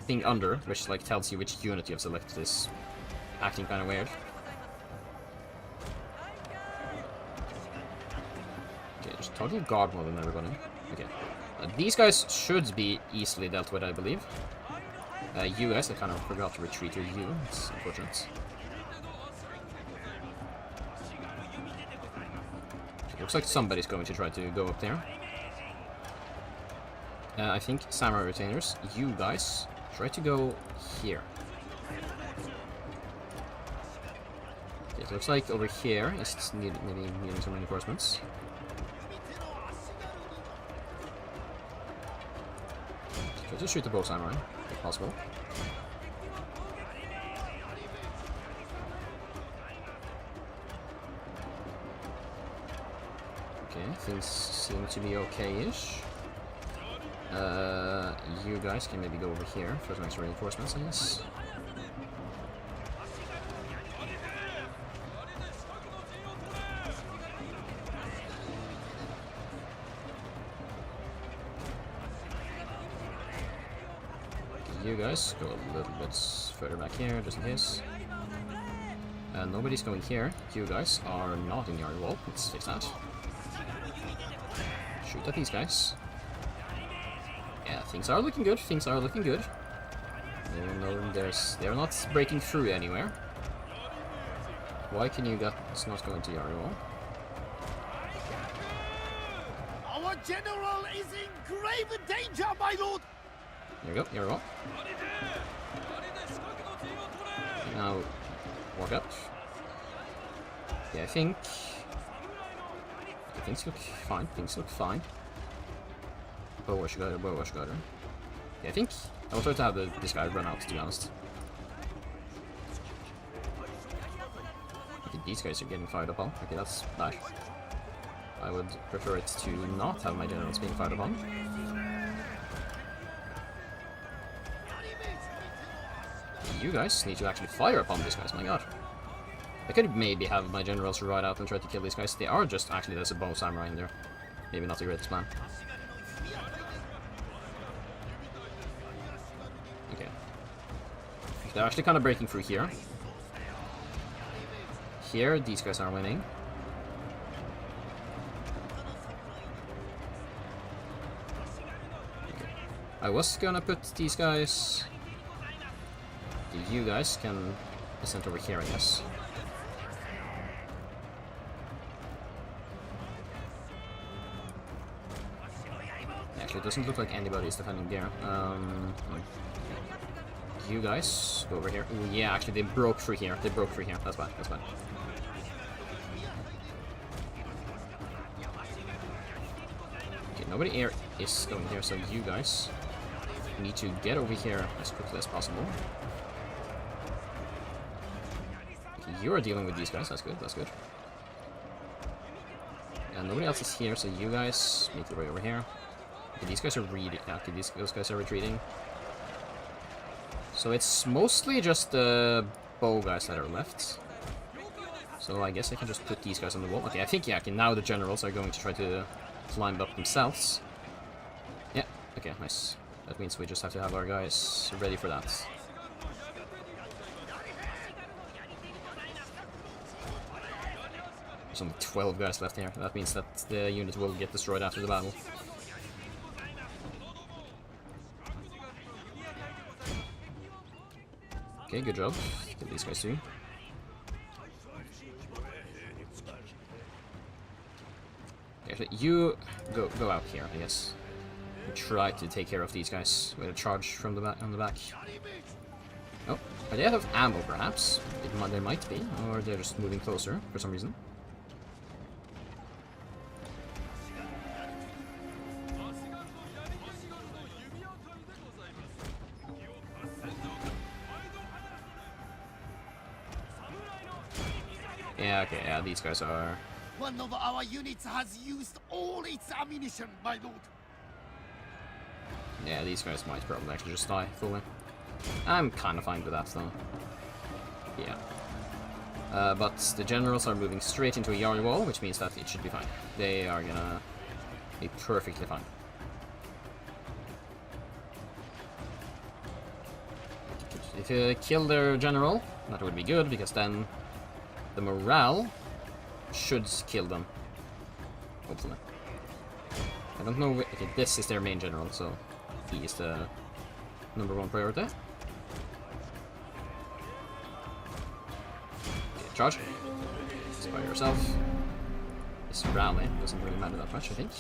thing under, which like tells you which unit you have selected, is acting kind of weird. Okay, just total guard mode on everybody. Okay. These guys should be easily dealt with, I believe. You guys, I kind of forgot to retreat your you. It's unfortunate. It looks like somebody's going to try to go up there. I think Samurai Retainers, you guys, try to go here. Okay, it looks like over here is maybe needing some reinforcements. Try to shoot the bow samurai, if possible. Okay, things seem to be okay-ish. You guys can maybe go over here for some extra reinforcements, I guess. You guys go a little bit further back here, just in case. Nobody's going here. You guys are not in yard wall. Let's fix that. Shoot at these guys. Yeah, things are looking good. Things are looking good. Even though they're not breaking through anywhere. Why can you guys not go into yard wall? Our general is in grave danger, my lord! There you go, yard wall. Now, walk up. Yeah, I think things look fine. Things look fine. Bow rush guider, bow rush guider. Yeah, I think I will try to have this guy run out, to be honest. Okay, these guys are getting fired upon. Okay, that's bad. I would prefer it to not have my generals being fired upon. You guys need to actually fire upon these guys, my god. I could maybe have my generals ride out and try to kill these guys. They are just actually, there's a bow samurai in there. Maybe not the greatest plan. Okay. They're actually kind of breaking through here. Here, these guys are winning. Okay. I was gonna put these guys... You guys can be sent over here, I guess. Actually, it doesn't look like anybody is defending there. You guys go over here. Ooh, yeah, actually, they broke through here. They broke through here. That's bad. That's bad. Okay, nobody here is going here, so you guys need to get over here as quickly as possible. Okay, you are dealing with these guys. That's good. That's good. And nobody else is here, so you guys make your way over here. Okay, these guys are really... Okay, those guys are retreating. So it's mostly just the bow guys that are left. So I guess I can just put these guys on the wall. Okay, I think, yeah, okay, now the generals are going to try to climb up themselves. Yeah, okay, nice. That means we just have to have our guys ready for that. There's only 12 guys left here. That means that the unit will get destroyed after the battle. Okay, good job. Get these guys too. Actually, you go out here, I guess. And try to take care of these guys with a charge from the back on the back. Oh, are they out of ammo, perhaps? They might be, or they're just moving closer for some reason. Yeah, okay, yeah, these guys are... One of our units has used all its ammunition, my lord. Yeah, these guys might probably actually just die fully. I'm kind of fine with that, though. Yeah. But the generals are moving straight into a Yari wall, which means that it should be fine. They are gonna be perfectly fine. If you kill their general, that would be good, because then the morale should kill them. Hopefully. I don't know. Okay, this is their main general, so he is the #1 priority. Okay, charge. Just by yourself. This rally doesn't really matter that much, I think.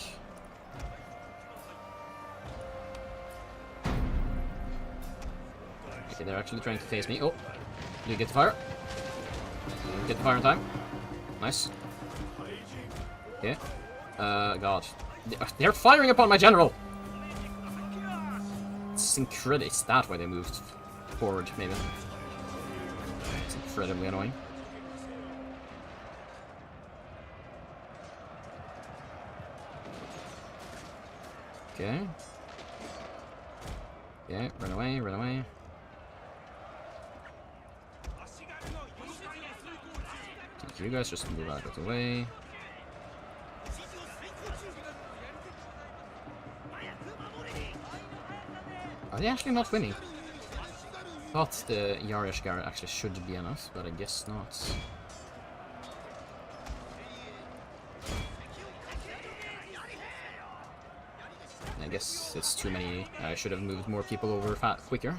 Okay, they're actually trying to phase me. Oh, you get the fire. You get the fire in time. Nice. Okay. God. They're firing upon my general! It's incredible. It's that way they moved forward, maybe. It's incredibly annoying. Okay. Yeah, run away, run away. You guys just move out of the way. Are they actually not winning? Thought the Yarishgar actually should be enough, but I guess not. I guess it's too many. I should have moved more people over quicker.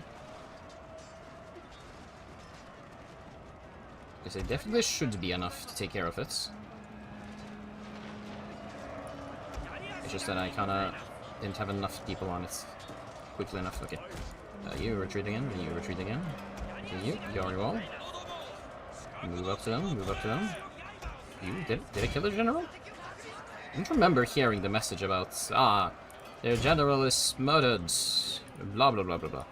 Because it definitely should be enough to take care of it. It's just that I kinda didn't have enough people on it quickly enough. Okay. You retreat again, you retreat again. Okay, you are wall. Move up to them, move up to them. You, did I kill the general? I don't remember hearing the message about, their general is murdered. Blah blah blah blah blah.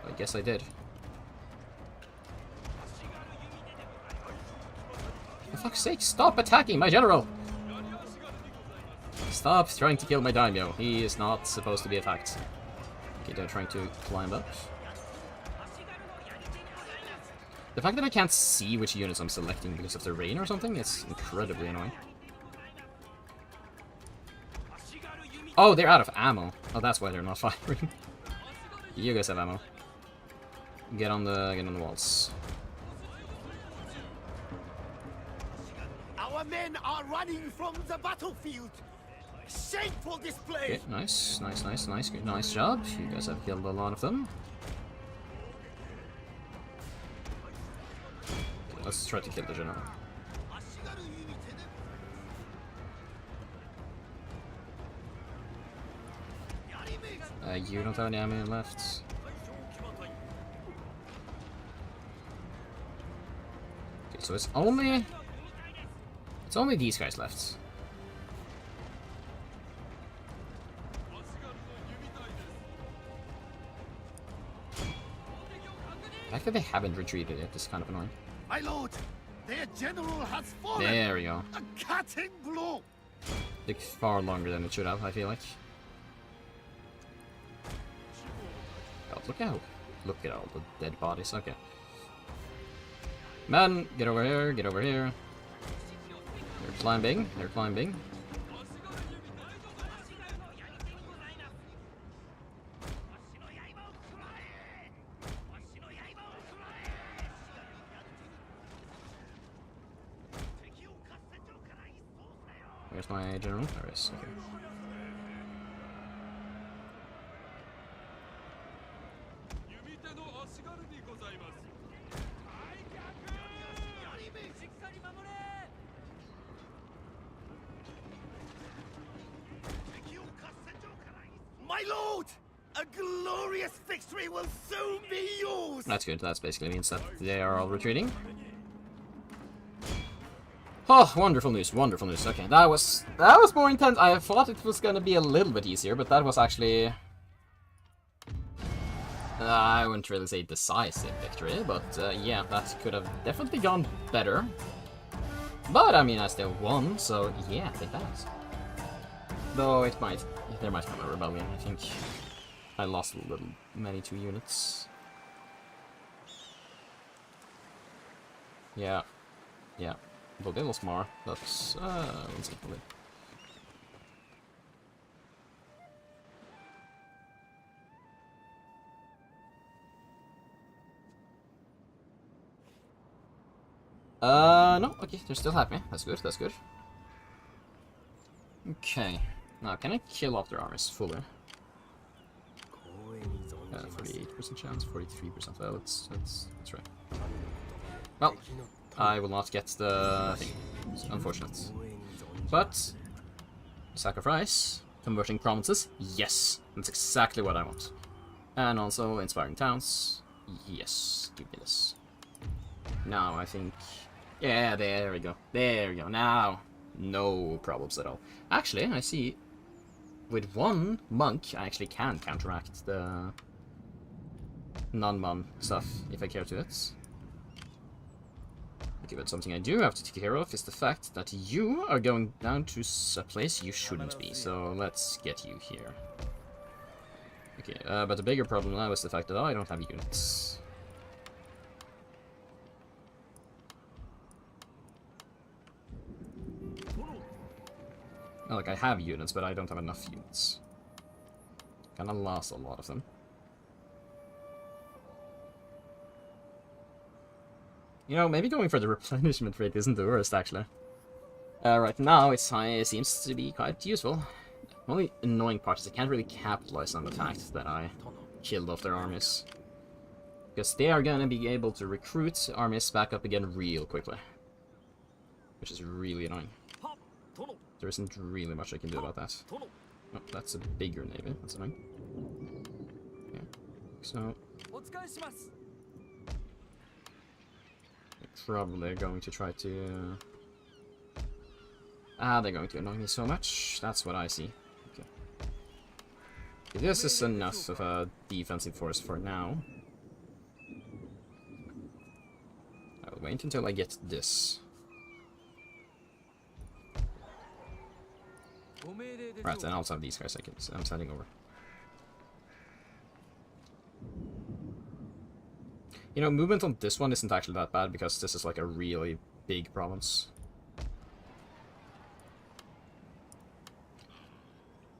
I guess I did. For fuck's sake, stop attacking my general! Stop trying to kill my daimyo. He is not supposed to be attacked. Okay, they're trying to climb up. The fact that I can't see which units I'm selecting because of the rain or something is incredibly annoying. Oh, they're out of ammo. Oh, that's why they're not firing. You guys have ammo. Get on the walls. Our men are running from the battlefield. Shameful display. Okay, nice, nice, nice, nice, good, nice job. You guys have killed a lot of them. Okay, let's try to kill the general. You don't have any ammo left. Okay, so it's only these guys left. The fact that they haven't retreated yet is kind of annoying. My lord, their general has fallen. There we go. A cutting blow. Took far longer than it should have, I feel like. God, look at all the dead bodies. Okay. Man, get over here, get over here. They're climbing, they're climbing. Where's my general? There it is. Okay. My lord, a glorious victory will soon be yours. That's good. That basically means that they are all retreating. Oh, wonderful news, wonderful news. Okay, that was more intense. I thought it was gonna be a little bit easier, but that was actually I wouldn't really say decisive victory, but yeah, that could have definitely gone better. But I mean, I still won, so yeah, take that. Though there might come a rebellion. I think I lost a little, many 2 units. Yeah. Yeah. Well, they lost more. That's, let's see. No, okay, they're still happy. That's good, that's good. Okay. Now, can I kill off their armies fully? 48% chance, 43%. Well, that's right. Well, I will not get the thing. It's unfortunate. But, sacrifice, converting provinces, yes. That's exactly what I want. And also, inspiring towns, yes. Give me this. Now, I think... Yeah, there we go. There we go. Now, no problems at all. Actually, I see... With one monk, I actually can counteract the non-mon stuff, if I care to it. Okay, but something I do have to take care of is the fact that you are going down to a place you shouldn't be, so let's get you here. Okay, but the bigger problem now is the fact that I don't have units. Like, I have units, but I don't have enough units. Kinda lost a lot of them. You know, maybe going for the replenishment rate isn't the worst, actually. Right now, it seems to be quite useful. The only annoying part is I can't really capitalize on the fact that I killed off their armies. Because they are gonna be able to recruit armies back up again real quickly. Which is really annoying. There isn't really much I can do about that. Oh, that's a bigger navy. That's annoying. Yeah. So... they're probably going to try to... they're going to annoy me so much. That's what I see. Okay. This is enough of a defensive force for now. I'll wait until I get this. Right, and I also have these guys I'm sending over. You know, movement on this one isn't actually that bad because this is like a really big province.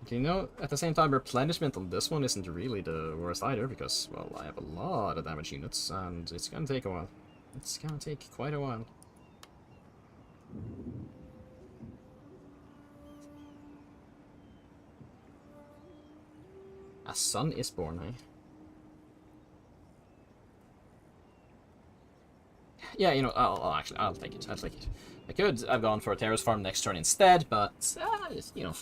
Okay, you know, at the same time, replenishment on this one isn't really the worst either because, well, I have a lot of damage units and it's gonna take a while. It's gonna take quite a while. A son is born, eh? Yeah, you know, I'll take it. I'll take it. I could have gone for a terrace farm next turn instead, but, you know,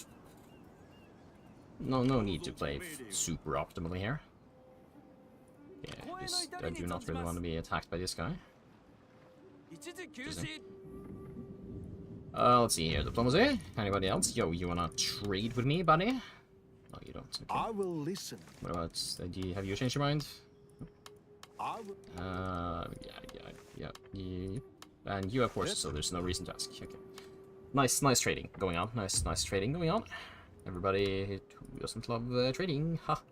no need to play super optimally here. Yeah, I do not really want to be attacked by this guy. Let's see here. Diplomacy? Anybody else? Yo, you wanna trade with me, buddy? No, you don't. Okay. I will listen. What about... have you changed your mind? I will... Yeah. And you have horses, so there's no reason to ask. Okay. Nice trading going on. Nice trading going on. Everybody who doesn't love trading. Ha.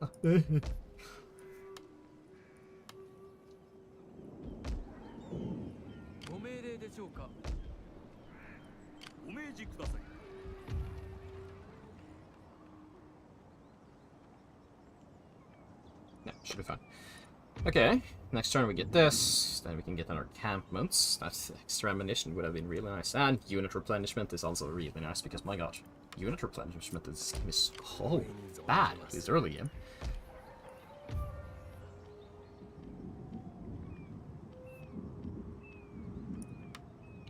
Yeah, should be fine. Okay, next turn we get this, then we can get our encampments. That extra ammunition would have been really nice. And unit replenishment is also really nice because, my god, unit replenishment in this game is so bad this early game.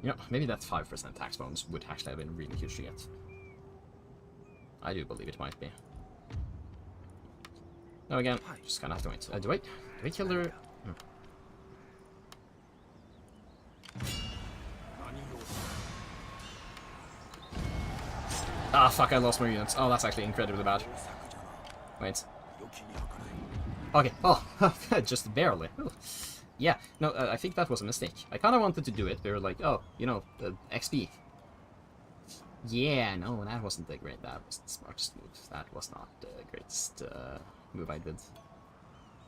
You know, maybe that 5% tax bonus would actually have been really huge to get. I do believe it might be. No, again, just gonna have to wait. Do I kill their... Ah, fuck, I lost my units. Oh, that's actually incredibly bad. Wait. Okay, oh, just barely. Ooh. Yeah, no, I think that was a mistake. I kind of wanted to do it. They were like, oh, you know, XP. Yeah, no, that wasn't the great. That was the smartest move. That was not the greatest move I did.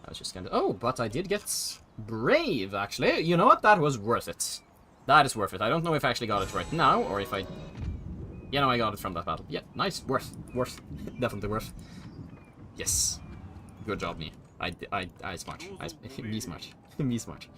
I was just kind of... Oh, but I did get brave, actually. You know what? That was worth it. That is worth it. I don't know if I actually got it right now, or if I... Yeah, no, I got it from that battle. Yeah, nice. Worth. Worth. Definitely worth. Yes. Good job, me. I smart. Me smart. Me smart.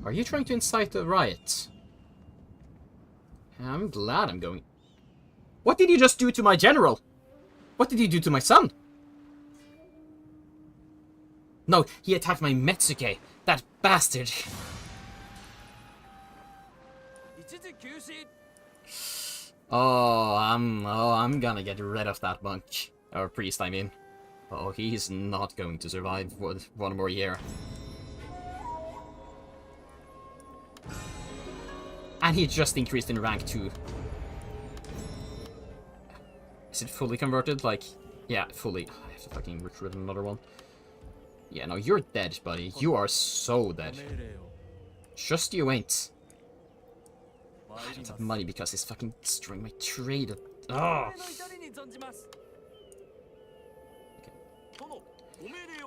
Are you trying to incite a riot? I'm glad I'm going... What did you just do to my general? What did you do to my son? No, he attacked my Metsuke. That bastard. I'm gonna get rid of that monk. Or priest, I mean. Oh, he's not going to survive for one more year. And he just increased in rank too. Is it fully converted? Like, yeah, fully. I have to fucking recruit another one. Yeah, no, you're dead, buddy. You are so dead. Just you ain't. I don't have money because he's fucking destroying my trade. Oh.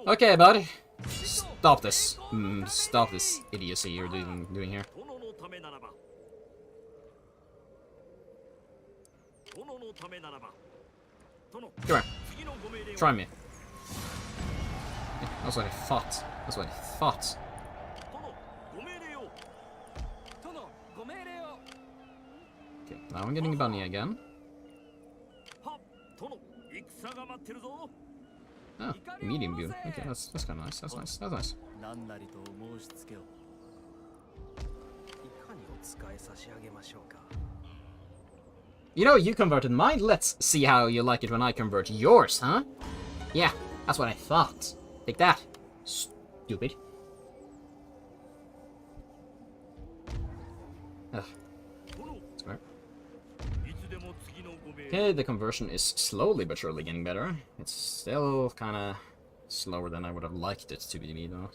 Okay, bud. Stop this. Stop this idiocy you're doing here. Come here. Try me. Yeah, that's what I thought. That's what I thought. Okay, now I'm getting bunny again. Oh, medium view. Okay, that's kind of nice. That's nice. That's nice. You know, you converted mine. Let's see how you like it when I convert yours, huh? Yeah, that's what I thought. Take that, stupid. Ugh. Square. Okay, the conversion is slowly but surely getting better. It's still kind of slower than I would have liked it to be, though.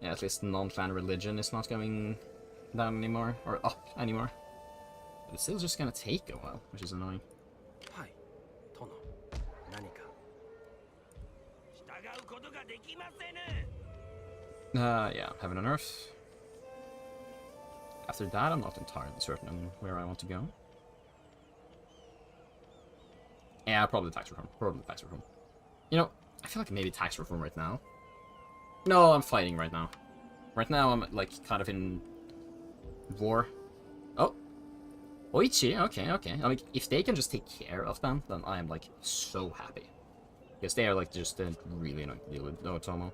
Yeah, at least non-clan religion is not going down anymore, or up anymore. But it's still just gonna take a while, which is annoying. Yeah, heaven and earth. After that, I'm not entirely certain on where I want to go. Yeah, probably tax reform. Probably tax reform. You know, I feel like maybe tax reform right now. No, I'm fighting right now. Right now, I'm, like, kind of in war. Oh. Oichi, okay, okay. I mean, if they can just take care of them, then I am, like, so happy. Because they are, like, just really annoying to deal with. No, Tomo.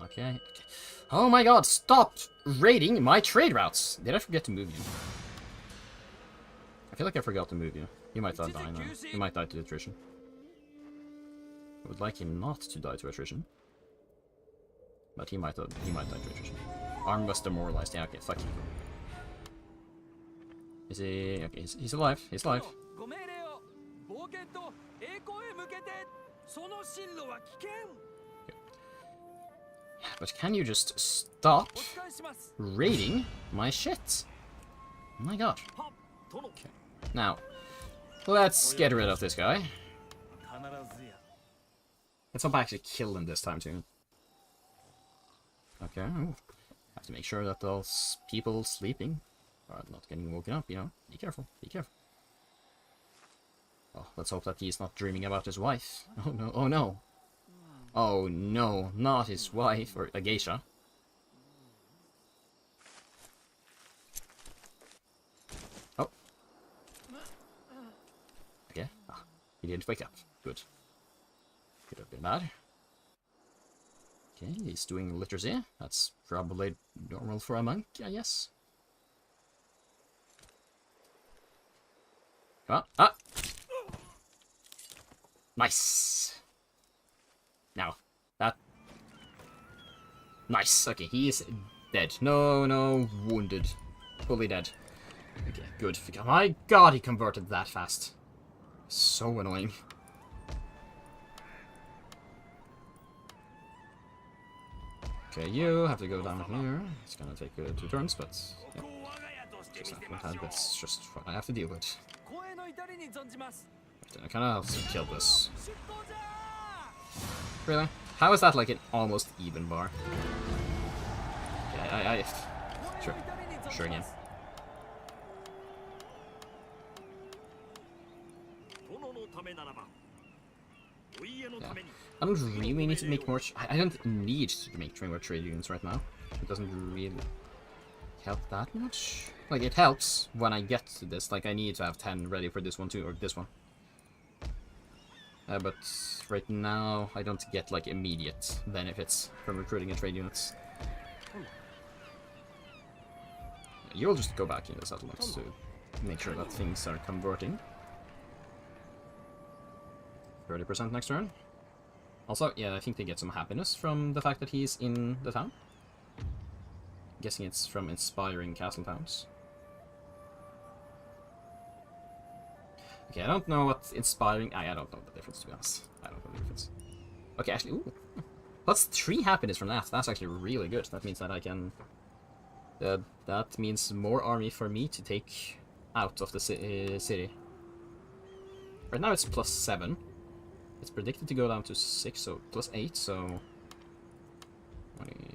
Okay. Oh my god, stop raiding my trade routes! Did I forget to move you? I feel like I forgot to move you. You might die now. You might die to attrition. I would like him not to die to attrition. But he might die to attrition. Arm was demoralized. Yeah, okay, fuck you. Is he... Okay, he's alive. He's alive. But can you just stop raiding my shit? Oh my god. Okay. Now, let's get rid of this guy. Let's hope I actually kill him this time too. Okay. Ooh. Have to make sure that those people sleeping are not getting woken up, you know. Be careful. Be careful. Oh, let's hope that he's not dreaming about his wife. Oh no. Oh no. Oh no, not his wife, or a geisha. Oh. Okay. Ah, he didn't wake up. Good. Could have been bad. Okay, he's doing liturgy. That's probably normal for a monk, I guess. Come on. Ah! Nice! Now, that... Nice. Okay, he is Dead. No, no, wounded. Fully dead. Okay, good. My god, he converted that fast. So annoying. Okay, you have to go down here. It's gonna take 2 turns, but yeah. That's just what I have to deal with. Then I kinda have to kill this. Really? How is that like an almost even bar? Okay, sure. Sure again. Yeah. I don't really need to make more... I don't need to make more trade unions right now. It doesn't really help that much. Like, it helps when I get to this. Like, I need to have 10 ready for this one too, or this one. But right now, I don't get, like, immediate benefits from recruiting a trade units. You'll just go back in the settlements to make sure that things are converting. 30% next turn. Also, yeah, I think they get some happiness from the fact that he's in the town. Guessing it's from inspiring castle towns. Okay, I don't know what inspiring... I don't know the difference, to be honest. I don't know the difference. Okay, actually, ooh. Plus 3 happiness from that. That's actually really good. That means that I can... that means more army for me to take out of the city. Right now it's plus 7. It's predicted to go down to 6, so plus 8, so...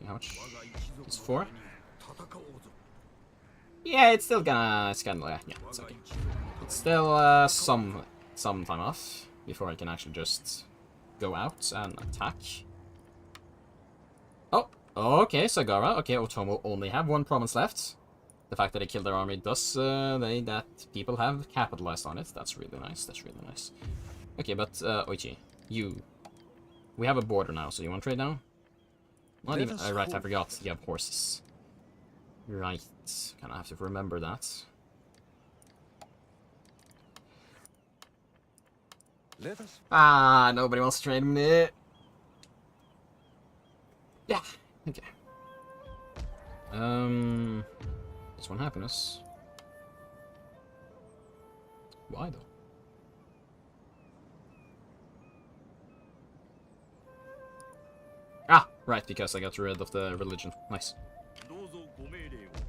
How much? It's 4? Yeah, it's still gonna... It's gonna... Yeah, it's okay. It's still some time off before I can actually just go out and attack. Oh, okay, Sagara. Okay, Otomo only have 1 province left. The fact that they killed their army does... that people have capitalized on it. That's really nice. That's really nice. Okay, but, Oichi, you... We have a border now, so you want to trade now? Not even... right, I forgot. You have horses. Right. Kinda have to remember that. Ah, nobody wants to trade me. Yeah, okay. Just 1 happiness. Why though? Ah, right, because I got rid of the religion. Nice.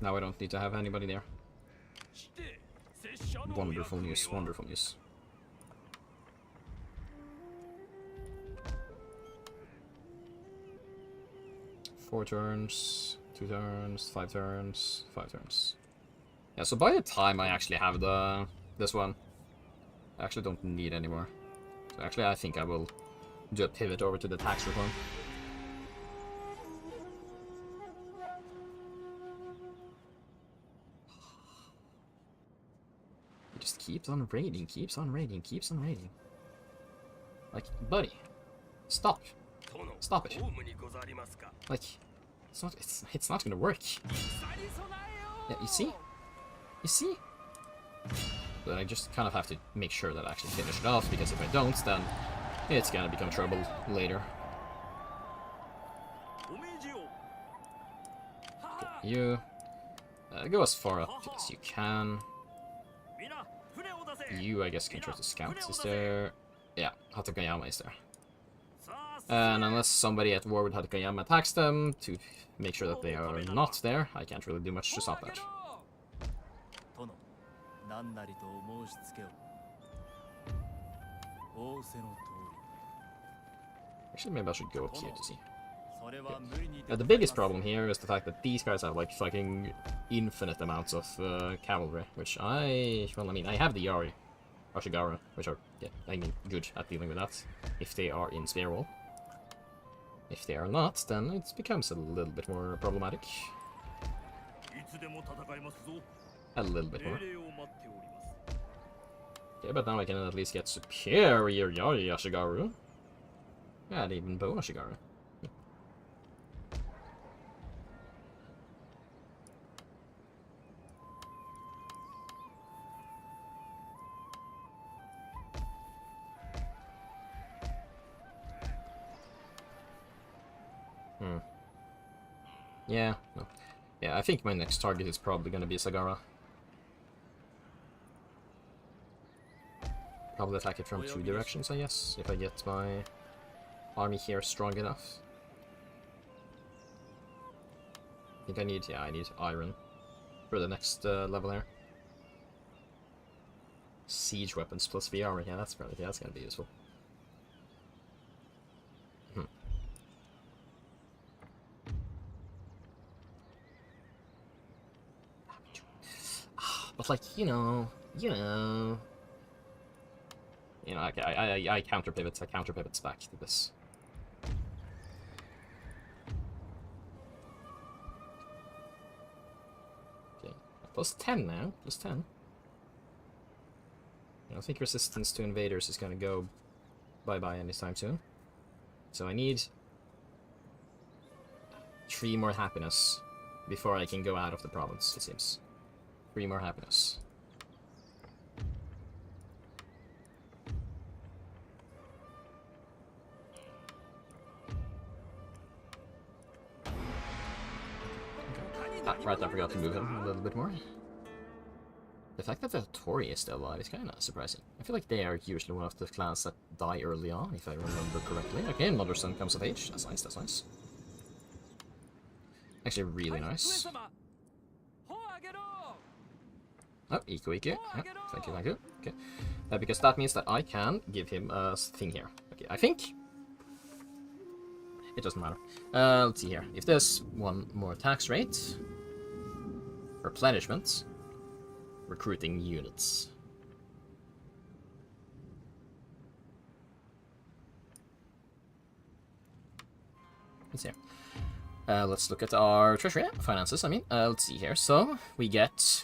Now I don't need to have anybody there. Wonderful news, wonderful news. Four turns, 2 turns, 5 turns, 5 turns. Yeah, so by the time I actually have this one, I actually don't need anymore. So actually I think I will do a pivot over to the tax reform. He just keeps on raiding, keeps on raiding, keeps on raiding. Like, buddy, stop. Stop it. Like, it's not gonna work. Yeah, you see? You see? But I just kind of have to make sure that I actually finish it off, because if I don't, then it's gonna become trouble later. Okay, you go as far up as you can. You, I guess, can try to scout. Is there... Yeah, Hatakayama is there. And unless somebody at war with Hatakayama attacks them to make sure that they are not there, I can't really do much to stop that. Actually, maybe I should go up here to see. Okay. The biggest problem here is the fact that these guys have like fucking infinite amounts of cavalry, which well, I mean, I have the Yari, Ashigara, which are, yeah, I mean, good at dealing with that, if they are in Spear Wall. If they are not, then it becomes a little bit more problematic. A little bit more. Okay, but now I can at least get superior Yari Ashigaru. And even Bow Ashigaru. Yeah, no. Yeah, I think my next target is probably gonna be Sagara. Probably attack it from 2 directions, I guess, if I get my army here strong enough. I think I need iron for the next level here. Siege weapons plus VR, yeah, that's gonna be useful. But like, I counter pivots. I counter pivots back to this. Okay, plus 10 now. Plus 10. I don't think resistance to invaders is gonna go bye-bye anytime soon. So I need 3 more happiness before I can go out of the province, it seems. 3 more happiness. Right, I forgot to move him a little bit more. The fact that the Tory is still alive is kind of surprising. I feel like they are usually one of the clans that die early on, if I remember correctly. Okay, another son comes of age. That's nice, that's nice. Actually, really nice. Oh, eco. Yeah, thank you. Okay. Because that means that I can give him a thing here. Okay, I think... It doesn't matter. Let's see here. If there's 1 more tax rate... Replenishment. Recruiting units. Let's see here. Let's look at our treasury finances, I mean. Let's see here. So, we get...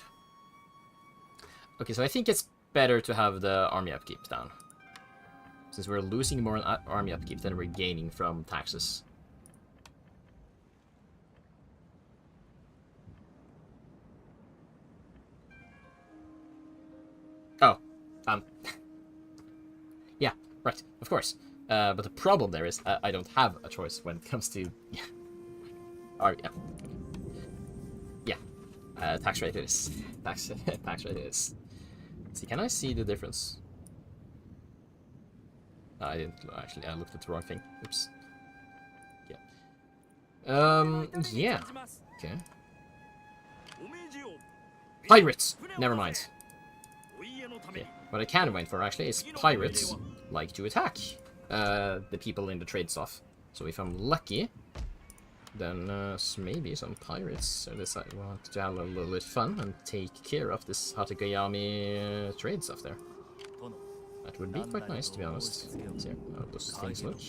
Okay, so I think it's better to have the army upkeep down. Since we're losing more on army upkeep than we're gaining from taxes. Oh. Yeah, right, of course. But the problem there is I don't have a choice when it comes to... tax rate is... Tax rate is... Let's see, can I see the difference? I didn't, actually, I looked at the wrong thing. Oops. Yeah. Okay. Pirates! Never mind. Okay. What I can wait for, actually, is pirates like to attack the people in the trade stuff. So if I'm lucky, then maybe some pirates decide want to have a little bit fun and take care of this Hatakayami trade stuff there. That would be quite nice, to be honest. Let's see how those things look.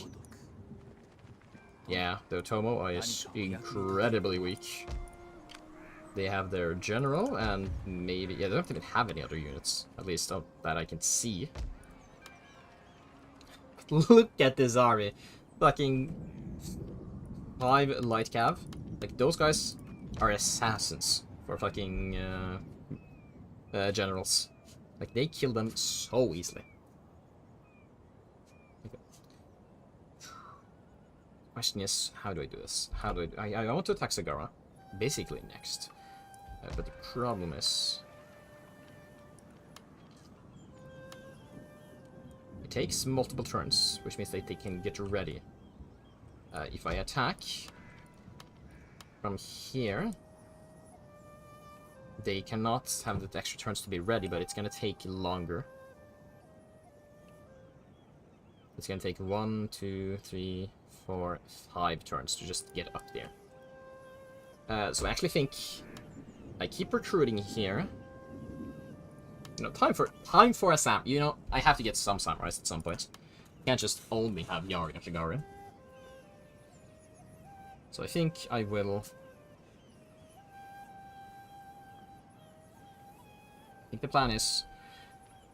Yeah, the Otomo is incredibly weak. They have their general, and maybe... Yeah, they don't even have any other units. At least that I can see. Look at this army. Fucking 5 light cav. Like, those guys are assassins for fucking generals. Like, they kill them so easily. Okay. Question is, how do I do this? How do I want to attack Sagara, basically next. But the problem is... It takes multiple turns, which means that they can get ready. If I attack from here, they cannot have the extra turns to be ready, but it's gonna take longer. It's gonna take 1, 2, 3, 4, 5 turns to just get up there. So I actually think I keep recruiting here. You know, time for a sam. You know, I have to get some samurais at some point. Can't just only have Yari and Shigari. So I think I will... I think the plan is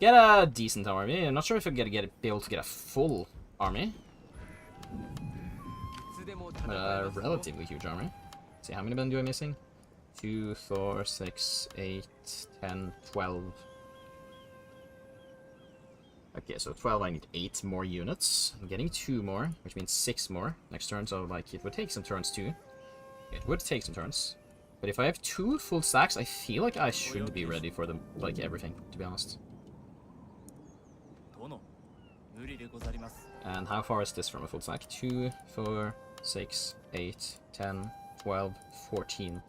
get a decent army. I'm not sure if I'm gonna be able to get a full army, but a relatively huge army. Let's see, how many men do I missing? 2, 4, 6, 8, 10, 12. Okay, so 12, I need 8 more units. I'm getting 2 more, which means 6 more next turn, so like it would take some turns too. It would take some turns. But if I have 2 full stacks, I feel like I should be ready for them, like everything, to be honest. 殿無理でござります And how far is this from a full stack? 2, 4, 6, 8, 10, 12, 14.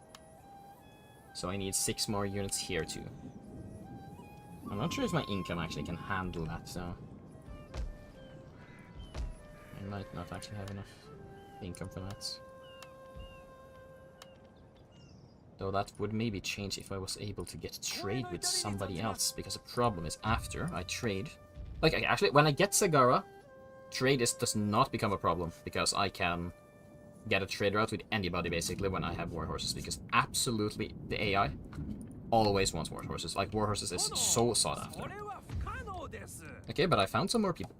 So I need 6 more units here too. I'm not sure if my income actually can handle that, so... I might not actually have enough income for that. Though that would maybe change if I was able to get trade with somebody else, because the problem is after I trade... Like, actually, when I get Sagara, trade does not become a problem, because I can get a trade route with anybody, basically, when I have war horses, because absolutely the AI always wants war horses. Like, war horses is so sought after. Okay, but I found some more people.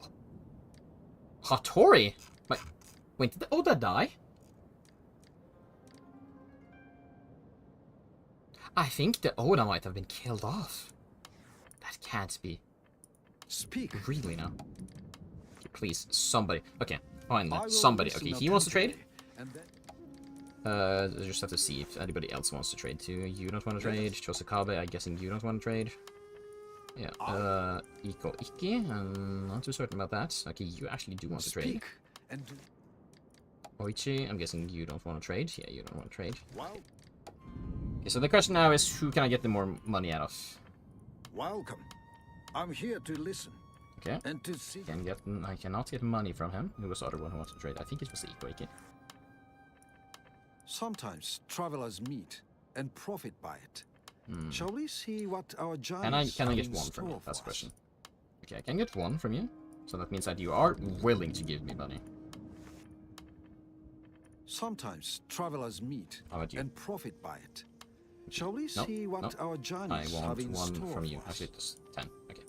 Hattori? Wait, did the Oda die? I think the Oda might have been killed off. That can't be. Speak. Really now? Please, somebody. Okay, fine. Somebody. Okay, he wants to trade. I just have to see if anybody else wants to trade too. You don't want to trade. Chosakabe, I'm guessing you don't want to trade. Yeah. Iko Iki. I'm not too certain about that. Okay, you actually do want to trade. Oichi, I'm guessing you don't want to trade. Yeah, you don't want to trade. Okay, so the question now is, who can I get the more money out of? Welcome. I'm here to listen. Okay. And to see. I cannot get money from him. Who was the other one who wanted to trade? I think it was Iko Iki. Sometimes travelers meet and profit by it. Shall we see what our giants Can I get one from you? That's the question. Okay, I can get one from you. So that means that you are willing to give me money. Sometimes travelers meet How about you? and profit by it. Shall we see what our I giants want have in one store from you. for us? Actually, it's 10. Okay.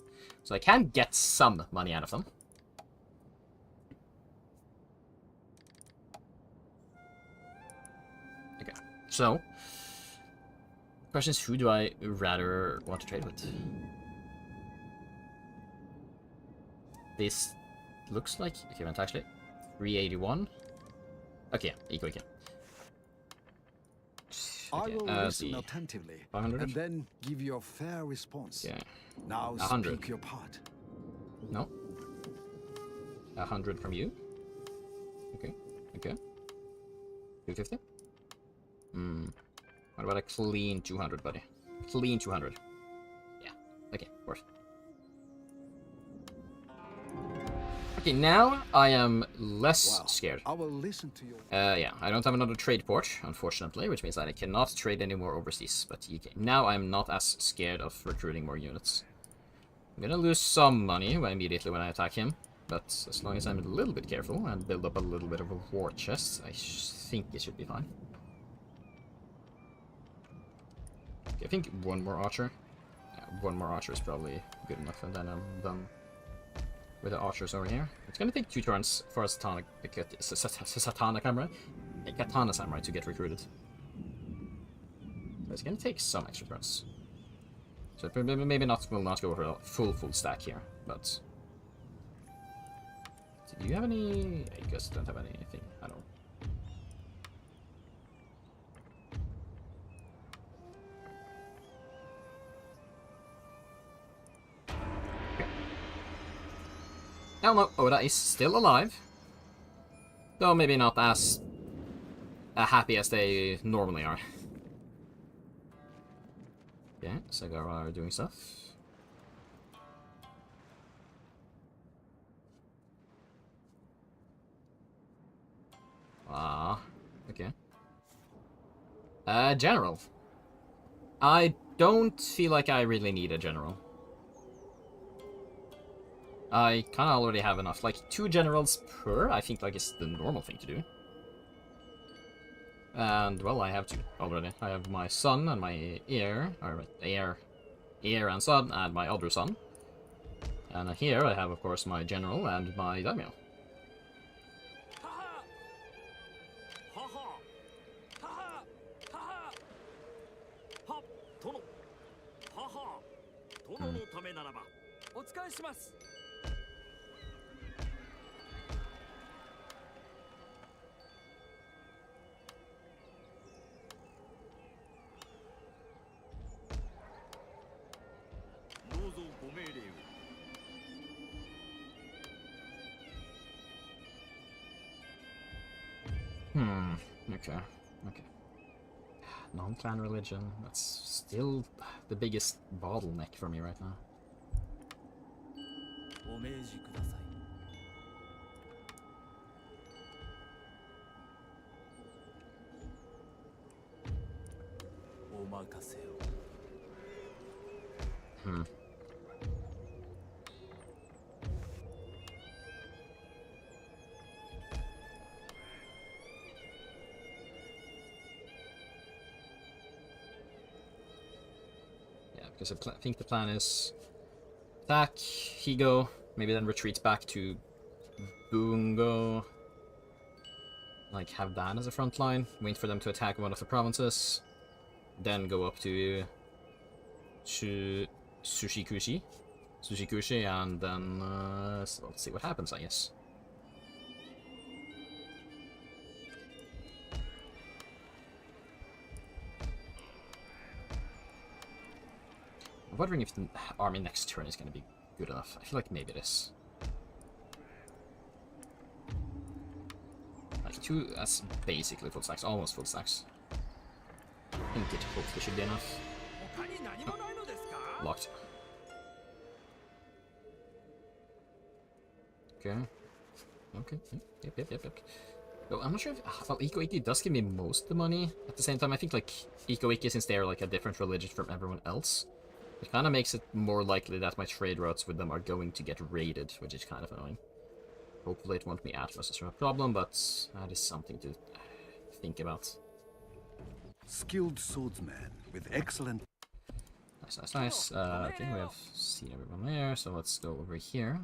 So I can get some money out of them. Okay. So, question is, who do I rather want to trade with? This looks like... Okay, wait, actually. 381. Okay, Iko Iki. I will listen see. attentively 500? and then give you a fair response. Okay. Now 100. speak your part. No. 100 from you. Okay. Okay. 250. What about a clean 200, buddy? Clean 200. Yeah. Okay, worth. Okay, now I am less scared. I will listen to you. Yeah, I don't have another trade port, unfortunately, which means that I cannot trade anymore overseas. But okay, now I'm not as scared of recruiting more units. I'm gonna lose some money immediately when I attack him, but as long as I'm a little bit careful and build up a little bit of a war chest, I think it should be fine. Okay, I think one more archer. Yeah, one more archer is probably good enough, and then I'm done with the archers over here. It's gonna take 2 turns for a Katana Samurai to get recruited. So it's gonna take some extra turns. So maybe not will not go for a full stack here, but... So do you have any... I guess I don't have anything. I don't... No, Oda is still alive. Though maybe not as happy as they normally are. Okay, Sagara are doing stuff. Okay. General. I don't feel like I really need a general. I kind of already have enough. Like, 2 generals per, I think, like, is the normal thing to do. And, well, I have 2 already. I have my son and my heir, or heir and son, and my other son. And here I have, of course, my general and my daimyo. Okay. Okay. Non-clan religion. That's still the biggest bottleneck for me right now. お命じください。お任せを。Yeah, because I think the plan is attack, Higo, maybe then retreat back to Bungo. Like, have that as a front line, wait for them to attack one of the provinces, then go up to Sushikushi, and then so let's see what happens, I guess. I'm wondering if the army next turn is going to be good enough. I feel like maybe it is. Like 2, that's basically full stacks, almost full stacks. I think it hopefully should be enough. Oh, locked. Okay. Okay. Yep. Oh, I'm not sure if... Well, Iko Iki does give me most of the money. At the same time, I think, like, Iko Iki, since they're, like, a different religion from everyone else, it kind of makes it more likely that my trade routes with them are going to get raided, which is kind of annoying. Hopefully it won't be Atlas as a problem, but that is something to think about. Skilled swordsman with excellent... Nice. Okay, we have seen everyone there, so let's go over here.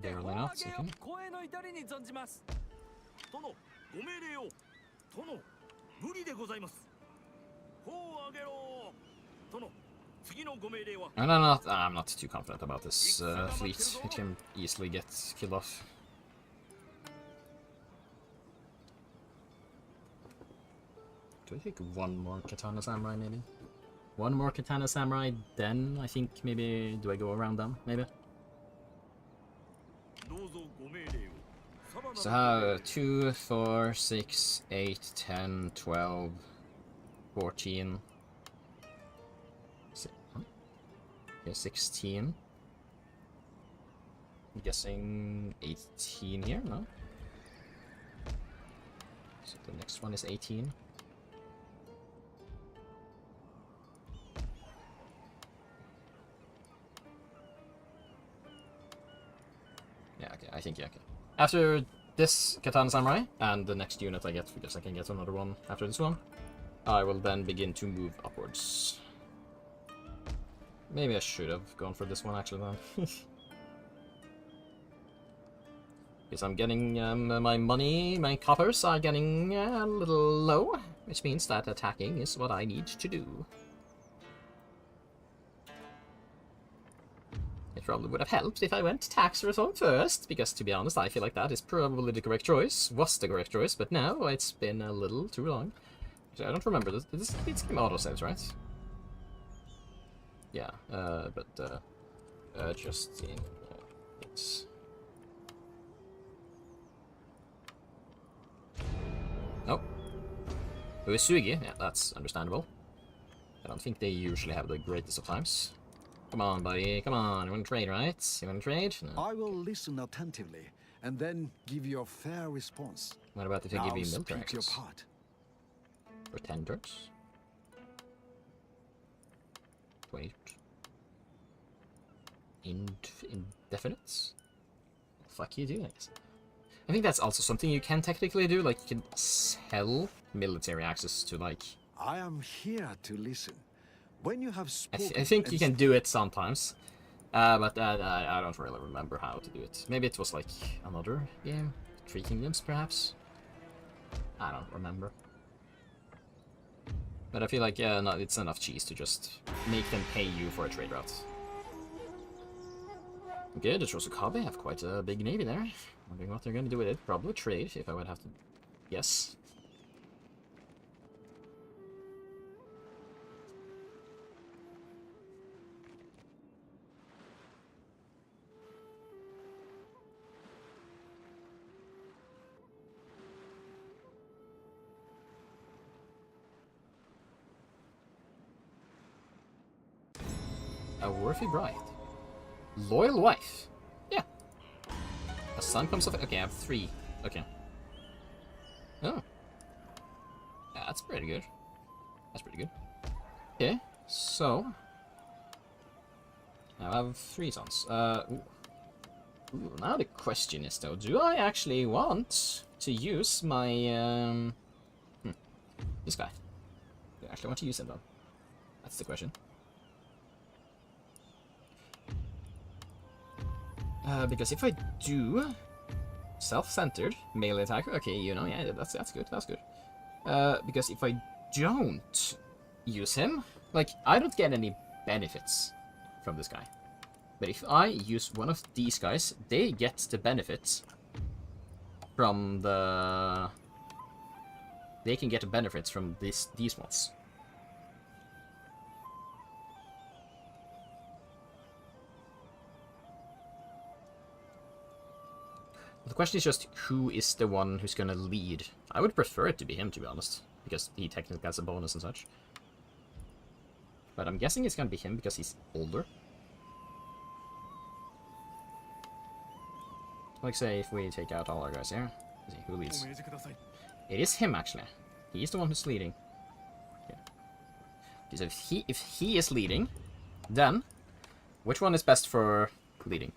Barely not, okay. And I'm not too confident about this fleet. It can easily get killed off. Do I take one more Katana Samurai, maybe? One more Katana Samurai, then I think maybe... Do I go around them, maybe? So how... 2, 4, 6, 8, 10, 12, 14... Okay, 16. I'm guessing 18 here, no? So the next one is 18. Yeah, okay, I think, yeah, okay. After this Katana Samurai, and the next unit I get, because I can get another one after this one, I will then begin to move upwards. Maybe I should have gone for this one, actually, then. Because I'm getting, my money, my coffers are getting a little low, which means that attacking is what I need to do. It probably would have helped if I went tax reform first, because to be honest, I feel like that is probably the correct choice, was the correct choice, but now it's been a little too long. I don't remember, this game autosaves, right? Yeah, just in, it's... Oh. Uesugi, yeah, that's understandable. I don't think they usually have the greatest of times. Come on, buddy, come on, you wanna trade, right? You wanna trade? No. I will listen attentively, and then give you a fair response. What about if I give you military speak your access? part. For 10 turns? 20. Indefinites? Fuck you do, I guess. I think that's also something you can technically do, like you can sell military access to, like... I am here to listen. When you have spoken... I think you can do it sometimes, but I don't really remember how to do it. Maybe it was like another game? 3 Kingdoms, perhaps? I don't remember. But I feel like, yeah, no, it's enough cheese to just make them pay you for a trade route. Okay, the Trosukabe have quite a big navy there. Wondering what they're gonna do with it. Probably trade, if I would have to guess. A worthy bride. Loyal wife. Yeah. A son comes of it. Okay, I have 3. Okay. Oh. Yeah, that's pretty good. That's pretty good. Okay, so now I have 3 sons. Ooh. Ooh, now the question is though, do I actually want to use my this guy? Do I actually want to use him though? That's the question. Because if I do self-centered melee attacker, okay, you know, yeah, that's good, that's good. Because if I don't use him, like, I don't get any benefits from this guy. But if I use one of these guys, they get the benefits from the... They can get the benefits from these ones. The question is just who is the one who's gonna lead. I would prefer it to be him, to be honest, because he technically has a bonus and such. But I'm guessing it's gonna be him because he's older. Like, say, if we take out all our guys here, let's see who leads. It is him, actually. He's the one who's leading. Okay. Because if he is leading, then which one is best for leading?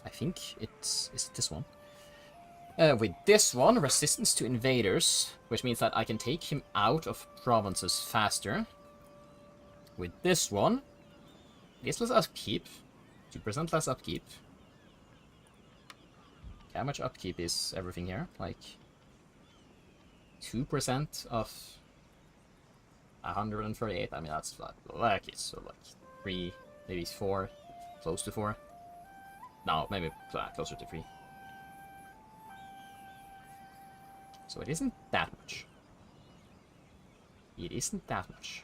I think is it this one? With this one, resistance to invaders, which means that I can take him out of provinces faster. With this one, it's less upkeep, 2% less upkeep. How much upkeep is everything here? Like 2% of 138. I mean, that's like it's so like 3, maybe 4, close to 4. No, maybe closer to 3. So it isn't that much. It isn't that much.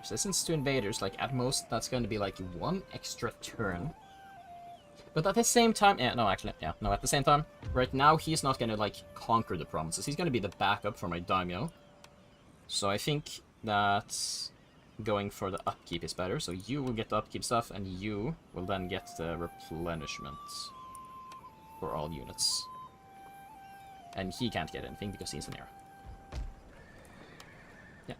Resistance to invaders, like at most, that's going to be like 1 extra turn. But at the same time, yeah, no, actually, yeah, no, at the same time, right now he's not going to like conquer the provinces. He's going to be the backup for my daimyo. So I think that going for the upkeep is better. So you will get the upkeep stuff, and you will then get the replenishment for all units. And he can't get anything because he's an heir. Yeah.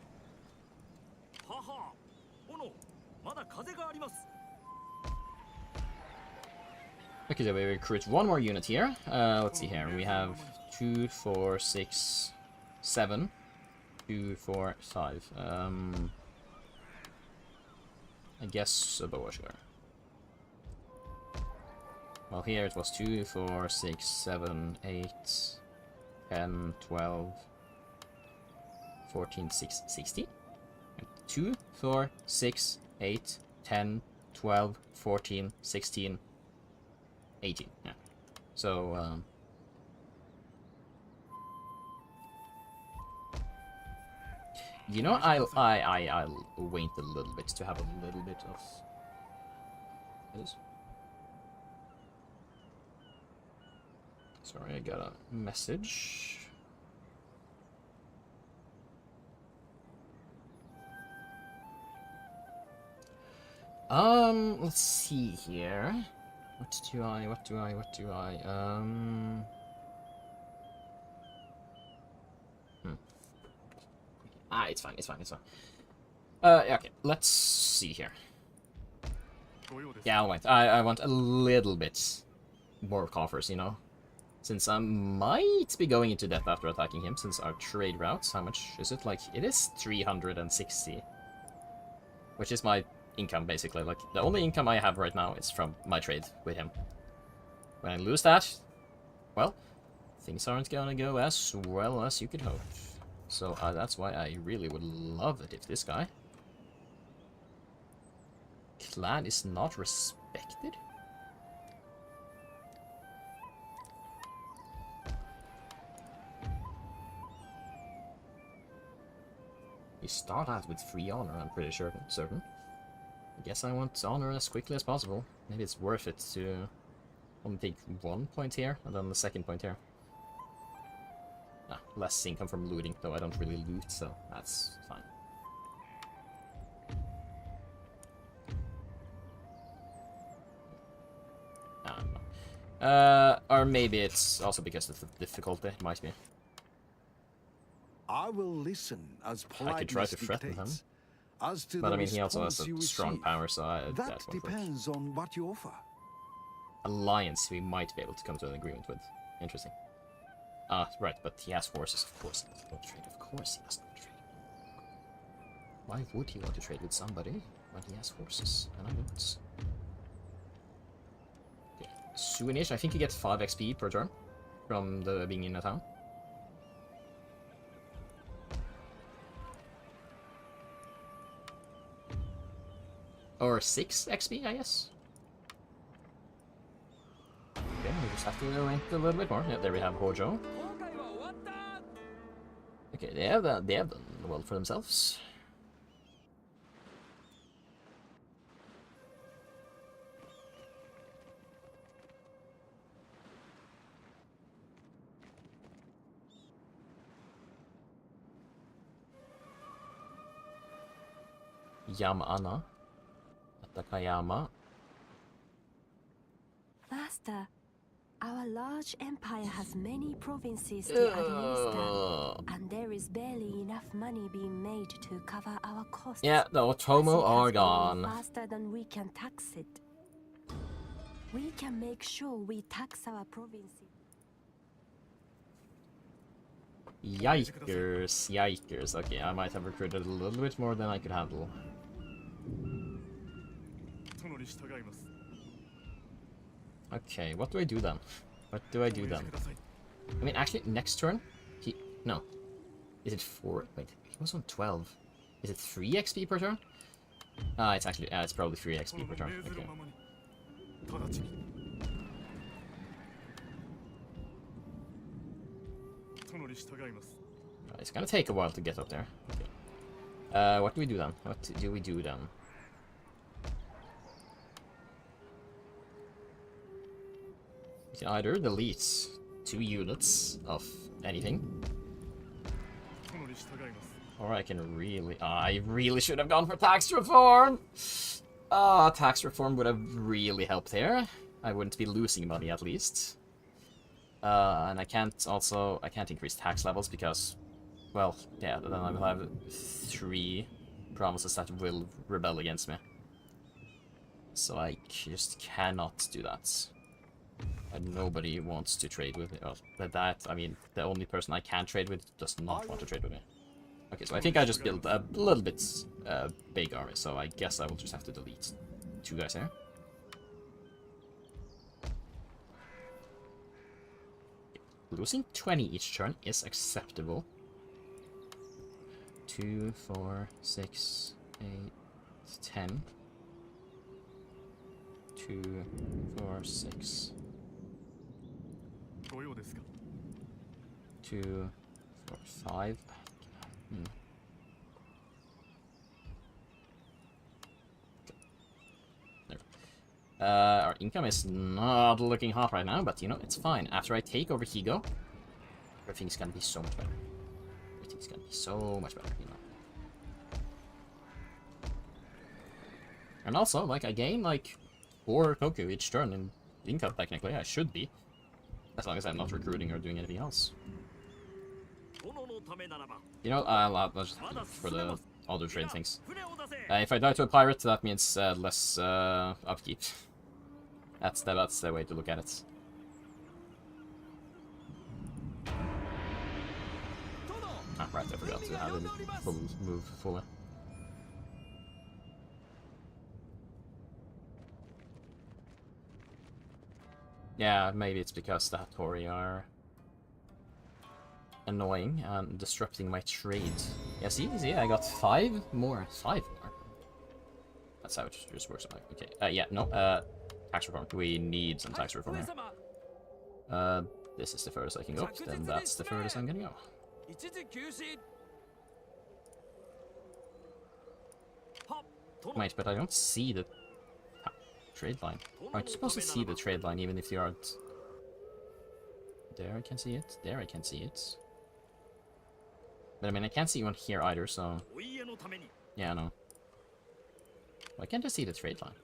Okay, so we recruit 1 more unit here. Let's see here. We have 2, 4, 6, 7. 2, 4, 5. I guess a Boashgar. Well, here it was 2, 4, 6, 7, 8, 10, 12, 14, 16. 2, 4, 6, 8, 10, 12, 14, 16, 18. Yeah. So, you know, I'll wait a little bit to have a little bit of this. Sorry, I got a message. Let's see here. What do I, it's fine. Okay, let's see here. Yeah, I'll wait. I want a little bit more coffers, you know? Since I might be going into debt after attacking him, since our trade routes, how much is it? Like, it is 360. Which is my income, basically. Like, the only income I have right now is from my trade with him. When I lose that, well, things aren't gonna go as well as you could hope. So that's why I really would love it if this guy... Clan is not respected? You start out with 3 honor, I'm pretty certain. I guess I want honor as quickly as possible. Maybe it's worth it to only take 1 point here, and then the 2nd point here. Less income from looting, though I don't really loot, so that's fine. Or maybe it's also because of the difficulty. It might be. I will listen as I could try politeness to threaten him. dictates. As to But the I mean, he also has response you a strong receive, power, so that won't work. depends on what you offer. Alliance we might be able to come to an agreement with. Interesting. Ah, right, but he has forces, of course. He doesn't want to trade. Of course he doesn't want to trade. Why would he want to trade with somebody when he has forces? And I don't. Okay. Soonish, I think he gets 5 XP per turn from the being in a town. Or 6 XP, I guess. Okay, we just have to wait a little bit more. Yeah, there we have Hojo. Okay, they have done well for themselves. Yamana. Takayama. Master, our large empire has many provinces to administer, and there is barely enough money being made to cover our costs. Yeah, the As Otomo it are has gone. grown faster than we can tax it. We can make sure we tax our provinces. Yikers, yikers. Okay, I might have recruited a little bit more than I could handle. Okay, what do I do then? What do I do then? I mean, actually, next turn, no. Is it 4? Wait, he was on 12. Is it 3 XP per turn? It's actually, it's probably 3 XP per turn. Okay. It's gonna take a while to get up there. Okay. What do we do then? What do we do then? You can either delete 2 units of anything, or I can really... I really should have gone for tax reform! Tax reform would have really helped here. I wouldn't be losing money at least. And I can't increase tax levels because, well, yeah, then I will have 3 provinces that will rebel against me. So I just cannot do that. And nobody wants to trade with me. Oh, I mean, the only person I can trade with does not want to trade with me. Okay, so I think I just built a little bit big army, so I guess I will just have to delete 2 guys here. Losing 20 each turn is acceptable. 2, 4, 6, 8, 10. 2, 4, 6. 2, 4, 5. Our income is not looking hot right now, but you know, it's fine. After I take over Higo, everything's gonna be so much better. Everything's gonna be so much better, you know. And also, like, I gain, like, 4 Koku each turn in income, technically. I should be. As long as I'm not recruiting or doing anything else. You know, I'll just for the other trade things. If I die to a pirate, that means less upkeep. That's the way to look at it. Ah, right, I forgot to have him move fully. Yeah, maybe it's because the Hattori are annoying and disrupting my trade. Yeah, see, I got 5 more. 5 more. That's how it just works. Okay, yeah, no, tax reform. We need some tax reform here. This is the furthest I can go, then that's the furthest I'm gonna go. Wait, but I don't see the trade line. Aren't you supposed to see the trade line even if you aren't... There I can see it, there I can see it. But I mean, I can't see one here either, so... Yeah, no. Why can't I see the trade line?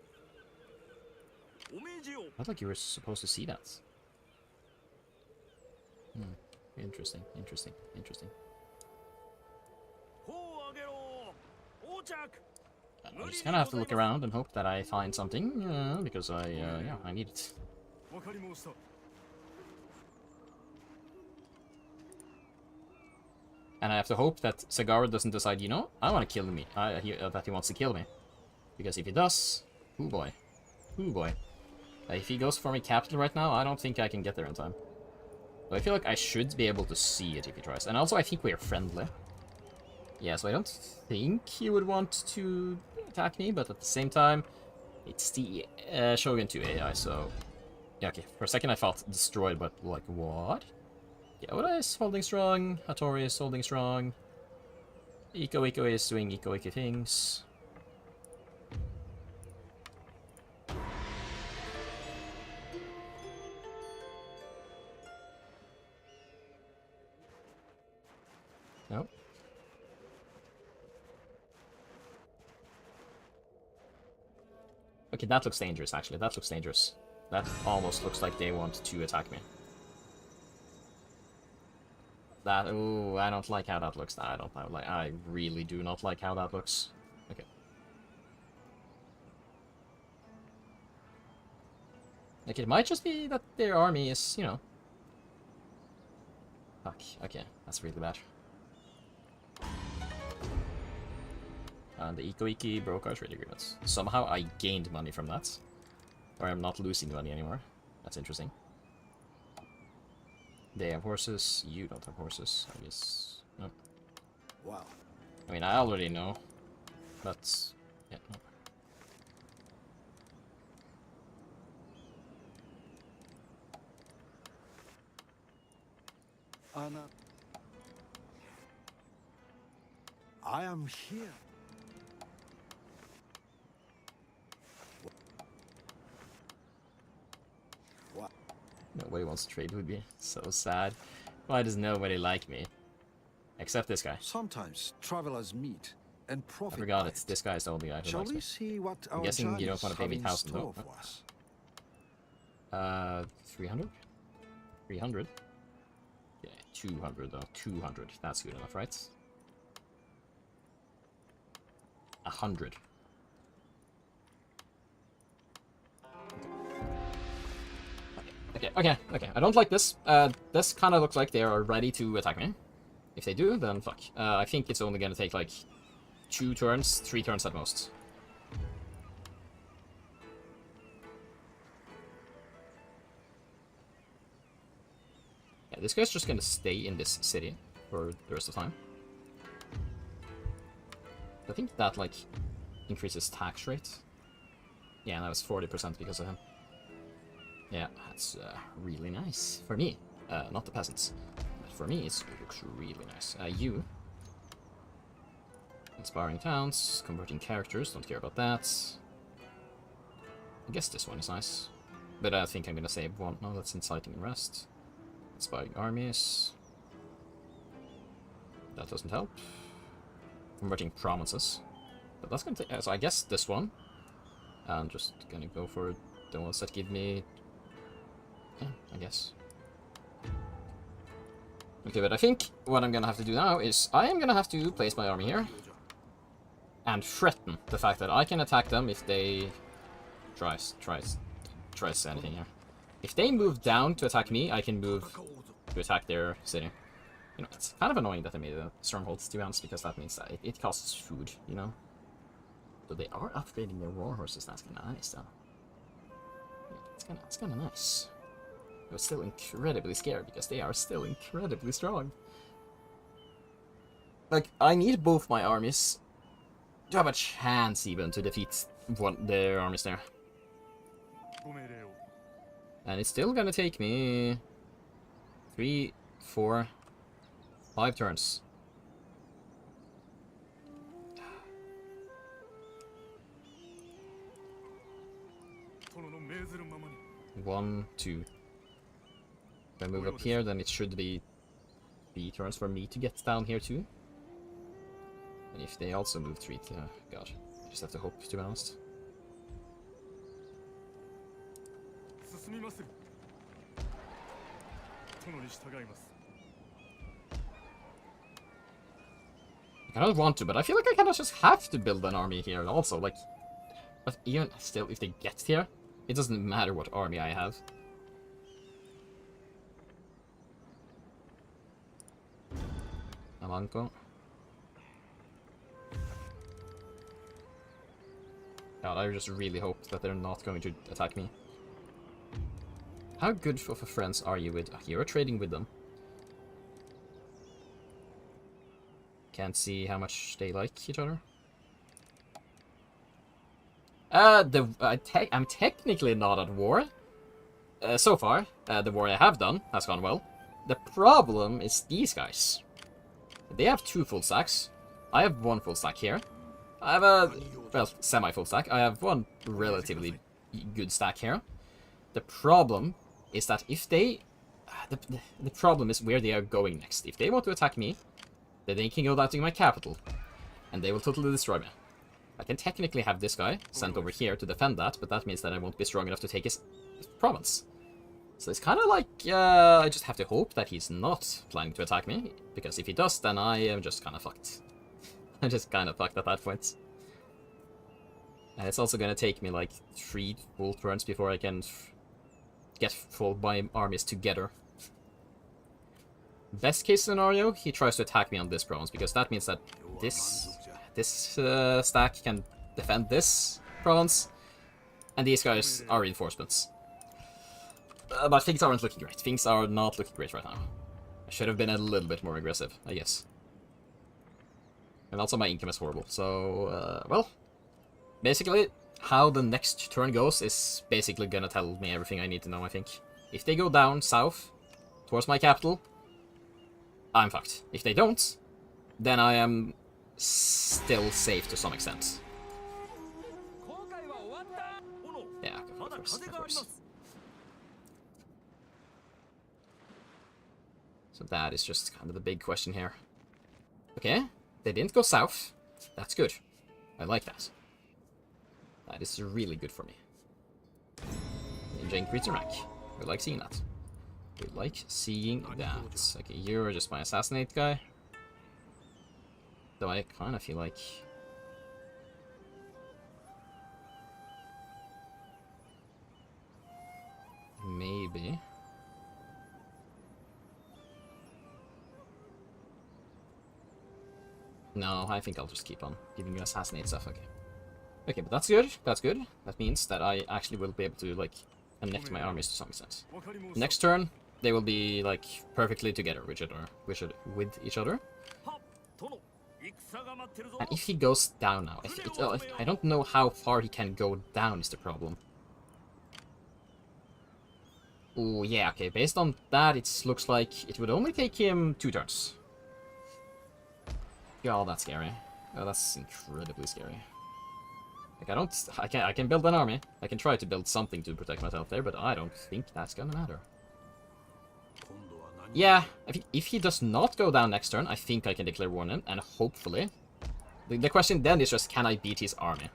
Not like you were supposed to see that. Interesting, interesting, interesting. I'm just gonna have to look around and hope that I find something, because yeah, I need it. And I have to hope that Sagara doesn't decide, you know, I want to kill me. That he wants to kill me. Because if he does, oh boy. Oh boy. If he goes for me capital right now, I don't think I can get there in time. But I feel like I should be able to see it if he tries. And also I think we are friendly. Yeah, so I don't think he would want to attack me, but at the same time, it's the Shogun 2 AI, so... Yeah, okay, for a second I felt destroyed, but like, what? Yeah, Oda is holding strong, Hattori is holding strong, Iko is doing Iko things. Nope. Okay, that looks dangerous, actually. That looks dangerous. That almost looks like they want to attack me. That, ooh, I don't like how that looks. I don't know, like, I really do not like how that looks. Okay. Like, it might just be that their army is, you know... Fuck, okay, that's really bad. And the Iko broke our trade agreements. Somehow I gained money from that. Or I'm not losing money anymore. That's interesting. They have horses. You don't have horses, I guess. No. Wow. I mean, I already know. But, yeah, no. Anna. I am here. Nobody wants to trade with me. So sad. Why does nobody like me? Except this guy. Sometimes travelers meet and profit. I forgot by it's this guy's the only guy who Shall likes we me. see what I'm our guessing you don't want to pay me 1,000 though. 300? 300? Yeah, 200 though. 200. That's good enough, right? 100. Okay. I don't like this. This kind of looks like they are ready to attack me. If they do, then fuck. I think it's only gonna take like 2 turns, 3 turns at most. Yeah, this guy's just gonna stay in this city for the rest of the time. I think that, like, increases tax rate. Yeah, that was 40% because of him. Yeah, that's really nice. For me, not the peasants. But for me, it looks really nice. You. Inspiring towns, converting characters, don't care about that. I guess this one is nice. But I think I'm gonna save one. No, that's inciting unrest. Inspiring armies. That doesn't help. Converting provinces. But that's gonna take... so I guess this one. I'm just gonna go for the ones that give me... Yeah, I guess. Okay, but I think what I'm gonna have to do now is I am gonna have to place my army here. And threaten the fact that I can attack them if they... tries anything here. If they move down to attack me, I can move to attack their city. You know, it's kind of annoying that they made a stronghold, to be honest, because that means that it costs food, you know? So they are upgrading their war horses, that's kinda nice, though. Yeah, it's kinda nice. I was still incredibly scared, because they are still incredibly strong. Like, I need both my armies to have a chance, even, to defeat their armies there. And it's still gonna take me 3, 4, 5 turns. One, 2. If I move up here, then it should be 3 turns for me to get down here too. And if they also move 3, God, I just have to hope, to be honest. すみまする。殿に従います。 I don't want to, but I feel like I kind of just have to build an army here also. Like, but even still, if they get here, it doesn't matter what army I have. Amanko. God, I just really hope that they're not going to attack me. How good of a friends are you with? You're trading with them. Can't see how much they like each other. I'm technically not at war. So far, the war I have done has gone well. The problem is these guys. They have 2 full stacks. I have 1 full stack here. I have a, well, semi-full stack. I have 1 relatively good stack here. The problem is that if they... The problem is where they are going next. If they want to attack me, then they can go down to my capital, and they will totally destroy me. I can technically have this guy sent over here to defend that, but that means that I won't be strong enough to take his province. So it's kind of like, I just have to hope that he's not planning to attack me, because if he does, then I am just kind of fucked. I'm just kind of fucked at that point. And it's also gonna take me like 3 full turns before I can get full my armies together. Best case scenario, he tries to attack me on this province, because that means that this stack can defend this province, and these guys are reinforcements. But things aren't looking great. Things are not looking great right now. I should have been a little bit more aggressive, I guess. And also my income is horrible, so, well, basically, how the next turn goes is basically gonna tell me everything I need to know, I think. If they go down south, towards my capital, I'm fucked. If they don't, then I am still safe to some extent. Yeah, of course, of course. So that is just kind of the big question here. Okay, they didn't go south. That's good. I like that. That is really good for me. Ninja increase rank. We like seeing that. We like seeing that. Okay, you're just my assassinate guy. Though I kind of feel like... maybe... No, I think I'll just keep on giving you assassinate stuff, okay. Okay, but that's good, that's good. That means that I actually will be able to, like, connect my armies to some extent. Next turn, they will be, like, perfectly together with each other. And if he goes down now, I don't know how far he can go down is the problem. Oh, yeah, okay, based on that, it looks like it would only take him 2 turns. God, that's scary. Oh, that's incredibly scary. Like, I can build an army. I can try to build something to protect myself there, but I don't think that's gonna matter. Yeah, if he does not go down next turn, I think I can declare war on him, and hopefully... The question then is just, can I beat his army?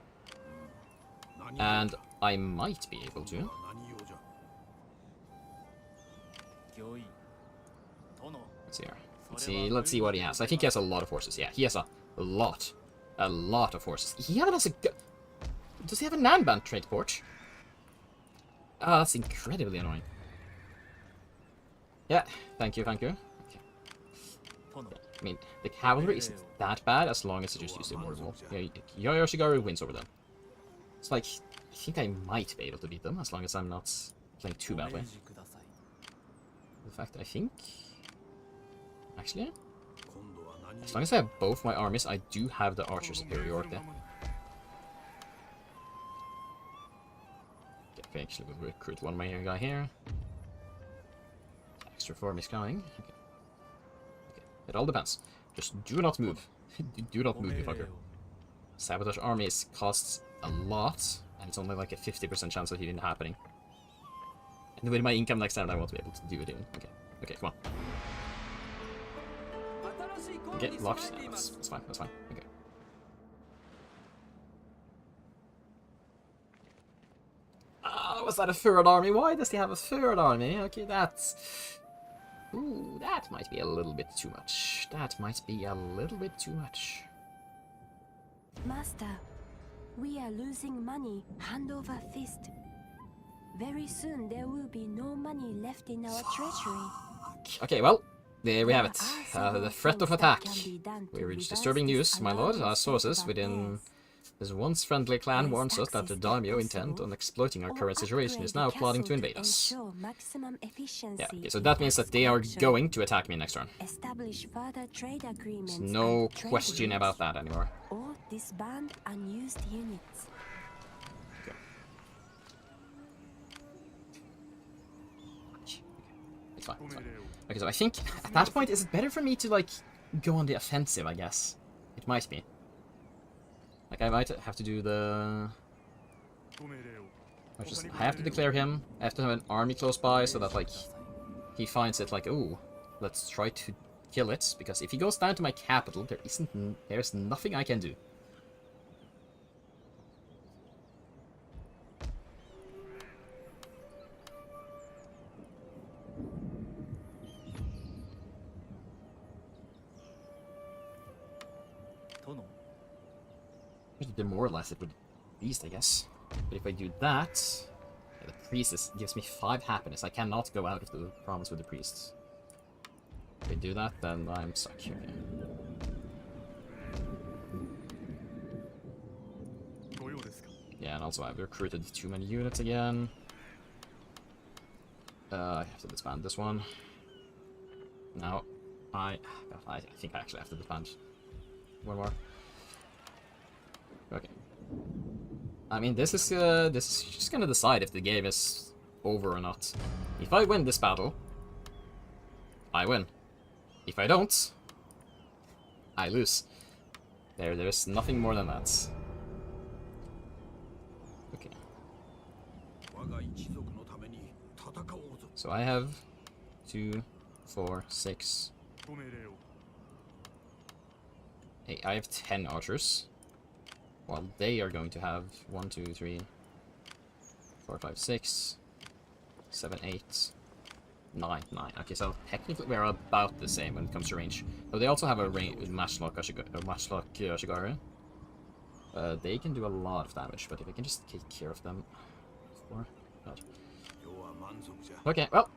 And I might be able to. Let's see here. Let's see what he has. I think he has a lot of horses. Yeah, he has a lot of horses. He even has a... Does he have a Nanban trade port? Ah, that's incredibly annoying. Yeah, thank you, thank you. Okay. I mean, the cavalry isn't that bad as long as you just use the war wall. Yeah, Yoshigaru wins over them. It's like, I think I might be able to beat them as long as I'm not playing too badly. In fact, I think... Actually, as long as I have both my armies, I do have the archer superiority. Okay, actually we'll recruit one of my guy here. Extra form is coming. Okay. It all depends. Just do not move. Do not move, you fucker. Sabotage armies costs a lot, and it's only like a 50% chance of it happening. And with my income next time, I won't be able to do it even. Okay, okay, come on. Okay, locked. Yeah, that's fine, that's fine. Okay. Was that a third army? Why does he have a third army? Okay, that's... Ooh, that might be a little bit too much. That might be a little bit too much. Master, we are losing money hand over fist. Very soon there will be no money left in our treasury. Okay, well, there we have it. There are The several threat of things that attack. can be done to We reach reverse disturbing this news, my lord. alarming Our state sources of within affairs. this once friendly clan With warns us that the taxes daimyo that intent possible, on exploiting our or current situation is upgrade now the plotting to castle invade us. ensure maximum efficiency Yeah, okay, so in that means tax that they are collection. going to attack me next turn. Establish further trade agreements. There's no and trade question routes, about that anymore. or disband unused units. It's fine, it's fine. Okay, so I think at that point, is it better for me to, like, go on the offensive, I guess? It might be. Like, I might have to do the... I have to declare him. I have to have an army close by so that, like, he finds it like, ooh, let's try to kill it. Because if he goes down to my capital, there's nothing I can do. I have to demoralize it with beast, I guess. But if I do that, yeah, the priest gives me 5 happiness. I cannot go out of the province with the priests. If I do that, then I'm stuck. Okay. Yeah, and also I've recruited too many units again. I have to disband this one. No, I think I actually have to disband one more. Okay. I mean, this is just gonna decide if the game is over or not. If I win this battle, I win. If I don't, I lose. There's nothing more than that. Okay. So I have 2, 4, 6. Hey, I have 10 archers. While they are going to have 1, 2, 3, 4, 5, 6, 7, 8, 9. Okay, so technically we're about the same when it comes to range. But they also have a matchlock Ashigaru. They can do a lot of damage, but if I can just take care of them. God. Okay, well.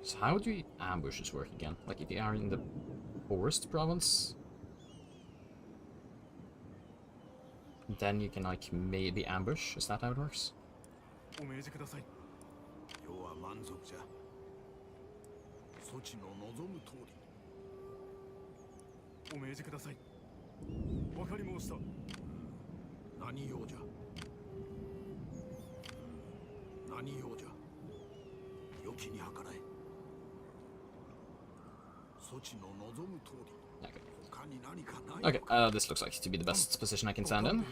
So how do ambushes work again? Like if they are in the forest province, then you can like maybe ambush. Is that how it works? Okay, this looks like to be the best position I can stand in.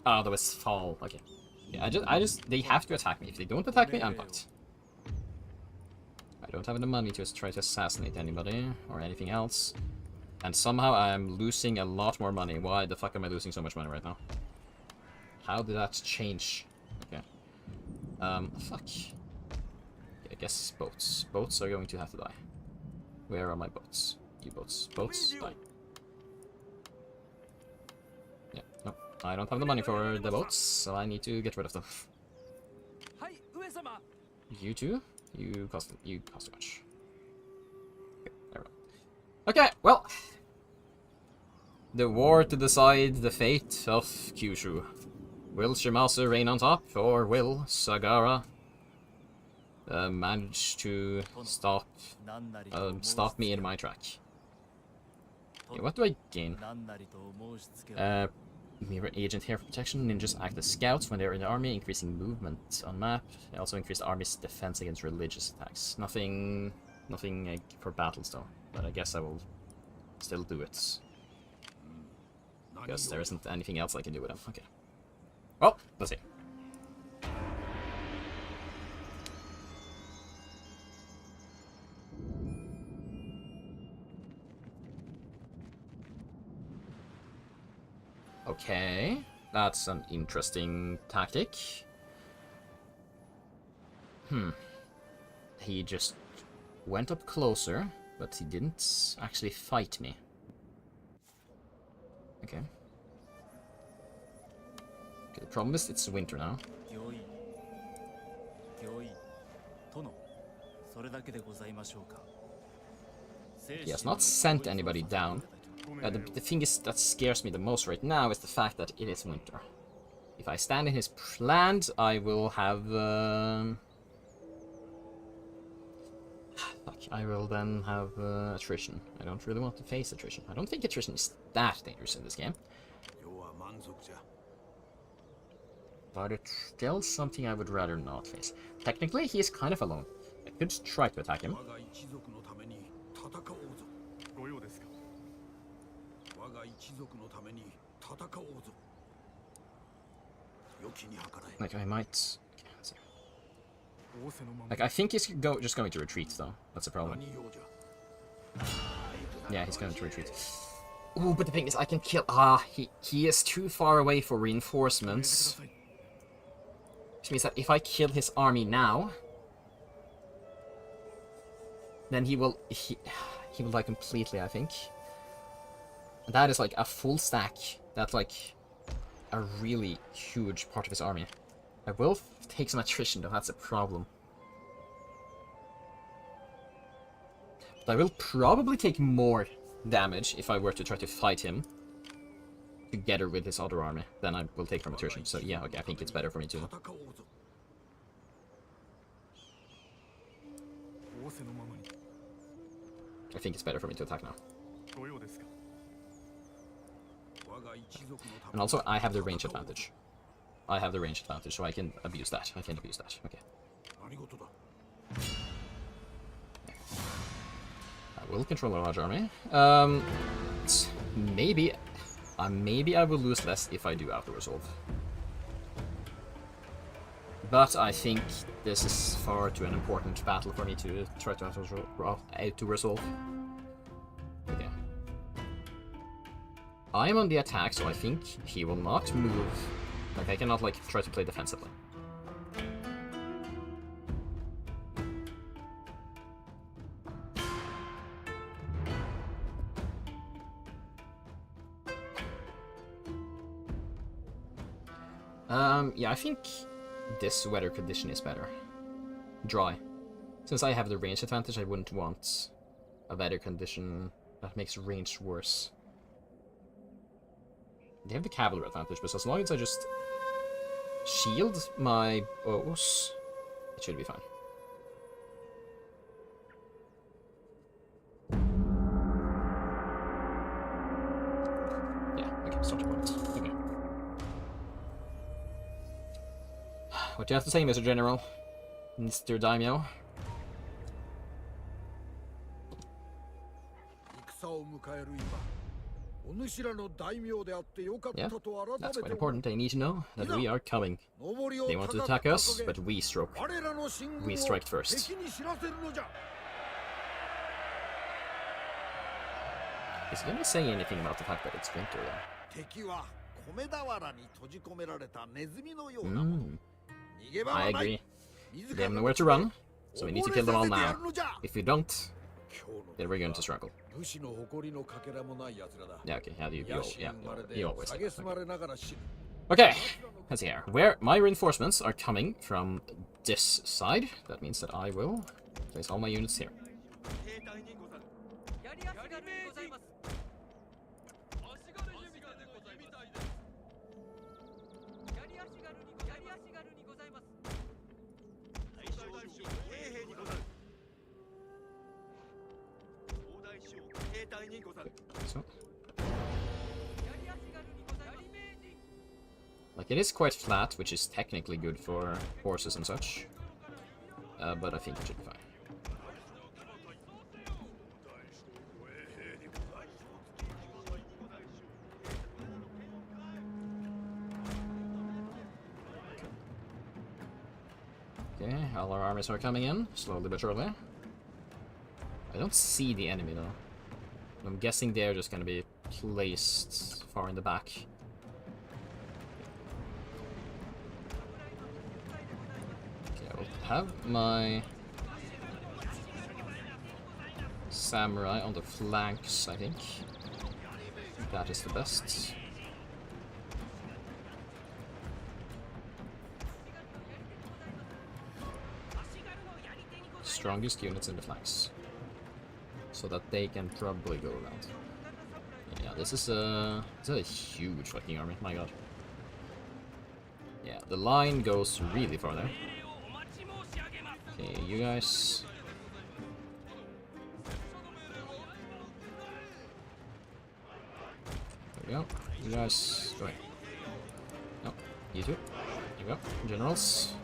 Oh, there was fall. Okay. Yeah, they have to attack me. If they don't attack me, I'm fucked. I don't have the money to try to assassinate anybody or anything else. And somehow I'm losing a lot more money. Why the fuck am I losing so much money right now? How did that change? Okay. Fuck. I guess boats. Boats are going to have to die. Where are my boats? U-boats. Boats, die. Yeah, no. I don't have the money for the boats, so I need to get rid of them. You too? You cost too much. Okay, there we go. Okay, well. The war to decide the fate of Kyushu. Will Shimazu reign on top, or will Sagara manage to stop me in my track? Okay, what do I gain? Mirror agent hair protection. Ninjas act as scouts when they're in the army, increasing movement on map. They also increase the army's defense against religious attacks. Nothing for battles though. But I guess I will still do it. Because there isn't anything else I can do with them. Okay. Well, let's see. Okay, that's an interesting tactic. He just went up closer, but he didn't actually fight me. Okay. Okay, the problem is it's winter now. He has not sent anybody down. The thing is that scares me the most right now is the fact that it is winter. If I stand in his land, I will have... Fuck, I will then have attrition. I don't really want to face attrition. I don't think attrition is that dangerous in this game. But it's still something I would rather not face. Technically, he is kind of alone. I could try to attack him. Like, I might... Like, I think he's just going to retreat, though. That's a problem. Yeah, he's going to retreat. Ooh, but the thing is, I can kill... he is too far away for reinforcements. Which means that if I kill his army now... then he will die completely, I think. And that is like a full stack. That's like a really huge part of his army. I will take some attrition though, that's a problem. But I will probably take more damage if I were to try to fight him together with his other army than I will take from attrition. So yeah, okay, I think it's better for me to... I think it's better for me to attack now. And also, I have the range advantage. I have the range advantage, so I can abuse that. Okay. I will control a large army. Maybe I will lose less if I do auto-resolve. But I think this is far too an important battle for me to try to auto-resolve. Okay. I am on the attack, so I think he will not move. Like, I cannot, like, try to play defensively. Yeah, I think this weather condition is better. Dry. Since I have the range advantage, I wouldn't want a weather condition that makes range worse. They have the cavalry advantage, but as long as I just shield my bows, it should be fine. Yeah, okay, starting point. Okay. What do you have to say, Mr. General? Mr. Daimyo? Yeah, that's quite important. They need to know that we are coming. They want to attack us, but we strike first. Is he gonna say anything about the fact that it's winter though? I agree. They have nowhere to run, so we need to kill them all now. If we don't, then we're going to struggle. Yeah, okay, you always say that. Okay, let's see here. Where my reinforcements are coming from this side, that means that I will place all my units here. So. Like, it is quite flat, which is technically good for horses and such. But I think it should be fine. Okay, all our armies are coming in, slowly but surely. I don't see the enemy though. I'm guessing they're just gonna be placed far in the back. have my samurai on the flanks, I think. That is the best. Strongest units in the flanks. So that they can probably go around. Yeah, this is a huge fucking army, my god. Yeah, the line goes really far there. Okay, you guys. There we go. You guys, go ahead. No, you two. There you go, generals.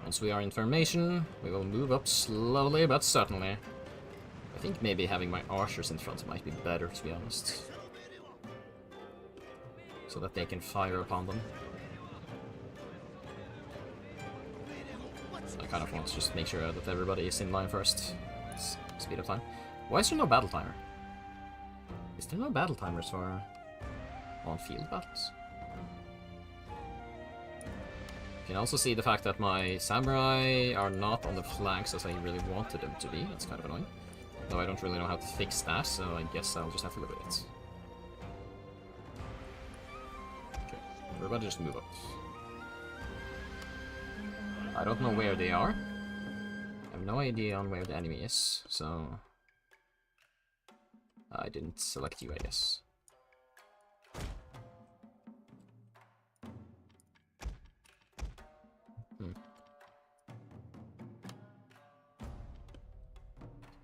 Once we are in formation, we will move up slowly but certainly. I think maybe having my archers in front might be better, to be honest. So that they can fire upon them. I kind of want to just make sure that everybody is in line first. Speed up time. Why is there no battle timer? Is there no battle timers for on-field battles? You can also see the fact that my samurai are not on the flanks as I really wanted them to be. That's kind of annoying. Though I don't really know how to fix that, so I guess I'll just have to live with it. Okay, everybody just move up. I don't know where they are. I have no idea on where the enemy is, so... I didn't select you, I guess.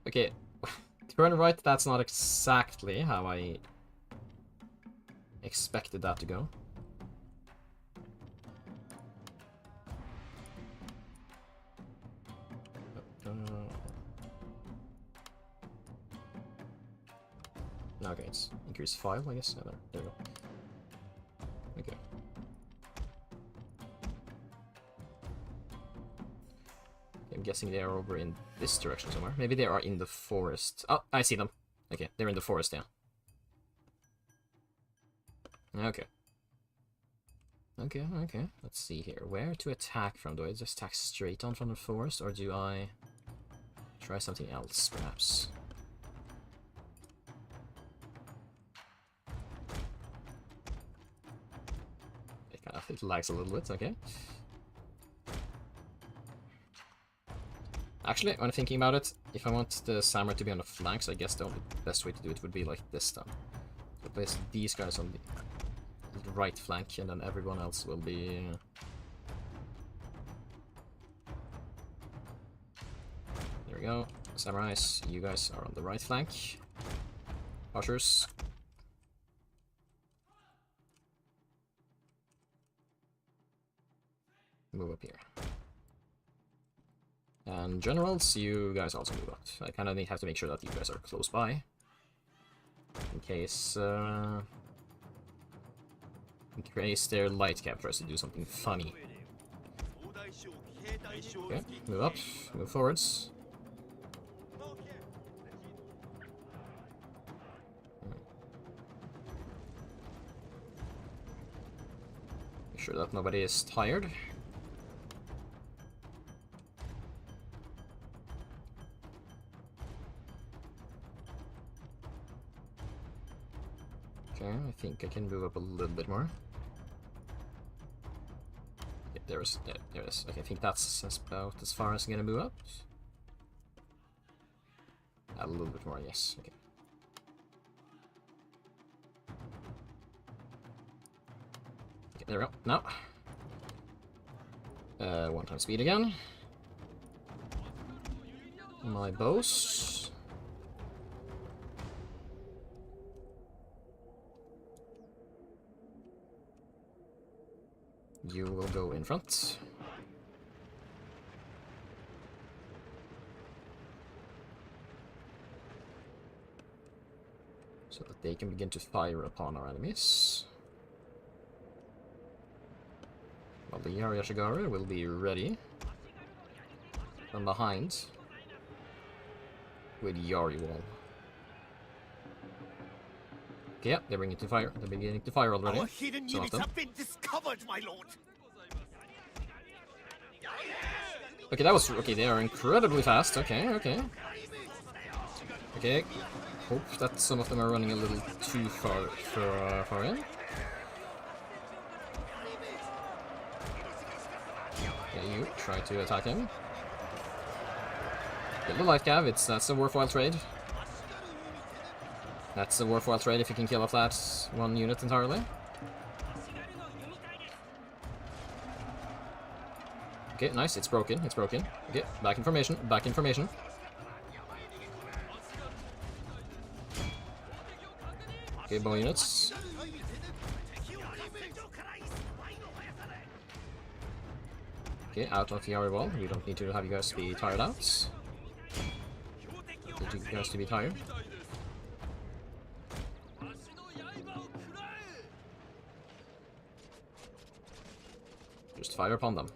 Okay, turn right, that's not exactly how I expected that to go. Okay, it's increase 5, I guess. Yeah, there we go. Okay. I'm guessing they are over in this direction somewhere. Maybe they are in the forest. Oh, I see them. Okay, they're in the forest, yeah. Okay. Okay. Let's see here. Where to attack from? Do I just attack straight on from the forest, or do I try something else, perhaps? It lags a little bit, okay. Actually, when thinking about it, if I want the samurai to be on the flanks, I guess the only best way to do it would be like this then. So place these guys on the right flank, and then everyone else will be... There we go. Samurais, you guys are on the right flank. Archers. Move up here. And generals, you guys also move up. I kind of have to make sure that you guys are close by. In case their light cap tries to do something funny. Okay, move up, move forwards. Make sure that nobody is tired. I think I can move up a little bit more. Yeah, there it is. Okay, I think that's about as far as I'm gonna move up. Add a little bit more, yes. Okay. Okay, there we go. Now. 1 time speed again. My bows. You will go in front. So that they can begin to fire upon our enemies. While the Yashigara will be ready from behind with Yari Wall. Okay, yeah, they're beginning to fire. They're beginning to fire already. Our hidden units have been discovered, my lord. Okay, that was... Okay, they are incredibly fast. Okay, okay. Okay. Hope that some of them are running a little too far in. Okay, you try to attack him. Kill the light cav, that's a worthwhile trade. That's a worthwhile trade if you can kill off that one unit entirely. Okay, nice, it's broken, it's broken. Okay, back in formation, back in formation. Okay, bow units. Okay, out of the area wall. We don't need to have you guys be tired out. Need you guys to be tired. Just fire upon them.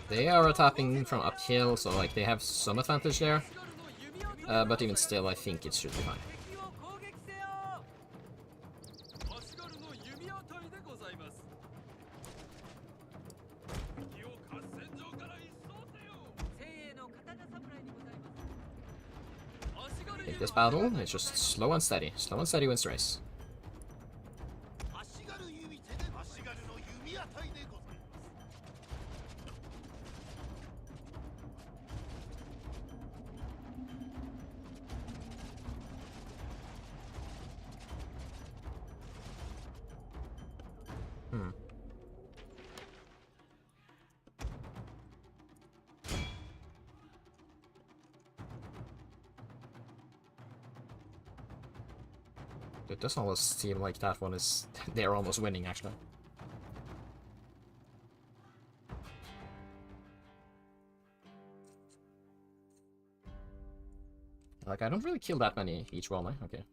They are attacking from uphill, so like they have some advantage there. But even still, I think it should be fine. Take this battle, it's just slow and steady. Slow and steady wins the race. It does almost seem like that one is... they're almost winning, actually. Like, I don't really kill that many each one, eh? Okay.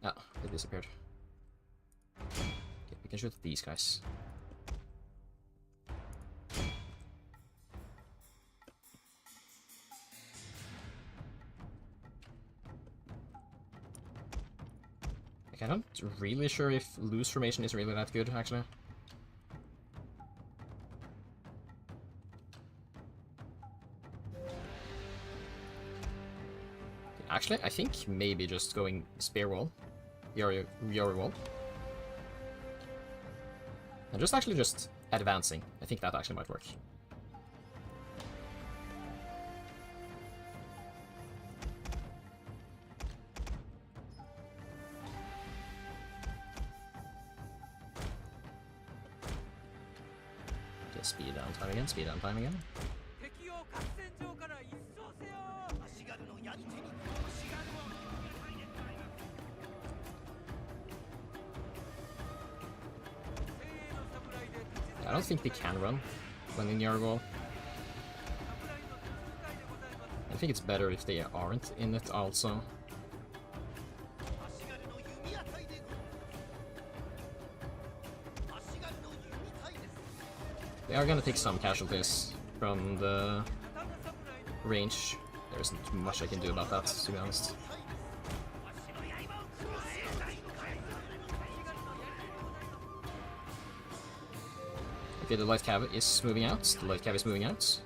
Ah, they disappeared. Okay, we can shoot these guys. I'm not really sure if loose formation is really that good, actually. Actually, I think maybe just going spear wall, Yori wall, and just actually just advancing. I think that actually might work. Speed down time again, speed down time again. I don't think they can run when in your wall. I think it's better if they aren't in it also. They are gonna take some casualties from the range. There isn't much I can do about that, to be honest. Okay, the light cav is moving out. The light cav is moving out.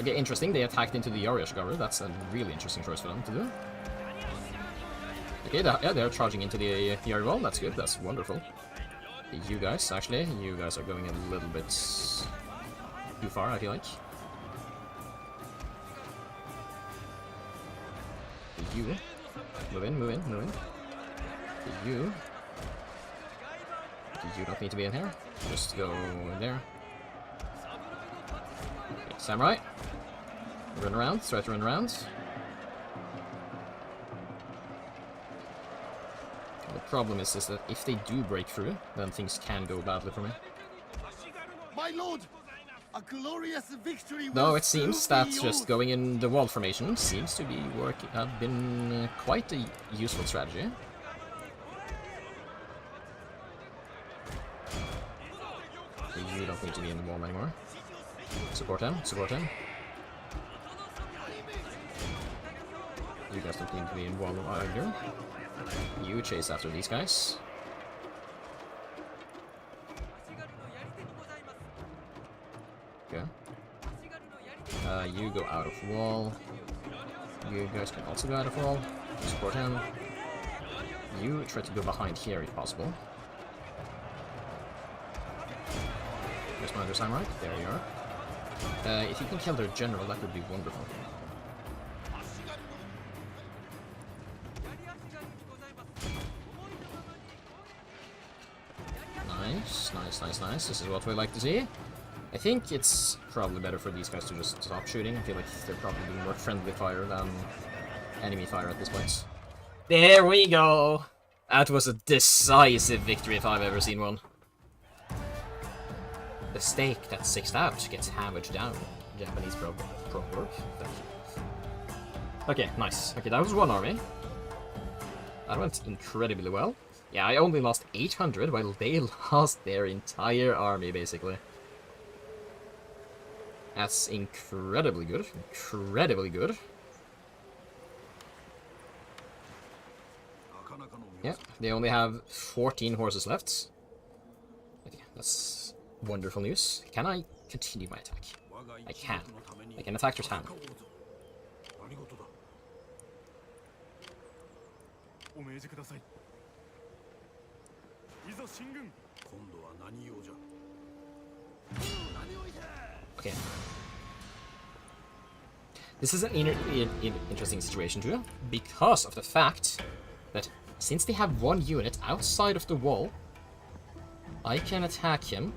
Okay, interesting. They attacked into the Yoryashgaru. That's a really interesting choice for them to do. Okay, yeah, they're charging into the Yari wall. That's good. That's wonderful. You guys, actually, you guys are going a little bit too far, I feel like. You. Move in, move in, move in. You. You don't need to be in here. Just go in there. Okay, Samurai. Run around. Try to run around. The problem is that if they do break through, then things can go badly for me. My lord, a glorious victory. Though it seems that just going in the wall formation seems to be have been quite a useful strategy. you don't need to be in the wall anymore. Support him, support him. You guys don't need to be in wall either. You chase after these guys. Okay. You go out of wall. You guys can also go out of wall. Support him. You try to go behind here if possible. There's my other samurai. There you are. If you can kill their general, that would be wonderful. Nice, nice, nice, nice. This is what we like to see. I think it's probably better for these guys to just stop shooting. I feel like they're probably doing more friendly fire than enemy fire at this point. There we go! That was a decisive victory if I've ever seen one. The stake that's sixed out gets hammered down. Japanese proverb. Thank you. Okay, nice. Okay, that was one army. That went incredibly well. Yeah, I only lost 800 while they lost their entire army, basically. That's incredibly good. Incredibly good. Yeah, they only have 14 horses left. Okay, that's wonderful news. Can I continue my attack? I can. I can attack their town. Okay. This is an interesting situation too, because of the fact that since they have one unit outside of the wall, I can attack him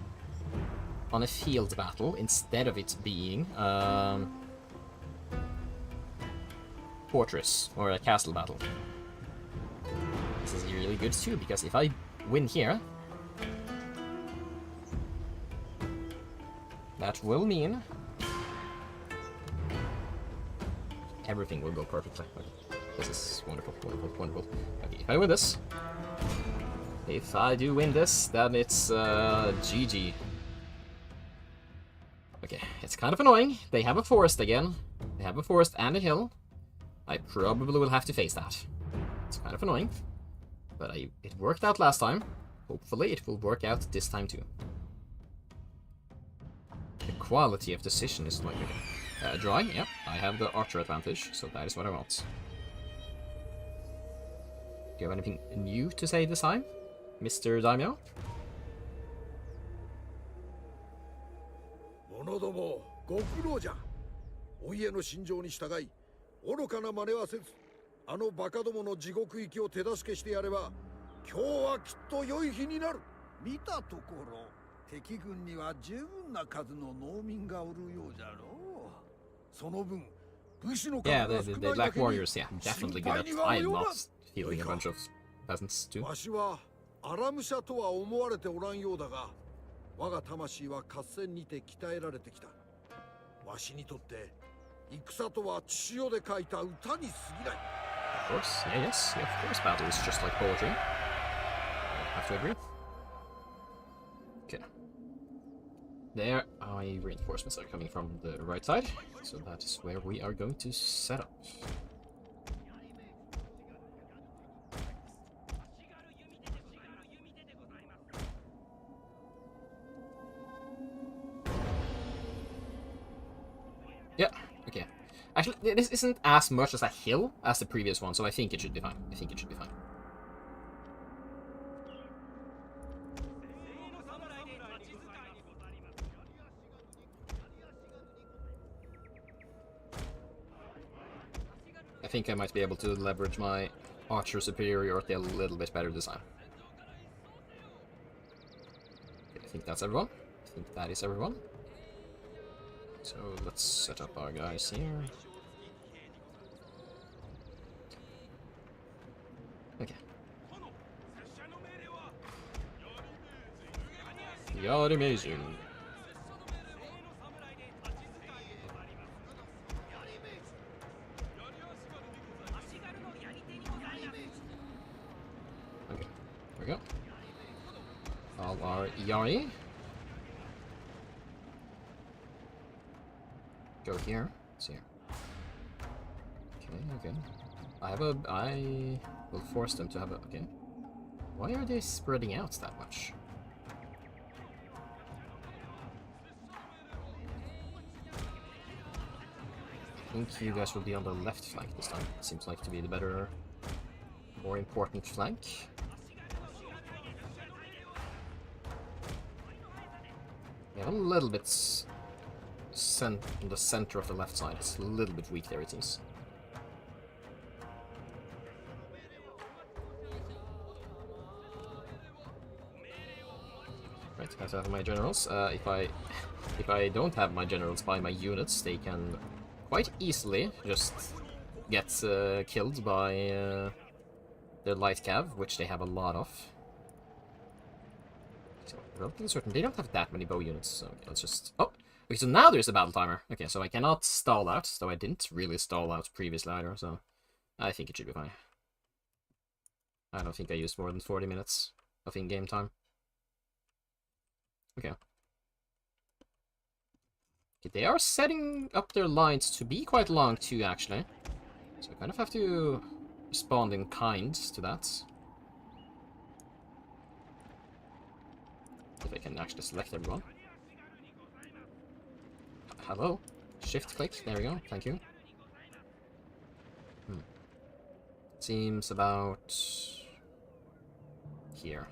on a field battle instead of it being fortress or a castle battle. This is really good too, because if I win here, that will mean everything will go perfectly. Okay. This is wonderful, wonderful, wonderful. Okay, if I win this, if I do win this, then it's GG. Okay, it's kind of annoying. They have a forest again. They have a forest and a hill. I probably will have to face that. It's kind of annoying, but it worked out last time. Hopefully it will work out this time too. The quality of decision is like dry. Yep, I have the archer advantage, so that is what I want. Do you have anything new to say this time, Mr. Daimyo? 者どもご苦労じゃ。お家の心情に従い、愚かな真似はせず、あのバカどもの地獄行きを手助けしてやれば、今日はきっと良い日になる。見たところ、敵軍には十分な数の農民がおるようじゃろう。その分、武士の数 Yeah, が the 少ないだ Black けに Warriors, yeah, definitely good at. I am not healing a bunch of peasants too. わしはアラムシャとは思われておらんようだが、我が魂は合戦にて鍛えられてきた。わしにとって戦とは血潮で書いた歌に過ぎない。Of course, yeah, yes, yeah, of course, battle is just like poetry. I have to agree. Okay. There, reinforcements are coming from the right side, so that is where we are going to set up. Yeah, okay. Actually, this isn't as much as a hill as the previous one, so I think it should be fine. I think it should be fine. I think I might be able to leverage my archer superiority a little bit better this time. Okay, I think that's everyone. I think that is everyone. So let's set up our guys here. Okay. You're amazing. Okay, there we go. All our Yari. go here. It's here. Okay. I will force them to have a... Okay. Why are they spreading out that much? I think you guys will be on the left flank this time. It seems like to be the better, more important flank. We have a little bit in the center of the left side. It's a little bit weak there, it seems. Right, I have to have my generals. If I don't have my generals by my units, they can quite easily just get killed by their light cav, which they have a lot of. So, relatively certain they don't have that many bow units, so okay, let's just... Oh! Okay, so now there's a battle timer. Okay, so I cannot stall out, though I didn't really stall out previously either, so I think it should be fine. I don't think I used more than 40 minutes of in-game time. Okay. They are setting up their lines to be quite long too, actually. So I kind of have to respond in kind to that. If I can actually select everyone. Hello? Shift click, there we go, thank you. Seems about... here.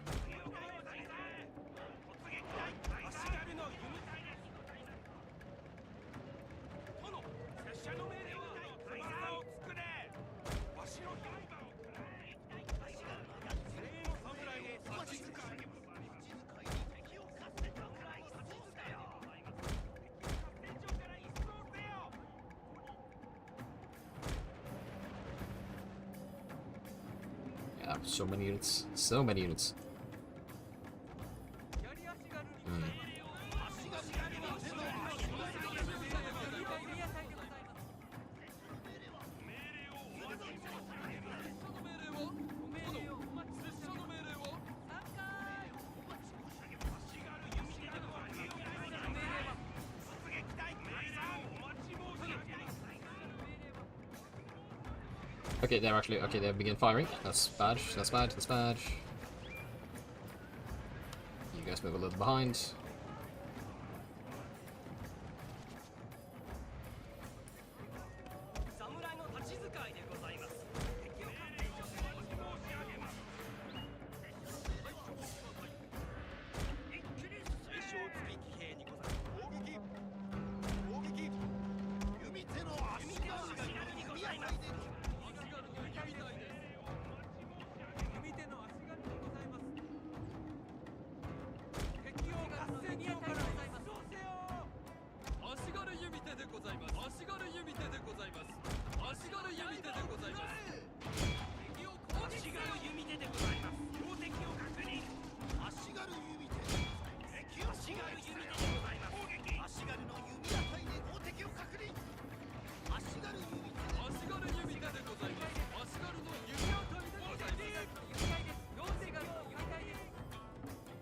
So many units. So many units. Okay, they're actually... Okay, they begin firing. That's bad, that's bad, that's bad. You guys move a little behind.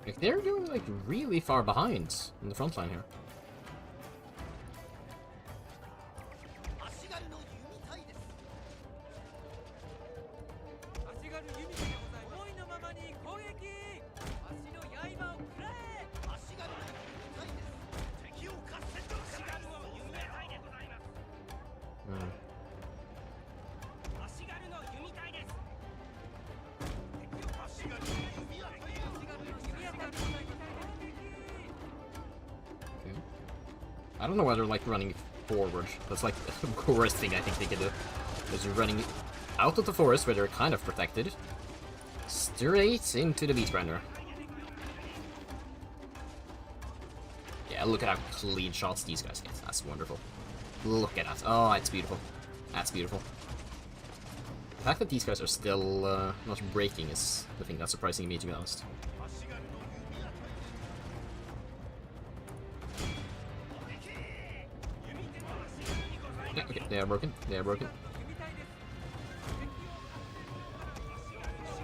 Like, they're doing like really far behind in the front line here. I don't know why they're like running forward. That's like the worst thing I think they could do. Is running out of the forest where they're kind of protected, straight into the beast grinder. Yeah, look at how clean shots these guys get. That's wonderful. Look at that. Oh, it's beautiful. That's beautiful. The fact that these guys are still not breaking is the thing that's surprising me, to be honest. Yeah, okay, they are broken. They are broken.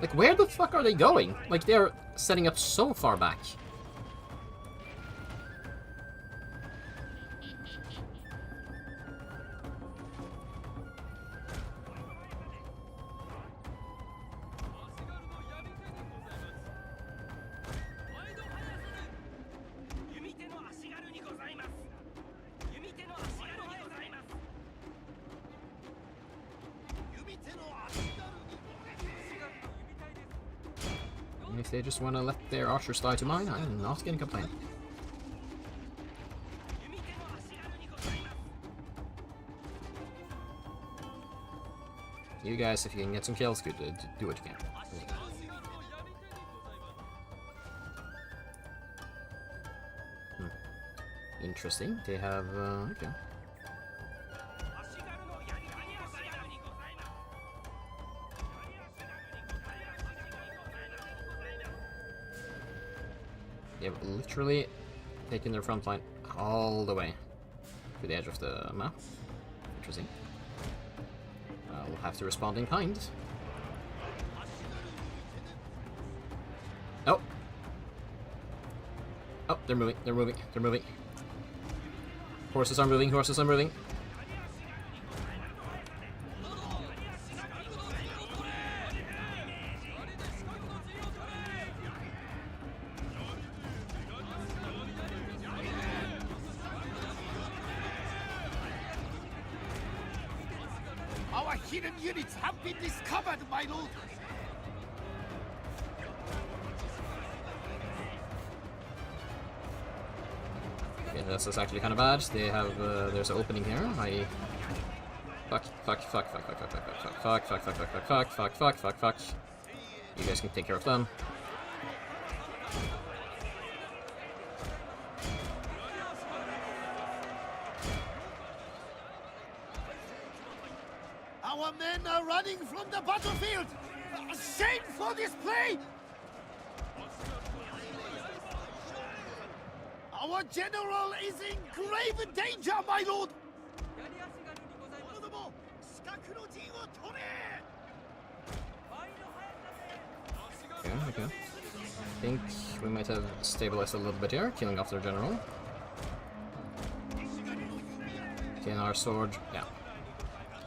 Like, where the fuck are they going? Like, they're setting up so far back. they just want to let their archers die to mine, I'm not gonna complain. You guys, if you can get some kills, good, do what you can. Interesting. They have, okay. They have literally taken their front line all the way to the edge of the map. Interesting. We'll have to respond in kind. Oh! Oh, they're moving, they're moving, they're moving. Horses are moving, horses are moving. Our hidden units have been discovered, my lord. Okay, that's actually kind of bad. They have, there's an opening here. Fuck. You guys can take care of them. Our men are running from the battlefield. Shameful display. Our general is in grave danger, my lord. Okay. I think we might have stabilized a little bit here, killing off their general. Okay, and our sword, yeah.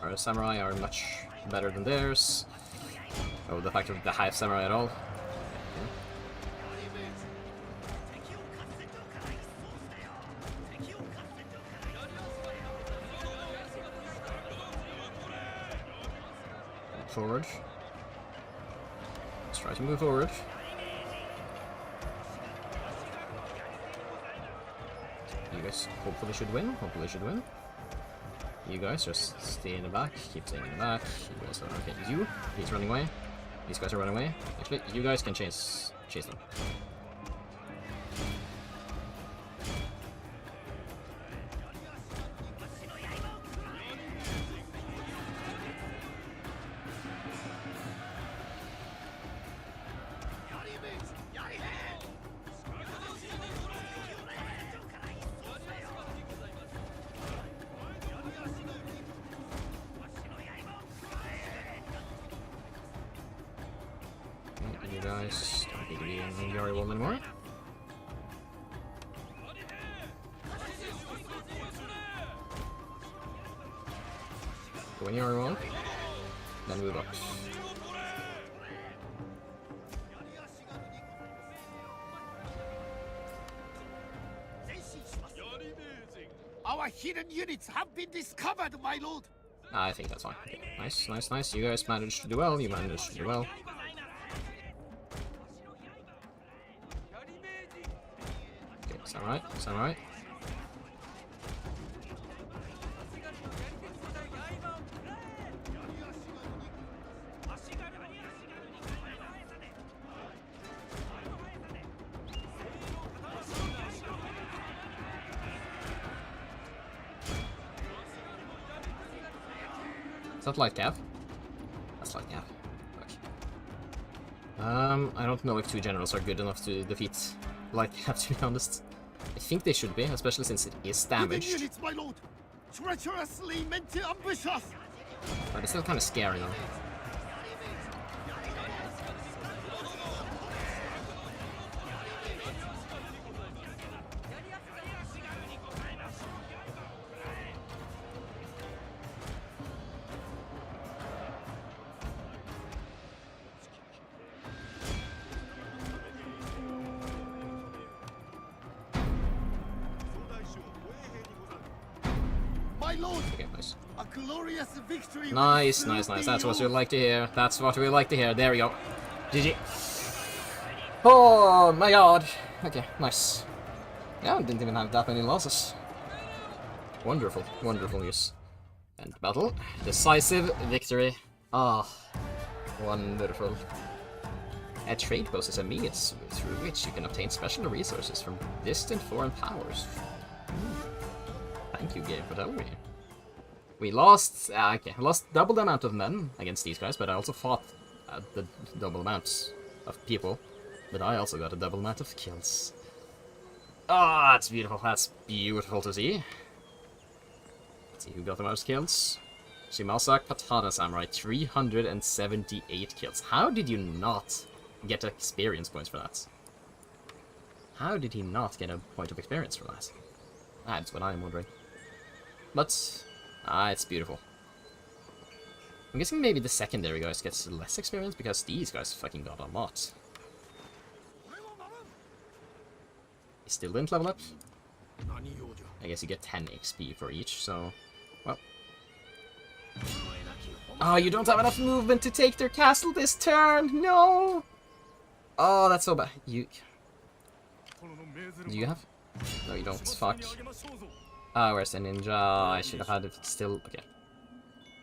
Our samurai are much better than theirs. Oh, the fact that they have samurai at all. Okay. Forward. Let's try to move forward. You guys hopefully should win. Hopefully should win. You guys just stay in the back. Keep staying in the back. You guys are okay. He's running away. These guys are running away. Actually, you guys can chase them. You guys don't need to be in Yari Wall anymore. Go in Yari Wall, then move up. Our hidden units have been discovered, my lord. I think that's fine. Okay. Nice. You guys managed to do well. You managed to do well. Okay, samurai. Is that light cav? That's light cav. Okay. I don't know if two generals are good enough to defeat light cav, to be honest. I think they should be, especially since it is damaged. Hidden units, my lord. Treacherously meant to ambush us. But it's still kind of scary though. My lord, Okay, nice. a glorious victory. Nice. That's what we like to hear. That's what we like to hear. There we go. GG. Oh my god. Okay, nice. Yeah, didn't even have that many losses. Wonderful, wonderful news. And battle. Decisive victory. Ah, wonderful. A trade post is a means through which you can obtain special resources from distant foreign powers. Thank you, game, for telling me. We lost, okay, lost double the amount of men against these guys, but I also fought the double amounts of people. But I also got a double amount of kills. Ah, that's beautiful. That's beautiful to see. Let's see who got the most kills. Shimasak Katana Samurai, 378 kills. How did you not get experience points for that? How did he not get a point of experience for that? That's what I'm wondering. But, it's beautiful. I'm guessing maybe the secondary guys gets less experience because these guys fucking got a lot. He still didn't level up. I guess you get 10 XP for each, so... Well. Oh, you don't have enough movement to take their castle this turn! No! Oh, that's so bad. You... Do you have? No, you don't. Fuck. Where's the ninja? I should have had it still... Okay.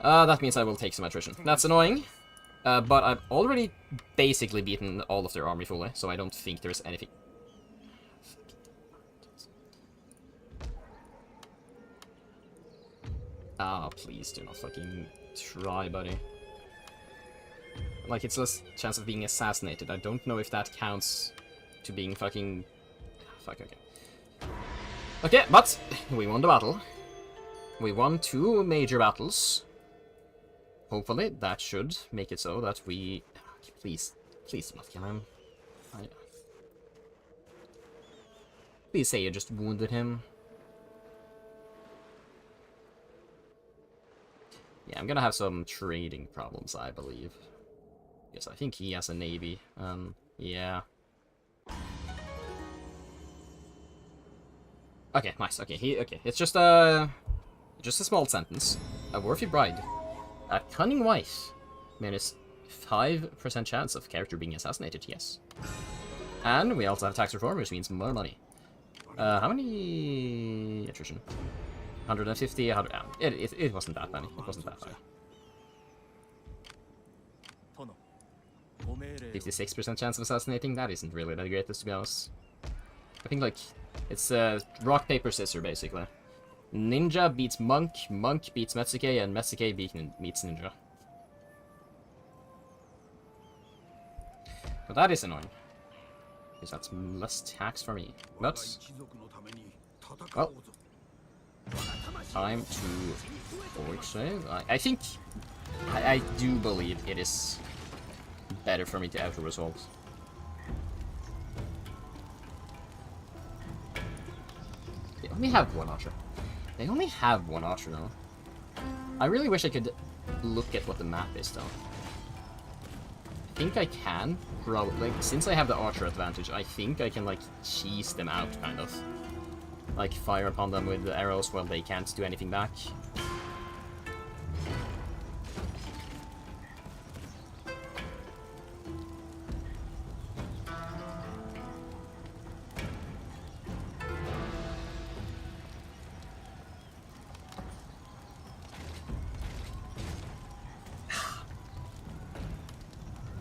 That means I will take some attrition. That's annoying. But I've already basically beaten all of their army fully, so I don't think there's anything... Ah, please do not fucking try, buddy. Like, it's less chance of being assassinated. I don't know if that counts to being fucking... Fuck, okay. Okay, but we won the battle. We won 2 major battles. Hopefully, that should make it so that we... Please, please do not kill him. Please say you just wounded him. Yeah, I'm gonna have some trading problems, I believe. Yes, I think he has a navy. Yeah. Okay, nice. Okay, okay. It's just a small sentence. A worthy bride. A cunning wife. Minus 5% chance of character being assassinated, yes. And we also have tax reform, which means more money. How many attrition? 150, 100, it wasn't that many. It wasn't that high. 56% chance of assassinating, that isn't really the greatest, to be honest. I think, like, it's rock, paper, scissors, basically. Ninja beats Monk, Monk beats Metsuke, and Metsuke beats Ninja. But that is annoying. Because that's less tax for me. But, well, time to forward save. I think, I do believe it is better for me to auto-resolve. They only have one archer. They only have one archer, though. I really wish I could look at what the map is, though. I think I can, probably. Like, since I have the archer advantage, I think I can, like, cheese them out, kind of. Like, fire upon them with the arrows while they can't do anything back.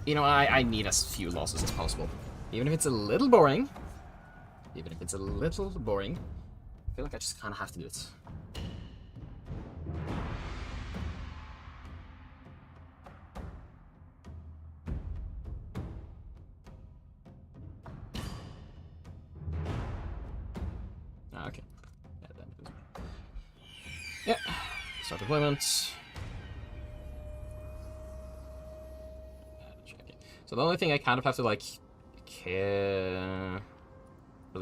You know, I need as few losses as possible. Even if it's a little boring. Even if it's a little boring. I feel like I just kind of have to do it. Okay. Yeah. Start deployment. So the only thing I kind of have to, like, really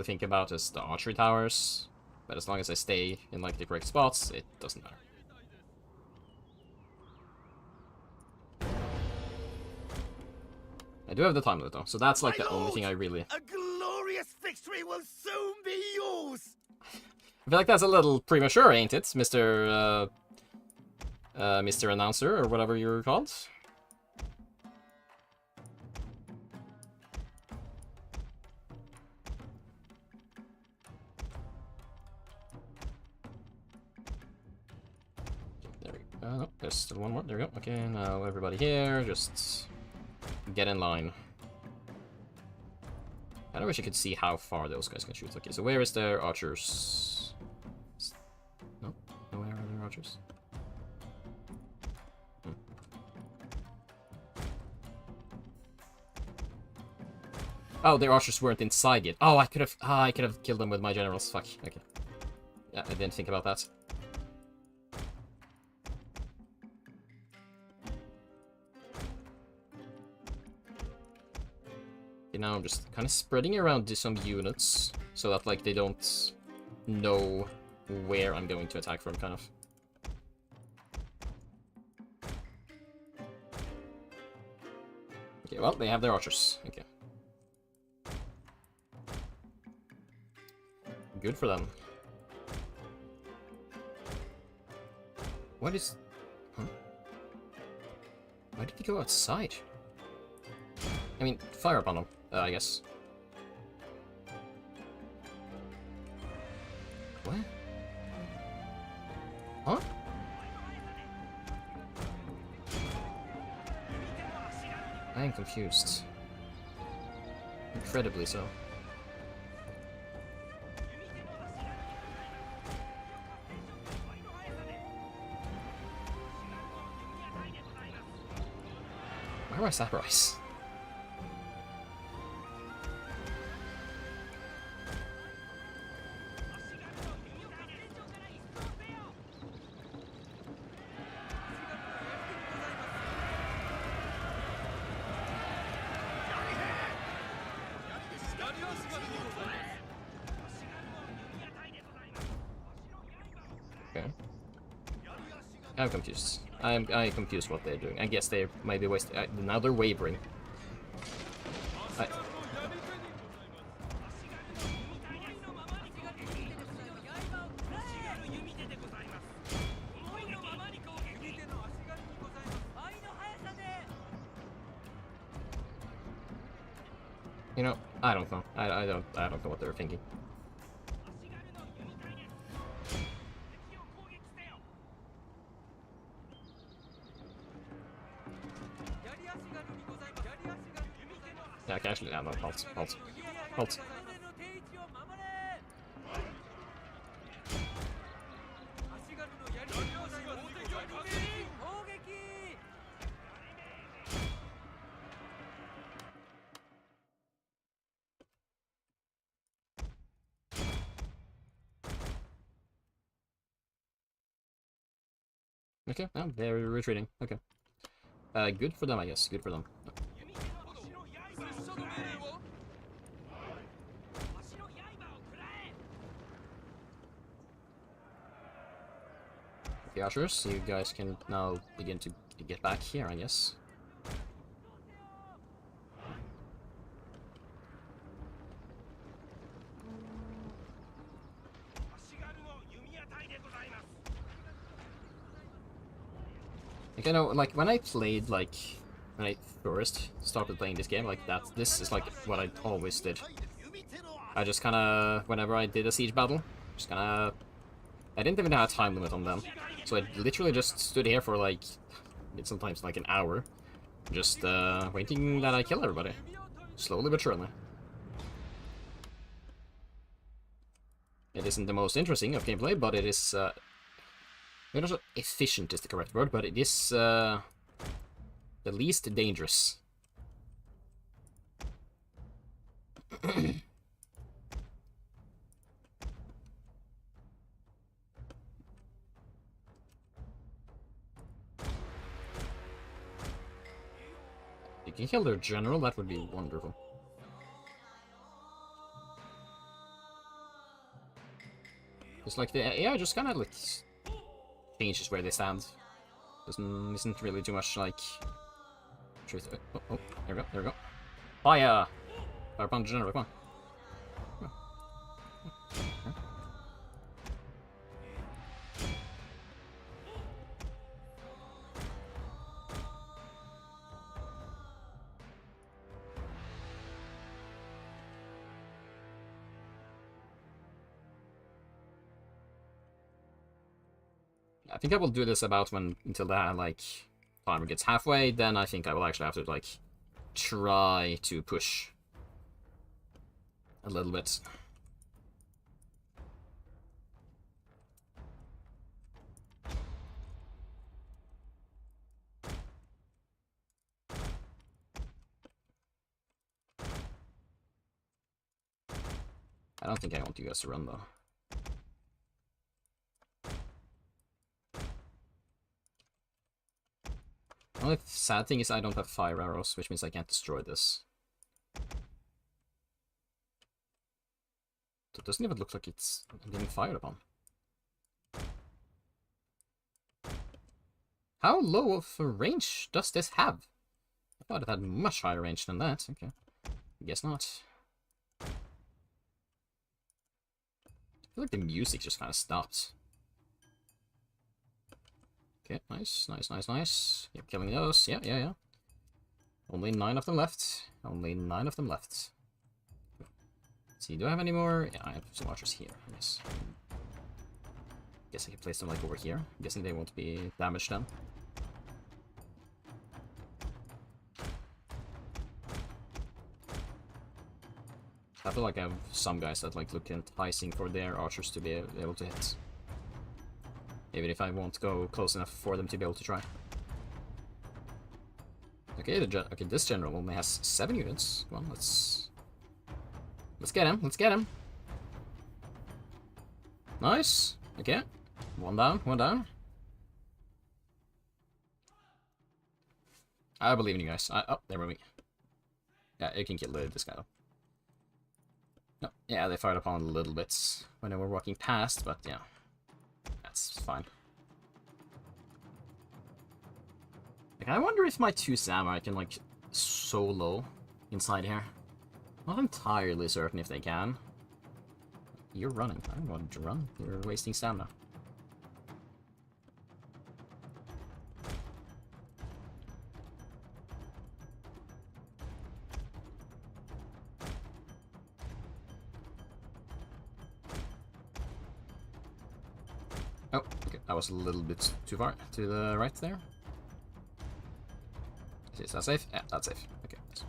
think about is the archery towers. But as long as I stay in, like, the correct spots, it doesn't matter. I do have the time limit, though, so that's, like, the only thing I really... A glorious victory will soon be yours! I feel like that's a little premature, ain't it, Mr. Mr. Announcer, or whatever you're called? No, there's still one more. There we go. Okay, now everybody here, just get in line. I wish I could see how far those guys can shoot. Okay, so where is their archers? No? Where are their archers? Oh, their archers weren't inside yet. Oh, I could have killed them with my generals. Fuck. Okay. Yeah, I didn't think about that. Okay, now I'm just kind of spreading around some units so that like they don't know where I'm going to attack from, kind of. Okay, well, they have their archers. Okay. Good for them. What is... Huh? Why did he go outside? I mean, fire upon them, I guess. What? Huh? I am confused. Incredibly so. Where are my samurais? Okay. I'm confused. I'm confused what they're doing. I guess they might be wasting. Now they're wavering. You know, I don't know. I don't know what they're thinking. Yeah, actually, no, halt. Okay, now they're retreating. Okay. Good for them, I guess. Good for them. Okay, archers, you guys can now begin to get back here, I guess. Like, I know, like, when I played, like, when I first started playing this game, like, this is, like, what I always did. I just kinda, whenever I did a siege battle, just kinda... I didn't even have a time limit on them. So I literally just stood here for, like, sometimes, like, an hour. Just, waiting that I kill everybody. Slowly but surely. It isn't the most interesting of gameplay, but it is, maybe not efficient is the correct word, but it is, the least dangerous. You can kill their general, that would be wonderful. It's like the AI just kind of like changes where they stand. Isn't really too much like truth. Oh, there we go. Fire! Fire upon the general, come on. I think I will do this about until the, like, timer gets halfway, then I think I will actually have to, like, try to push a little bit. I don't think I want you guys to run, though. The only sad thing is I don't have fire arrows, which means I can't destroy this. It doesn't even look like it's getting fired upon. How low of a range does this have? I thought it had much higher range than that. Okay. I guess not. I feel like the music just kind of stopped. Okay, nice, nice, nice, nice. Keep killing those. Yeah, yeah, yeah. Only 9 of them left. Only 9 of them left. Let's see, do I have any more? Yeah, I have some archers here, I guess. Guess I can place them, like, over here. I'm guessing they won't be damaged then. I feel like I have some guys that, like, look enticing for their archers to be able to hit. Even if I won't go close enough for them to be able to try. Okay, okay, this general only has 7 units. Well, let's get him. Let's get him. Nice. Okay. One down. One down. I believe in you guys. Oh, they're moving. Yeah, you can kill this guy though. No, yeah, they fired upon a little bit when they were walking past, but yeah. That's fine. Like, I wonder if my 2 samurai can, like, solo inside here. Not entirely certain if they can. You're running. I don't want to run. You're wasting stamina. Oh, okay. That was a little bit too far to the right there. Is that safe? Yeah, that's safe. Okay. Nice.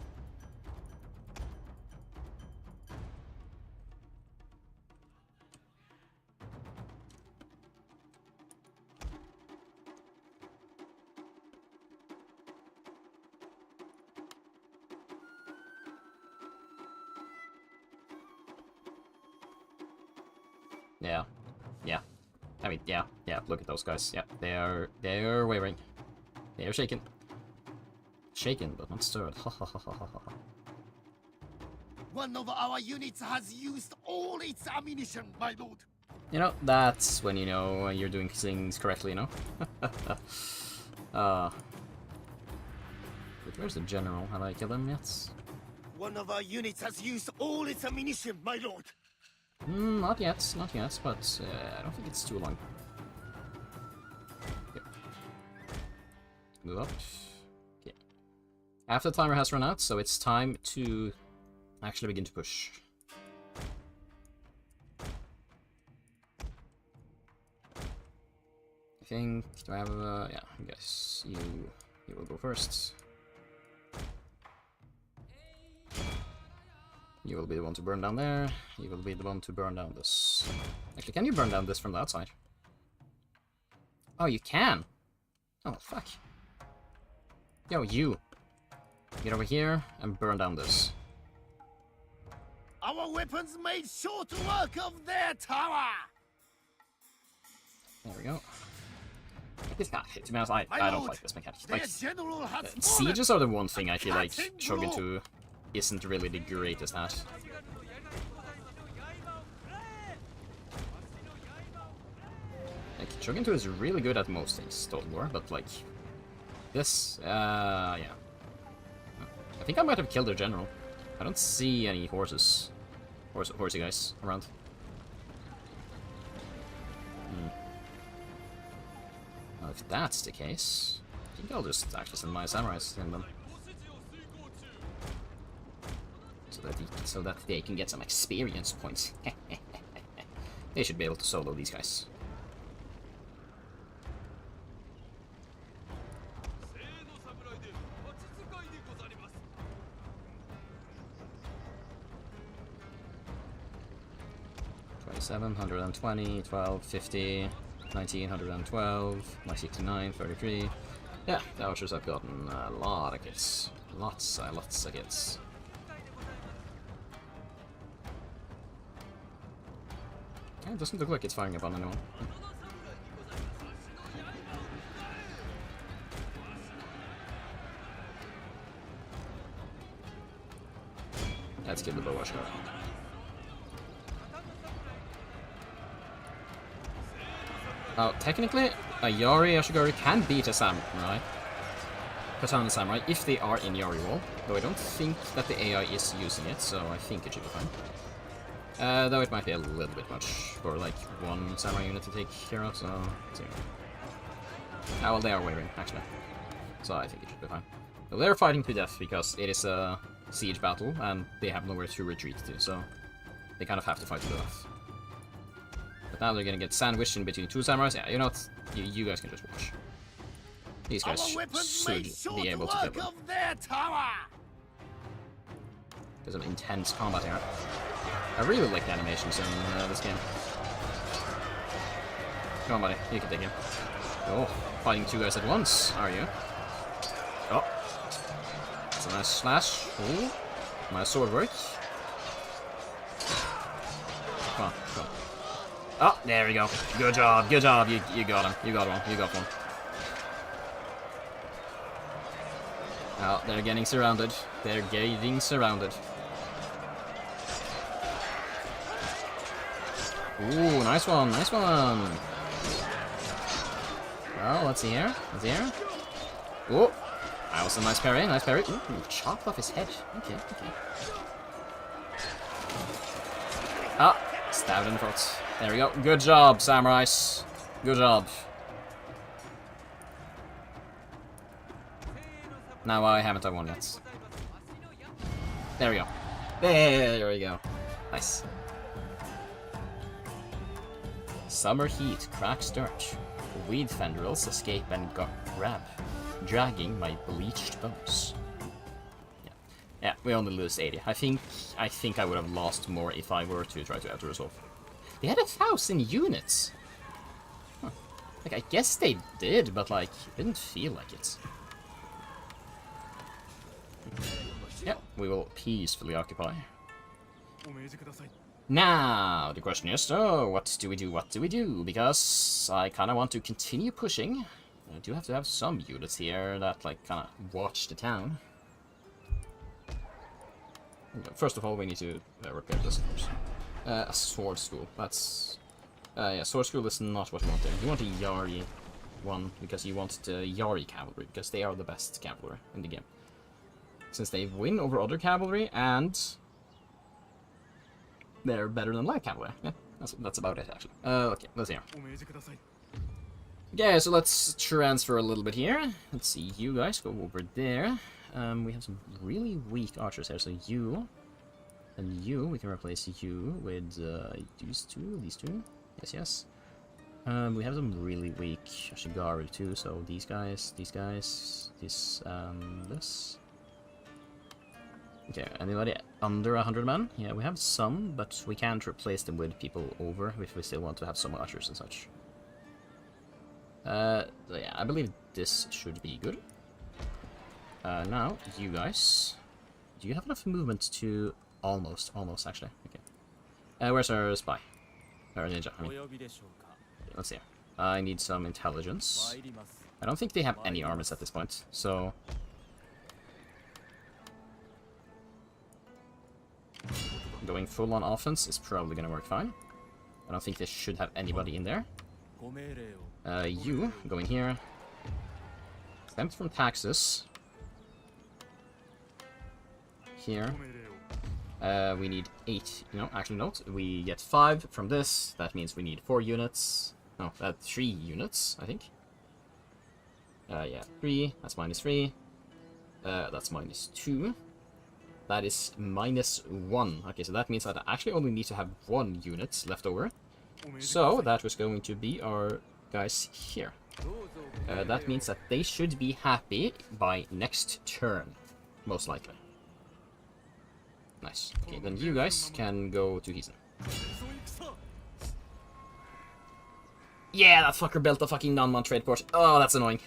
Yeah. Yeah. I mean, yeah. Yeah, look at those guys. Yeah, they are wavering. They are shaking. Shaken, but not stirred. Ha ha ha ha ha ha. One of our units has used all its ammunition, my lord. You know, that's when you know you're doing things correctly, you know? But where's the general? Have I killed him yet? One of our units has used all its ammunition, my lord. Not yet, but I don't think it's too long. Okay. Move up. Okay. After the timer has run out, so it's time to actually begin to push. I think, do I have a, yeah, I guess you will go first. You will be the one to burn down there. You will be the one to burn down this. Actually, can you burn down this from the outside? Oh, you can! Oh, fuck. Yo, you! Get over here and burn down this. Our weapons made short work of their tower. There we go. This guy, to be honest, I don't like this mechanic. Like, general has sieges are the one thing I feel like Shogun 2 isn't really the greatest at. Like, Shogun 2 is really good at most things, Total War, but like, this, yeah. I think I might have killed their general. I don't see any horsey guys around. Well, if that's the case, I think I'll just actually send my samurais in them. So that they can get some experience points. They should be able to solo these guys. 720, 12, 50, 1912, my 69, 33. Yeah, the archers have gotten a lot of kills. Lots of kills. It doesn't look like it's firing upon anyone. Let's give the bow a shot. Oh, technically, a Yari Ashigari can beat a Samurai. Katana Samurai, if they are in Yari wall. Though I don't think that the AI is using it, so I think it should be fine. Though it might be a little bit much for, like, one Samurai unit to take care of, so... let's see. Ah, well, they are wavering, actually. So I think it should be fine. Well, they're fighting to death, because it is a siege battle, and they have nowhere to retreat to, so... they kind of have to fight to the death. But now they're gonna get sandwiched in between two samurais. Yeah, you know what? You guys can just watch. These guys should be able to kill them. There's some intense combat here. I really like the animations in this game. Come on, buddy. You can take him. Oh, fighting two guys at once, are you? Oh. That's a nice slash. Oh. Nice sword work. Come on, come on. Oh, there we go. Good job, good job. You got him. You got one. You got one. Oh, they're getting surrounded. They're getting surrounded. Ooh, nice one, nice one. Well, let's see here. Let's see here. Oh, that was a nice parry, nice parry. Ooh, chopped off his head. Okay, okay. Ah, stabbed in the throat. There we go. Good job, samurais. Good job. Now I haven't won yet. There we go. There we go. Nice. Summer heat cracks dirt. Weed tendrils escape and grab, dragging my bleached bones. Yeah, yeah. We only lose 80. I think I would have lost more if I were to try to auto-resolve. They had 1,000 units. Huh. Like, I guess they did, but like, it didn't feel like it. Yeah, we will peacefully occupy. Now, the question is, oh, what do we do, what do we do? Because I kind of want to continue pushing. I do have to have some units here that, like, kind of watch the town. First of all, we need to repair this, of course. A sword school, that's... yeah, sword school is not what you want there. You want a Yari one, because you want the Yari cavalry, because they are the best cavalry in the game. Since they win over other cavalry, and they're better than light cavalry. Yeah, that's about it, actually. Okay, let's see here. Okay, so let's transfer a little bit here. Let's see, you guys go over there. We have some really weak archers here, so you... and you, we can replace you with these two. Yes, yes. We have some really weak Ashigaru too, so these guys, this, this. Okay, anybody under 100 men? Yeah, we have some, but we can't replace them with people over if we still want to have some archers and such. So yeah, I believe this should be good. Now, you guys, do you have enough movement to... Almost, actually. Okay. Where's our spy? Or ninja, I mean. Let's see. I need some intelligence. I don't think they have any armors at this point, so... going full on offense is probably gonna work fine. I don't think they should have anybody in there. You, going here. Exempt from taxes. Here. We need 8, no, actually not. We get 5 from this. That means we need 4 units. No, 3 units, I think. Yeah, 3. That's -3. That's -2. That is -1. Okay, so that means that I actually only need to have 1 unit left over. So that was going to be our guys here. That means that they should be happy by next turn, most likely. Nice. Okay, then you guys can go to Heason. Yeah, that fucker built a fucking non-monk trade port. Oh, that's annoying.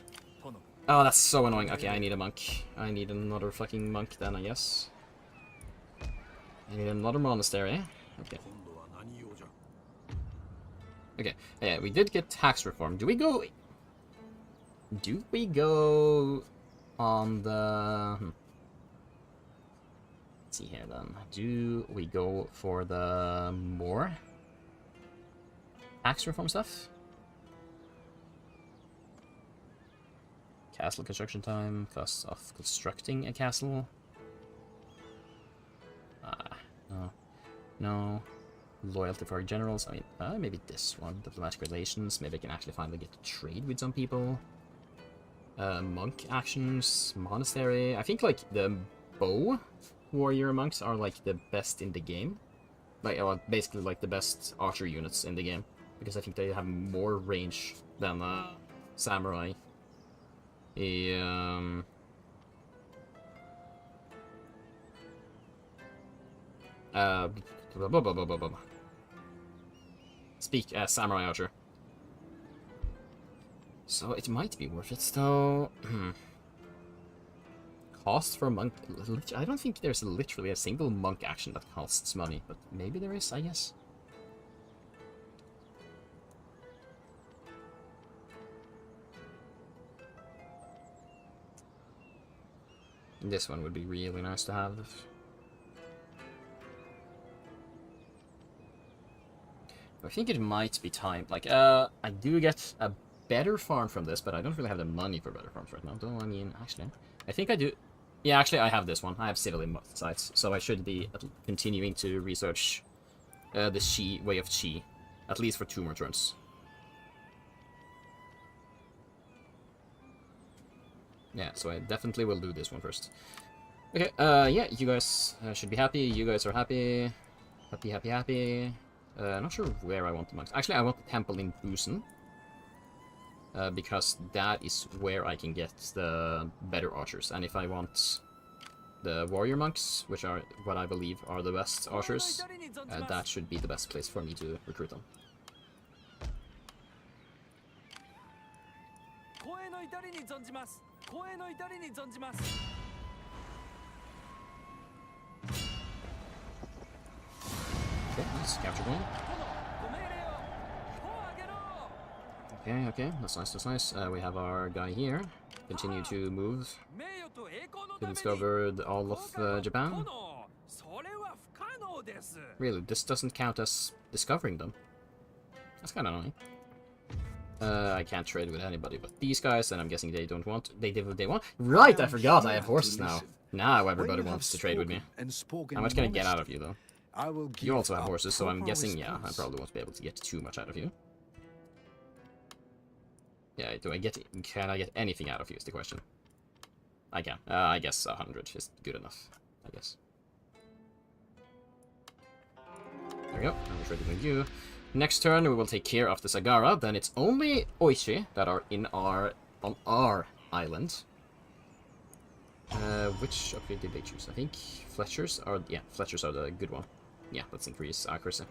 Oh, that's so annoying. Okay, I need a monk. I need another fucking monk then, I guess. I need another monastery. Okay. Okay, yeah, we did get tax reform. Do we go... Do we go on the... Let's see here then. Do we go for the more tax reform stuff? Castle construction time, costs of constructing a castle. No. No. Loyalty for our generals. I mean, maybe this one. Diplomatic relations. Maybe I can actually finally get to trade with some people. Monk actions. Monastery. I think, like, the bow warrior monks are, like, the best in the game. Like, well, basically, like, the best archer units in the game. Because I think they have more range than samurai. Speak as samurai archer. So it might be worth it though. Cost for a monk. I don't think there's literally a single monk action that costs money, but maybe there is, I guess. This one would be really nice to have. I think it might be time. Like, I do get a better farm from this, but I don't really have the money for better farms right now. Though, I mean, actually, I think I do. Yeah, actually, I have this one. I have civilian sites, so I should be continuing to research the Qi way of Qi, at least for 2 more turns. Yeah, so I definitely will do this one first. Okay, yeah, you guys should be happy. You guys are happy. Happy, happy, happy. Not sure where I want the monks. Actually, I want the temple in Busan. Because that is where I can get the better archers. And if I want the warrior monks, which are what I believe are the best archers, that should be the best place for me to recruit them. Okay, nice. Captured one. Okay, okay. That's nice, that's nice. We have our guy here. Continue to move. To discover all of Japan. Really, this doesn't count as discovering them. That's kind of annoying. I can't trade with anybody but these guys, and I'm guessing they don't want... They did what they want. Right, I forgot, I have horses now. Now everybody wants to trade with me. How much can I get out of you, though? You also have horses, so I'm guessing, yeah, I probably won't be able to get too much out of you. Yeah, can I get anything out of you is the question. I can. I guess 100 is good enough, I guess. There we go, I'm trading with you. Next turn we will take care of the Sagara, then it's only Oishi that are on our island. Which upgrade did they choose? I think Fletchers are... Yeah, Fletchers are the good one. Yeah, let's increase accuracy.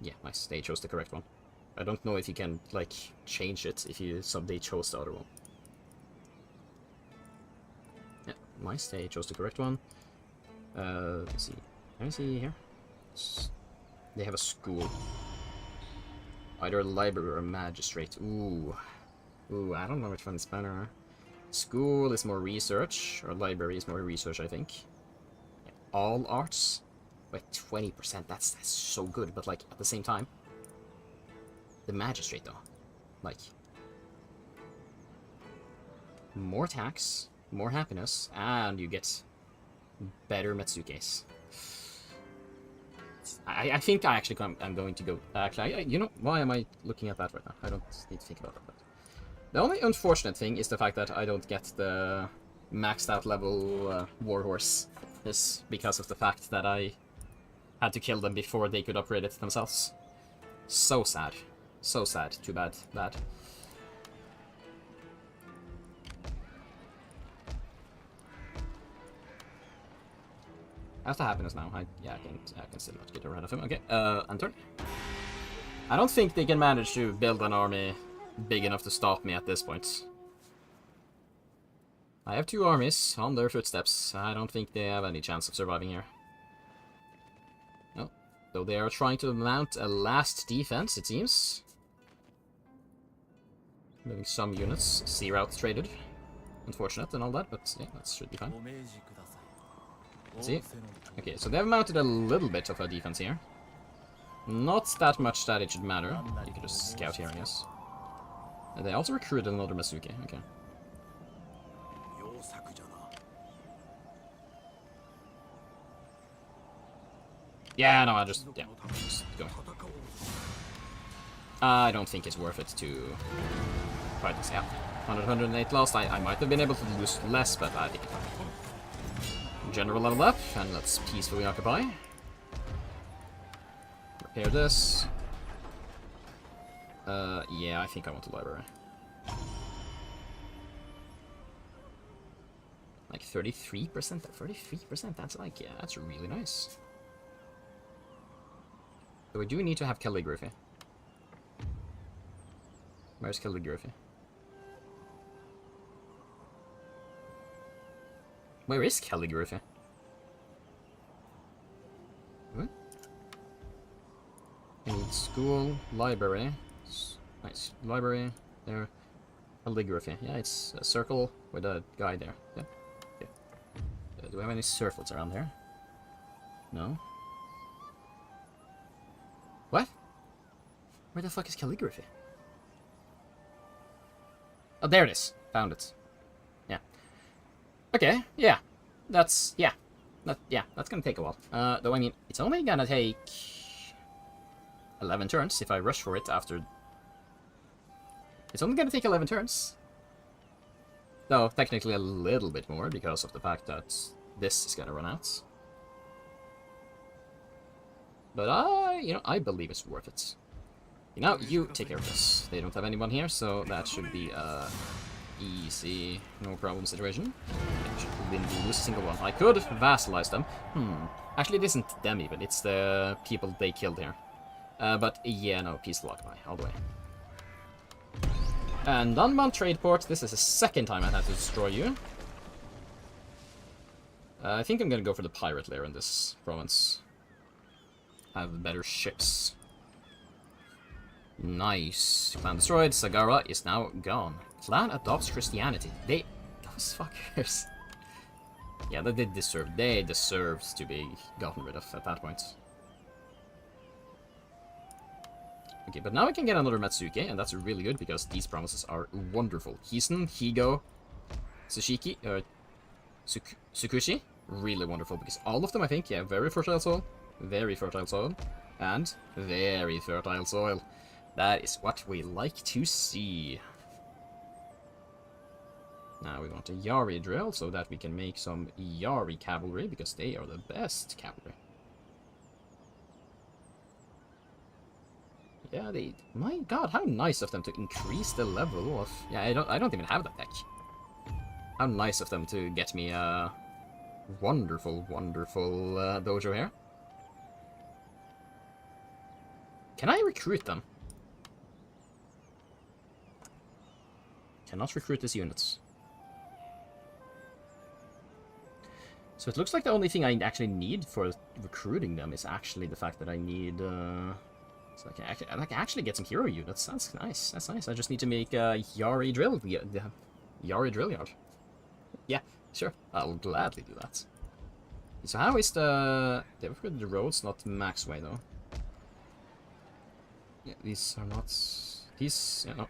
Yeah, nice. They chose the correct one. I don't know if you can, like, change it if you someday chose the other one. Yeah, nice. They chose the correct one. Let's see. Can I see here? They have a school. Either a library or a magistrate. Ooh. Ooh, I don't know which one is better. School is more research, or library is more research, I think. Yeah, all arts, like 20%, that's so good, but like at the same time, the magistrate though, like more tax, more happiness, and you get better Metsukes. I think I'm going to go. Actually, you know, why am I looking at that right now? I don't need to think about that. The only unfortunate thing is the fact that I don't get the maxed out level warhorse. Is because of the fact that I had to kill them before they could upgrade it themselves. So sad. So sad. Too bad. Bad. How's the happiness now? Yeah, I can still not get rid of him. Okay, and turn. I don't think they can manage to build an army big enough to stop me at this point. I have 2 armies on their footsteps. I don't think they have any chance of surviving here. No. Though they are trying to mount a last defense, it seems. Moving some units. Sea route traded. Unfortunate and all that, but yeah, that should be fine. See? Okay, so they've mounted a little bit of a defense here. Not that much that it should matter. You can just scout here, I guess. And they also recruited another Masuke. Okay. Yeah, no, just go. I don't think it's worth it to fight this. Yeah, 108 lost. I might have been able to lose less, but I think it's fine. General level up, and let's peacefully occupy. Repair this. Yeah, I think I want a library. Like 33%? 33%? That's like, yeah, that's really nice. So we do need to have calligraphy. Where's calligraphy? Where is calligraphy? What? We need school, library. Nice. Library, there. Calligraphy. Yeah, it's a circle with a guy there. Yeah. Okay. Do we have any circlets around here? No. What? Where the fuck is calligraphy? Oh, there it is. Found it. Yeah. Okay, yeah. That's, yeah. That's gonna take a while. Though, I mean, it's only gonna take 11 turns if I rush for it after... It's only gonna take 11 turns. Though, technically a little bit more because of the fact that this is gonna run out. But I believe it's worth it. Now, you take care of this. They don't have anyone here, so that should be easy, no problem situation. I shouldn't lose a single one. I could vassalize them. Actually, it isn't them even, it's the people they killed here. But yeah, no, peaceful occupy, all the way. And Dunmount Trade Port, this is the second time I've had to destroy you. I think I'm gonna go for the pirate lair in this province. Have better ships. Nice. Clan destroyed. Sagara is now gone. Clan adopts Christianity. Those fuckers. Yeah, they deserved to be gotten rid of at that point. Okay, but now I can get another Matsuke, and that's really good because these provinces are wonderful. Hisen, Higo, Tsushiki, Tsukushi, really wonderful because all of them, I think, yeah, very fertile soil, and very fertile soil. That is what we like to see. Now we want a Yari drill so that we can make some Yari cavalry because they are the best cavalry. Yeah, my god, how nice of them to increase the level of... Yeah, I don't even have that deck. How nice of them to get me a wonderful dojo here. Can I recruit them? Cannot recruit these units. So it looks like the only thing I actually need for recruiting them is actually the fact that I need... So I can actually get some hero units. That's nice. That's nice. I just need to make a Yari drill. The Yari drill yard. Yeah, sure. I'll gladly do that. So how is the... They upgraded the roads, not max way though. Yeah, these are not... These... Yeah, no.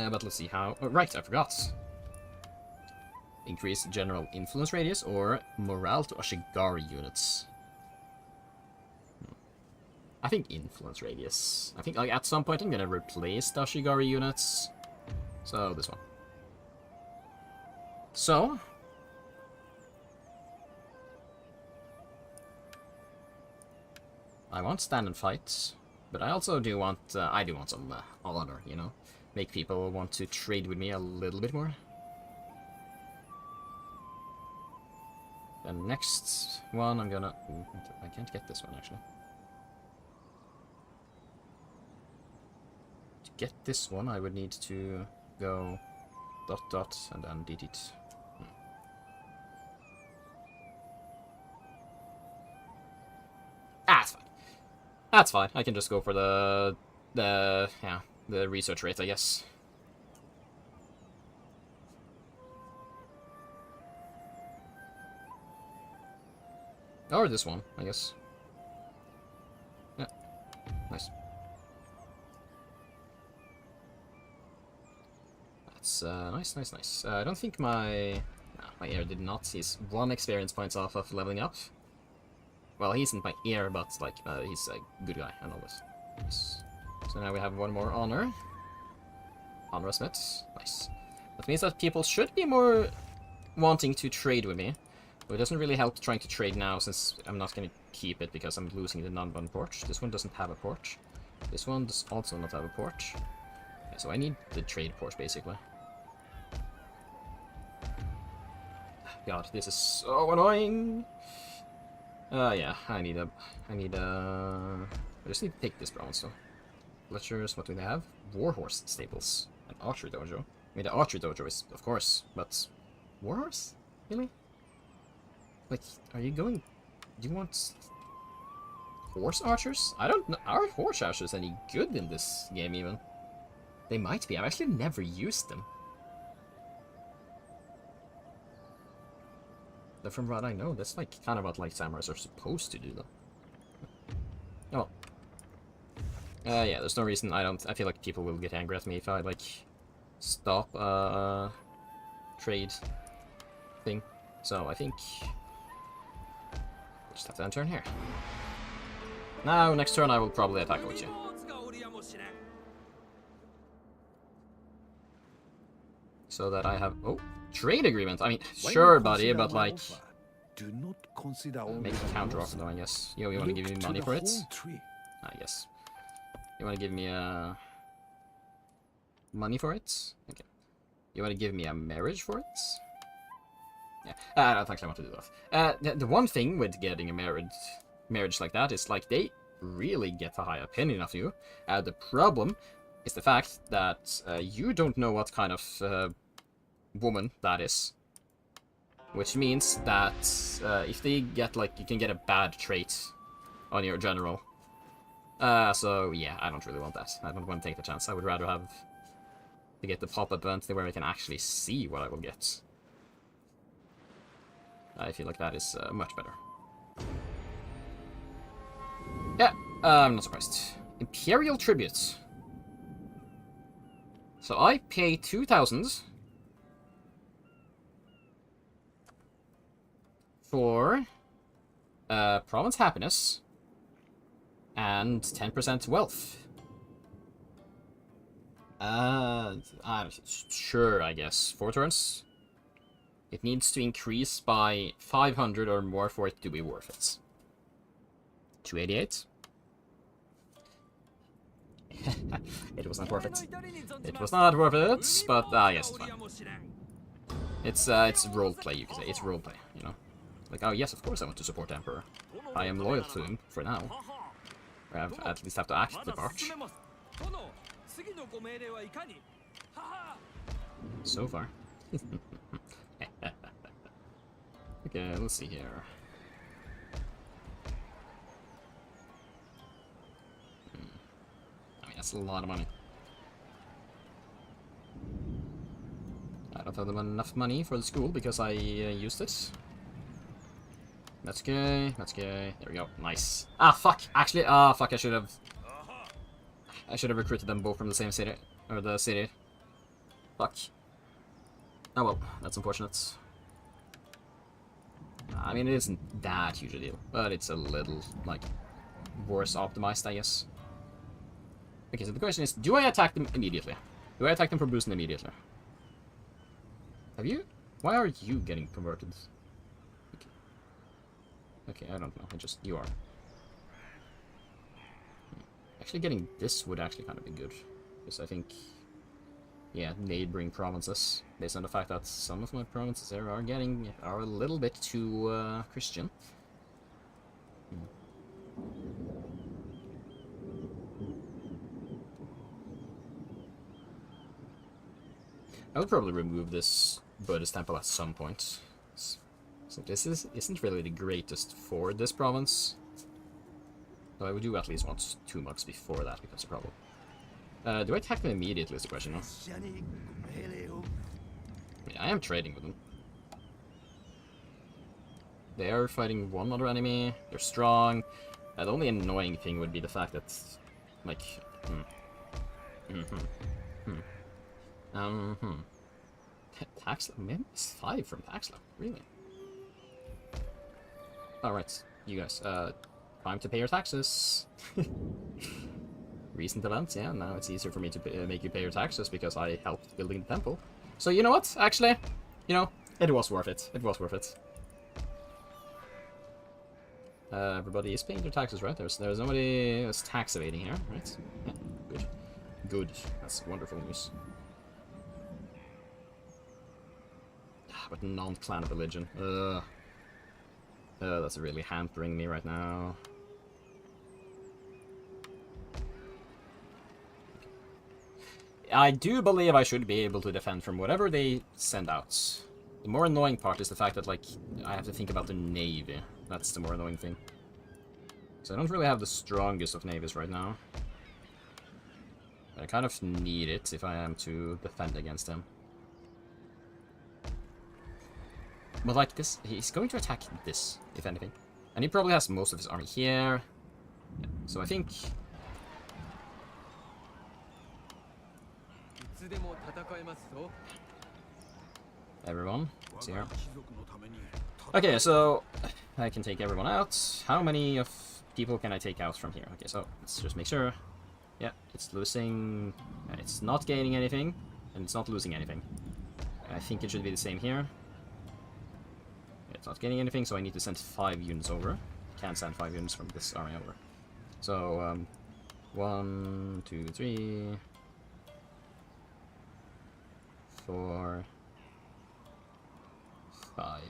But let's see how... Oh, right, I forgot. Increase general influence radius or morale to Ashigari units. I think influence radius. I think like at some point I'm gonna replace the Ashigari units. So this one. So I want stand and fight, but I also do want some honor, you know, make people want to trade with me a little bit more. The next one I'm gonna... I can't get this one actually. get this one, I would need to go dot dot and then delete. Ah, it's fine. That's fine. I can just go for the research rate, I guess. Or this one, I guess. Yeah. Nice. That's nice. I don't think my heir did not. He's 1 experience points off of leveling up. Well, he isn't my heir, but like he's a good guy and all this. Nice. So now we have 1 more honor. Honor Smith. Nice. That means that people should be more wanting to trade with me. But it doesn't really help trying to trade now, since I'm not going to keep it because I'm losing the non-bond porch. This one doesn't have a porch. This one does also not have a porch. Yeah, so I need the trade porch, basically. God, this is so annoying! Yeah, I just need to take this bronze, so. Fletchers, what do they have? Warhorse stables. An archery dojo. I mean, the archery dojo is, of course, but... Warhorse? Really? Like, are you going... Do you want... Horse archers? I don't know. Are horse archers any good in this game, even? They might be. I've actually never used them. But from what I know, that's like kind of what like samurais are supposed to do, though. Oh. Yeah, there's no reason I feel like people will get angry at me if I, like, stop trade thing. So I think... just have to end turn here. Now, next turn I will probably attack with you. So that I have... Oh, trade agreement! I mean, sure, buddy, but like... Do not consider make a counter offer, though, I guess. Yo, you want to give me money for it? Ah, yes. You want to give me money for it? Okay. You want to give me a marriage for it? Yeah, I don't actually want to do that. The one thing with getting a marriage like that is, like, they really get a high opinion of you. The problem is the fact that you don't know what kind of woman that is. Which means that if they get, like, you can get a bad trait on your general. So, yeah, I don't really want that. I don't want to take the chance. I would rather have to get the pop-up event where I can actually see what I will get. I feel like that is much better. Yeah, I'm not surprised. Imperial Tribute. So I pay 2,000 for province happiness and 10% wealth. Sure, I guess. 4 turns. It needs to increase by 500 or more for it to be worth it. 288. It was not worth it. It was not worth it, but yes, it's fine. It's roleplay, you could say. It's roleplay, you know. Like, oh yes, of course I want to support the Emperor. I am loyal to him for now. I at least have to act the part. So far. Okay, let's see here. I mean, that's a lot of money. I don't have enough money for the school because I used it. That's okay, that's okay. There we go. Nice. Ah, fuck. Actually, fuck, I should have recruited them both from the same city. Or the city. Fuck. Oh well, that's unfortunate. I mean, it isn't that huge a deal, but it's a little, like, worse optimized, I guess. Okay, so the question is, do I attack them immediately? Do I attack them for boosting immediately? Have you? Why are you getting converted? Okay, I don't know. You are. Actually, getting this would actually kind of be good. Because I think, yeah, neighboring provinces, based on the fact that some of my provinces there are a little bit too Christian. I would probably remove this Buddhist temple at some point. So this isn't really the greatest for this province. So I would do at least want 2 months before that becomes a problem. Do I attack them immediately is the question, no? Yeah, I am trading with them. They are fighting one other enemy. They're strong. The only annoying thing would be the fact that, like, Taxla? Maybe 5 from Taxla. Really? Alright, you guys. Time to pay your taxes. Recent events, yeah. Now it's easier for me to make you pay your taxes because I helped building the temple. So you know what? Actually, you know, it was worth it. It was worth it. Everybody is paying their taxes, right? There's nobody who's tax evading here, right? Yeah, good. Good. That's wonderful news. But non-clan of religion. That's really hampering me right now. I do believe I should be able to defend from whatever they send out. The more annoying part is the fact that, like, I have to think about the navy. That's the more annoying thing. So I don't really have the strongest of navies right now. But I kind of need it if I am to defend against them. But like this, he's going to attack this, if anything. And he probably has most of his army here. Yeah, so I think... Everyone, it's here. Okay, so I can take everyone out. How many of people can I take out from here? Okay, so let's just make sure. Yeah, it's losing... It's not gaining anything, and it's not losing anything. I think it should be the same here. It's not gaining anything, so I need to send 5 units over. Can't send 5 units from this army over. So, 1, 2, 3... 4... 5...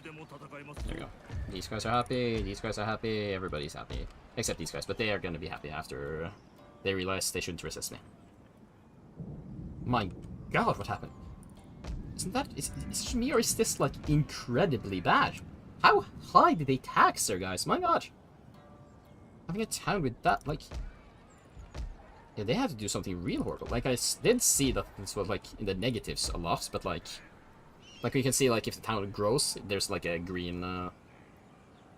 There we go. These guys are happy, these guys are happy, everybody's happy. Except these guys, but they are gonna be happy after they realize they shouldn't resist me. My god, what happened? Isn't that... Is it me, or is this, like, incredibly bad? How high did they tax their guys? My god! Having a town with that, like... Yeah, they have to do something real horrible. Like, I did see that this was, like, in the negatives a lot, but, like... Like, you can see, like, if the town grows, there's, like, a green,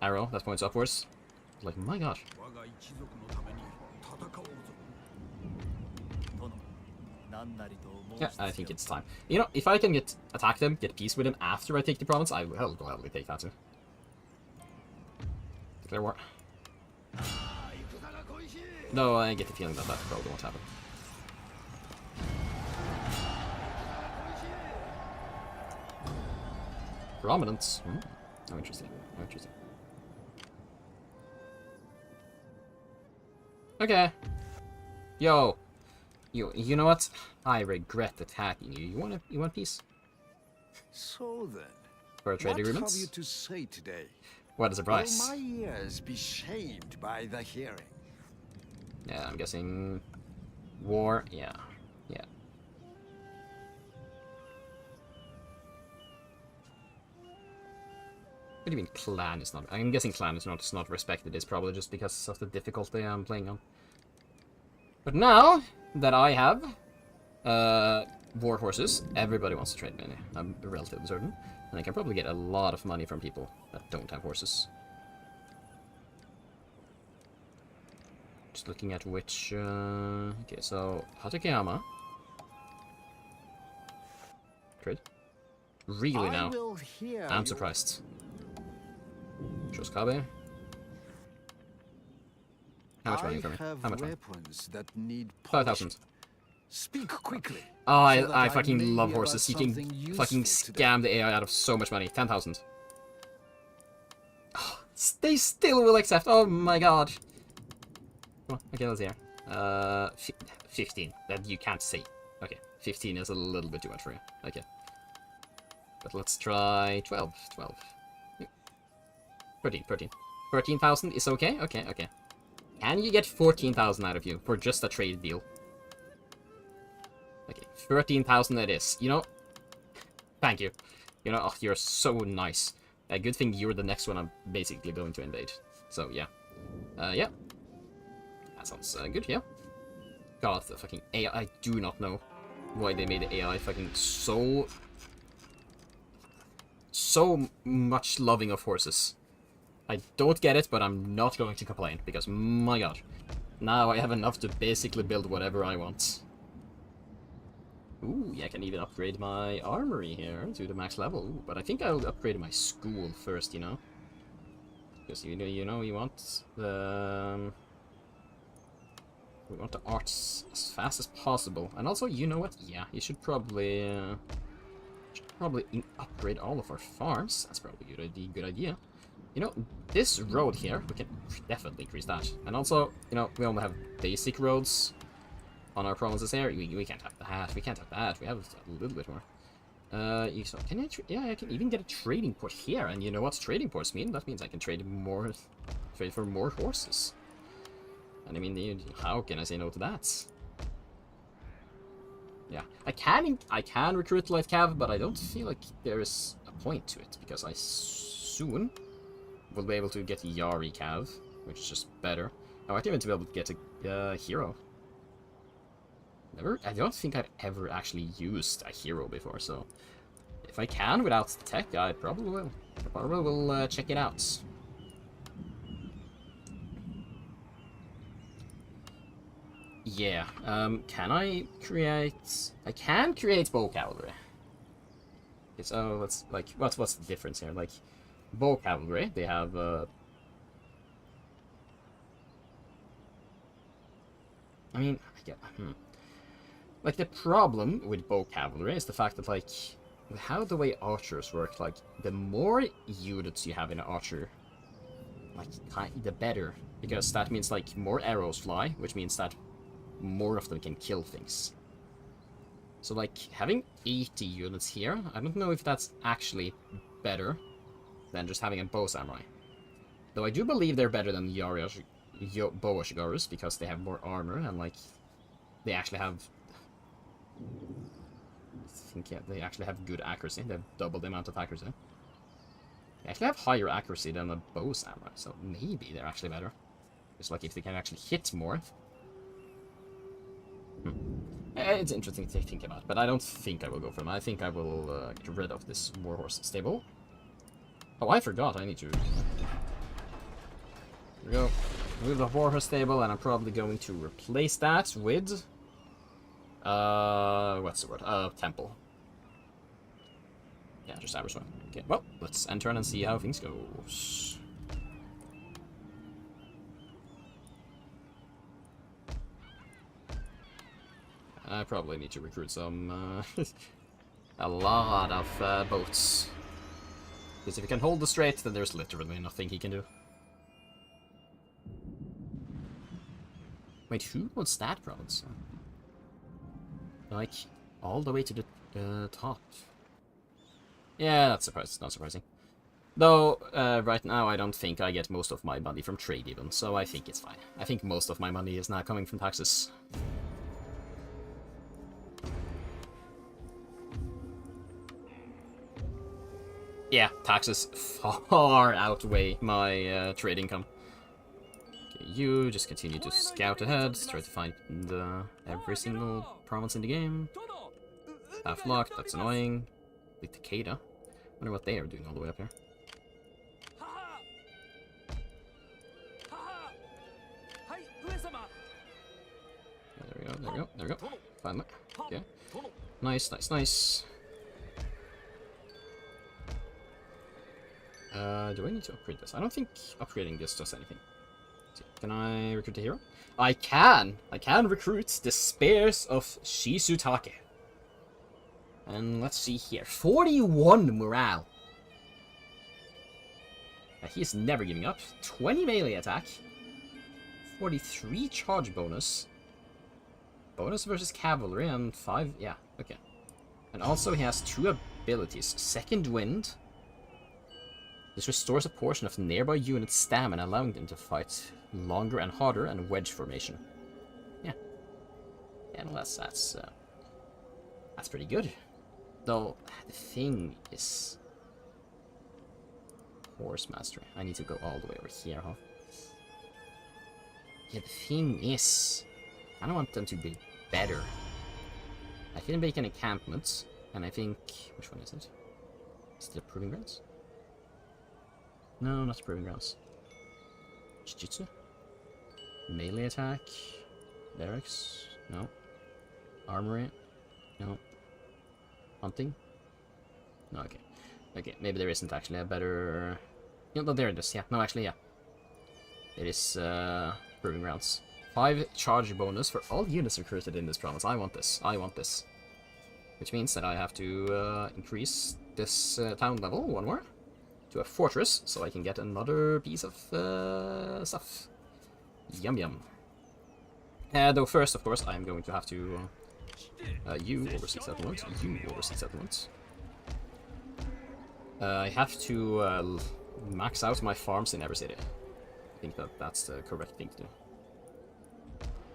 arrow that points upwards. Like, my gosh. Yeah, I think it's time. You know, if I can attack them, get peace with them after I take the province, I will gladly take that too. Declare war. No, I get the feeling that probably won't happen. Prominence. Oh, interesting. Oh, interesting. Okay. Yo. You know what? I regret attacking you. You want peace? So then, For a trade agreement? What have you to say today? What a surprise. Will my ears be shamed by the hearing? Yeah, I'm guessing war. Yeah. Yeah. What do you mean clan is not? I'm guessing clan is not respected. It's probably just because of the difficulty I'm playing on. But now that I have war horses, everybody wants to trade me. I'm relatively certain, and I can probably get a lot of money from people that don't have horses. Just looking at which. Okay, so Hatakeyama. Trade. Really now? I'm surprised. Shoskabe. How much money for me? How much money? 5,000. Speak quickly. Oh, I fucking love horses. You can fucking scam the AI out of so much money. 10,000. Oh, they still will accept. Oh my god. Come on. Okay, let's hear. 15. That you can't say. Okay, 15 is a little bit too much for you. Okay. But let's try 12. 12. 13. 13. 13,000 is okay? Okay, okay. Can you get 14,000 out of you for just a trade deal? 13,000 it is. You know, thank you. You know, oh, you're so nice. A good thing you're the next one I'm basically going to invade. So, yeah. Yeah. That sounds good, yeah. God, the fucking AI, I do not know why they made the AI fucking so much loving of horses. I don't get it, but I'm not going to complain, because, my god. Now I have enough to basically build whatever I want. Ooh, yeah, I can even upgrade my armory here to the max level. Ooh, but I think I'll upgrade my school first, you know? Because, you know, you want the... we want the arts as fast as possible. And also, you know what? Yeah, you should probably... upgrade all of our farms. That's probably a good idea. You know, this road here, we can definitely increase that. And also, you know, we only have basic roads on our provinces here. We can't have that. We can't have that. We have a little bit more. Can I yeah, I can even get a trading port here. And you know what trading ports mean? That means I can trade for more horses. And I mean, how can I say no to that? Yeah, I can recruit light cav, but I don't feel like there is a point to it, because I soon will be able to get Yari cav, which is just better. I might even be able to get a hero. I don't think I've ever actually used a hero before, so if I can without the tech, I probably will. I probably will check it out. Yeah, can I create... I can create bow cavalry. Okay, so let's, like, what's the difference here? Like, bow cavalry, they have, I mean, like, the problem with bow cavalry is the fact that, like, how the way archers work, like, the more units you have in an archer, like, the better. Because that means, like, more arrows fly, which means that more of them can kill things. So, like, having 80 units here, I don't know if that's actually better than just having a bow samurai. Though I do believe they're better than bow Oshigarus, because they have more armor, and, like, they actually have... I think, yeah, they actually have good accuracy. They have double the amount of accuracy. They actually have higher accuracy than a bow samurai, so maybe they're actually better. Just like if they can actually hit more. It's interesting to think about, but I don't think I will go for them. I think I will get rid of this warhorse stable. Oh, I forgot. I need to... Here we go. Move the warhorse stable, and I'm probably going to replace that with... what's the word? Temple. Yeah, just average one. Okay, well, let's end turn and see how things go. I probably need to recruit some, a lot of boats. Because if he can hold the strait, then there's literally nothing he can do. Wait, who owns that province? Like, all the way to the top. Yeah, that's not surprising. Though, right now I don't think I get most of my money from trade even, so I think it's fine. I think most of my money is now coming from taxes. Yeah, taxes far outweigh my trade income. Okay, you just continue to scout ahead, try to find every single province in the game. Half locked, that's annoying. Big Takeda. Wonder what they are doing all the way up here. Yeah, there we go. Finally. Okay. Nice. Do I need to upgrade this? I don't think upgrading this does anything. Can I recruit a hero? I can! I can recruit the Spears of Shizutake. And let's see here. 41 morale. He's never giving up. 20 melee attack. 43 charge bonus. Bonus versus cavalry and 5... Yeah, okay. And also he has 2 abilities. Second Wind. This restores a portion of nearby units' stamina, allowing them to fight longer and harder, and wedge formation. Yeah. Yeah, well, that's That's pretty good. Though, the thing is... Horse mastery. I need to go all the way over here, huh? Yeah, the thing is... I don't want them to be better. I can make an encampment, and I think... Which one is it? Is it the Proving Grounds? No, not the Proving Grounds. Jiu-Jitsu? Melee attack? Barracks? No. Armory? No. Hunting? No, okay. Okay, maybe there isn't actually a better... Yeah, no, there it is, yeah. No, actually, yeah. It is, Proving Grounds. 5 charge bonus for all units recruited in this province. I want this. I want this. Which means that I have to increase this town level one more to a fortress, so I can get another piece of stuff. Yum yum. Though first, of course, I am going to have to... you oversee settlement. You oversee settlement. I have to max out my farms in every city. I think that that's the correct thing to do.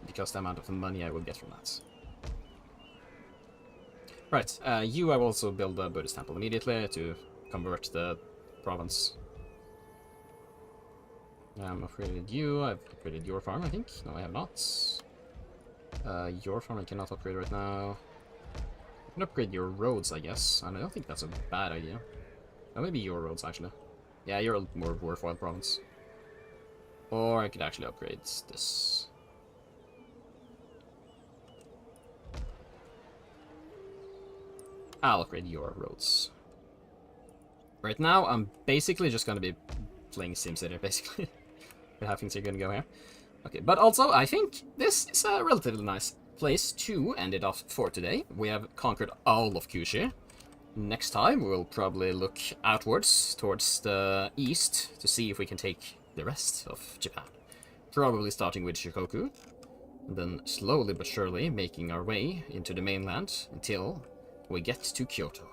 Because the amount of money I will get from that. Right, I will also build a Buddhist temple immediately to convert the province. I've upgraded you, I've upgraded your farm, I think. No, I have not. Your farm I cannot upgrade right now. I can upgrade your roads, I guess, and I don't think that's a bad idea. Oh, maybe your roads, actually. Yeah, you're a more worthwhile province. Or I could actually upgrade this. I'll upgrade your roads. Right now, I'm basically just gonna be playing SimCity, basically. How things are gonna go here. Okay, but also, I think this is a relatively nice place to end it off for today. We have conquered all of Kyushu. Next time, we'll probably look outwards, towards the east, to see if we can take the rest of Japan. Probably starting with Shikoku, and then slowly but surely making our way into the mainland until we get to Kyoto.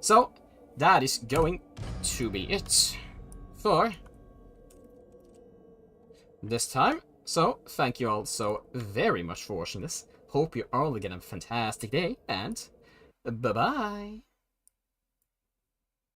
So, that is going to be it for this time. So, thank you all so very much for watching this. Hope you all get a fantastic day, and bye-bye!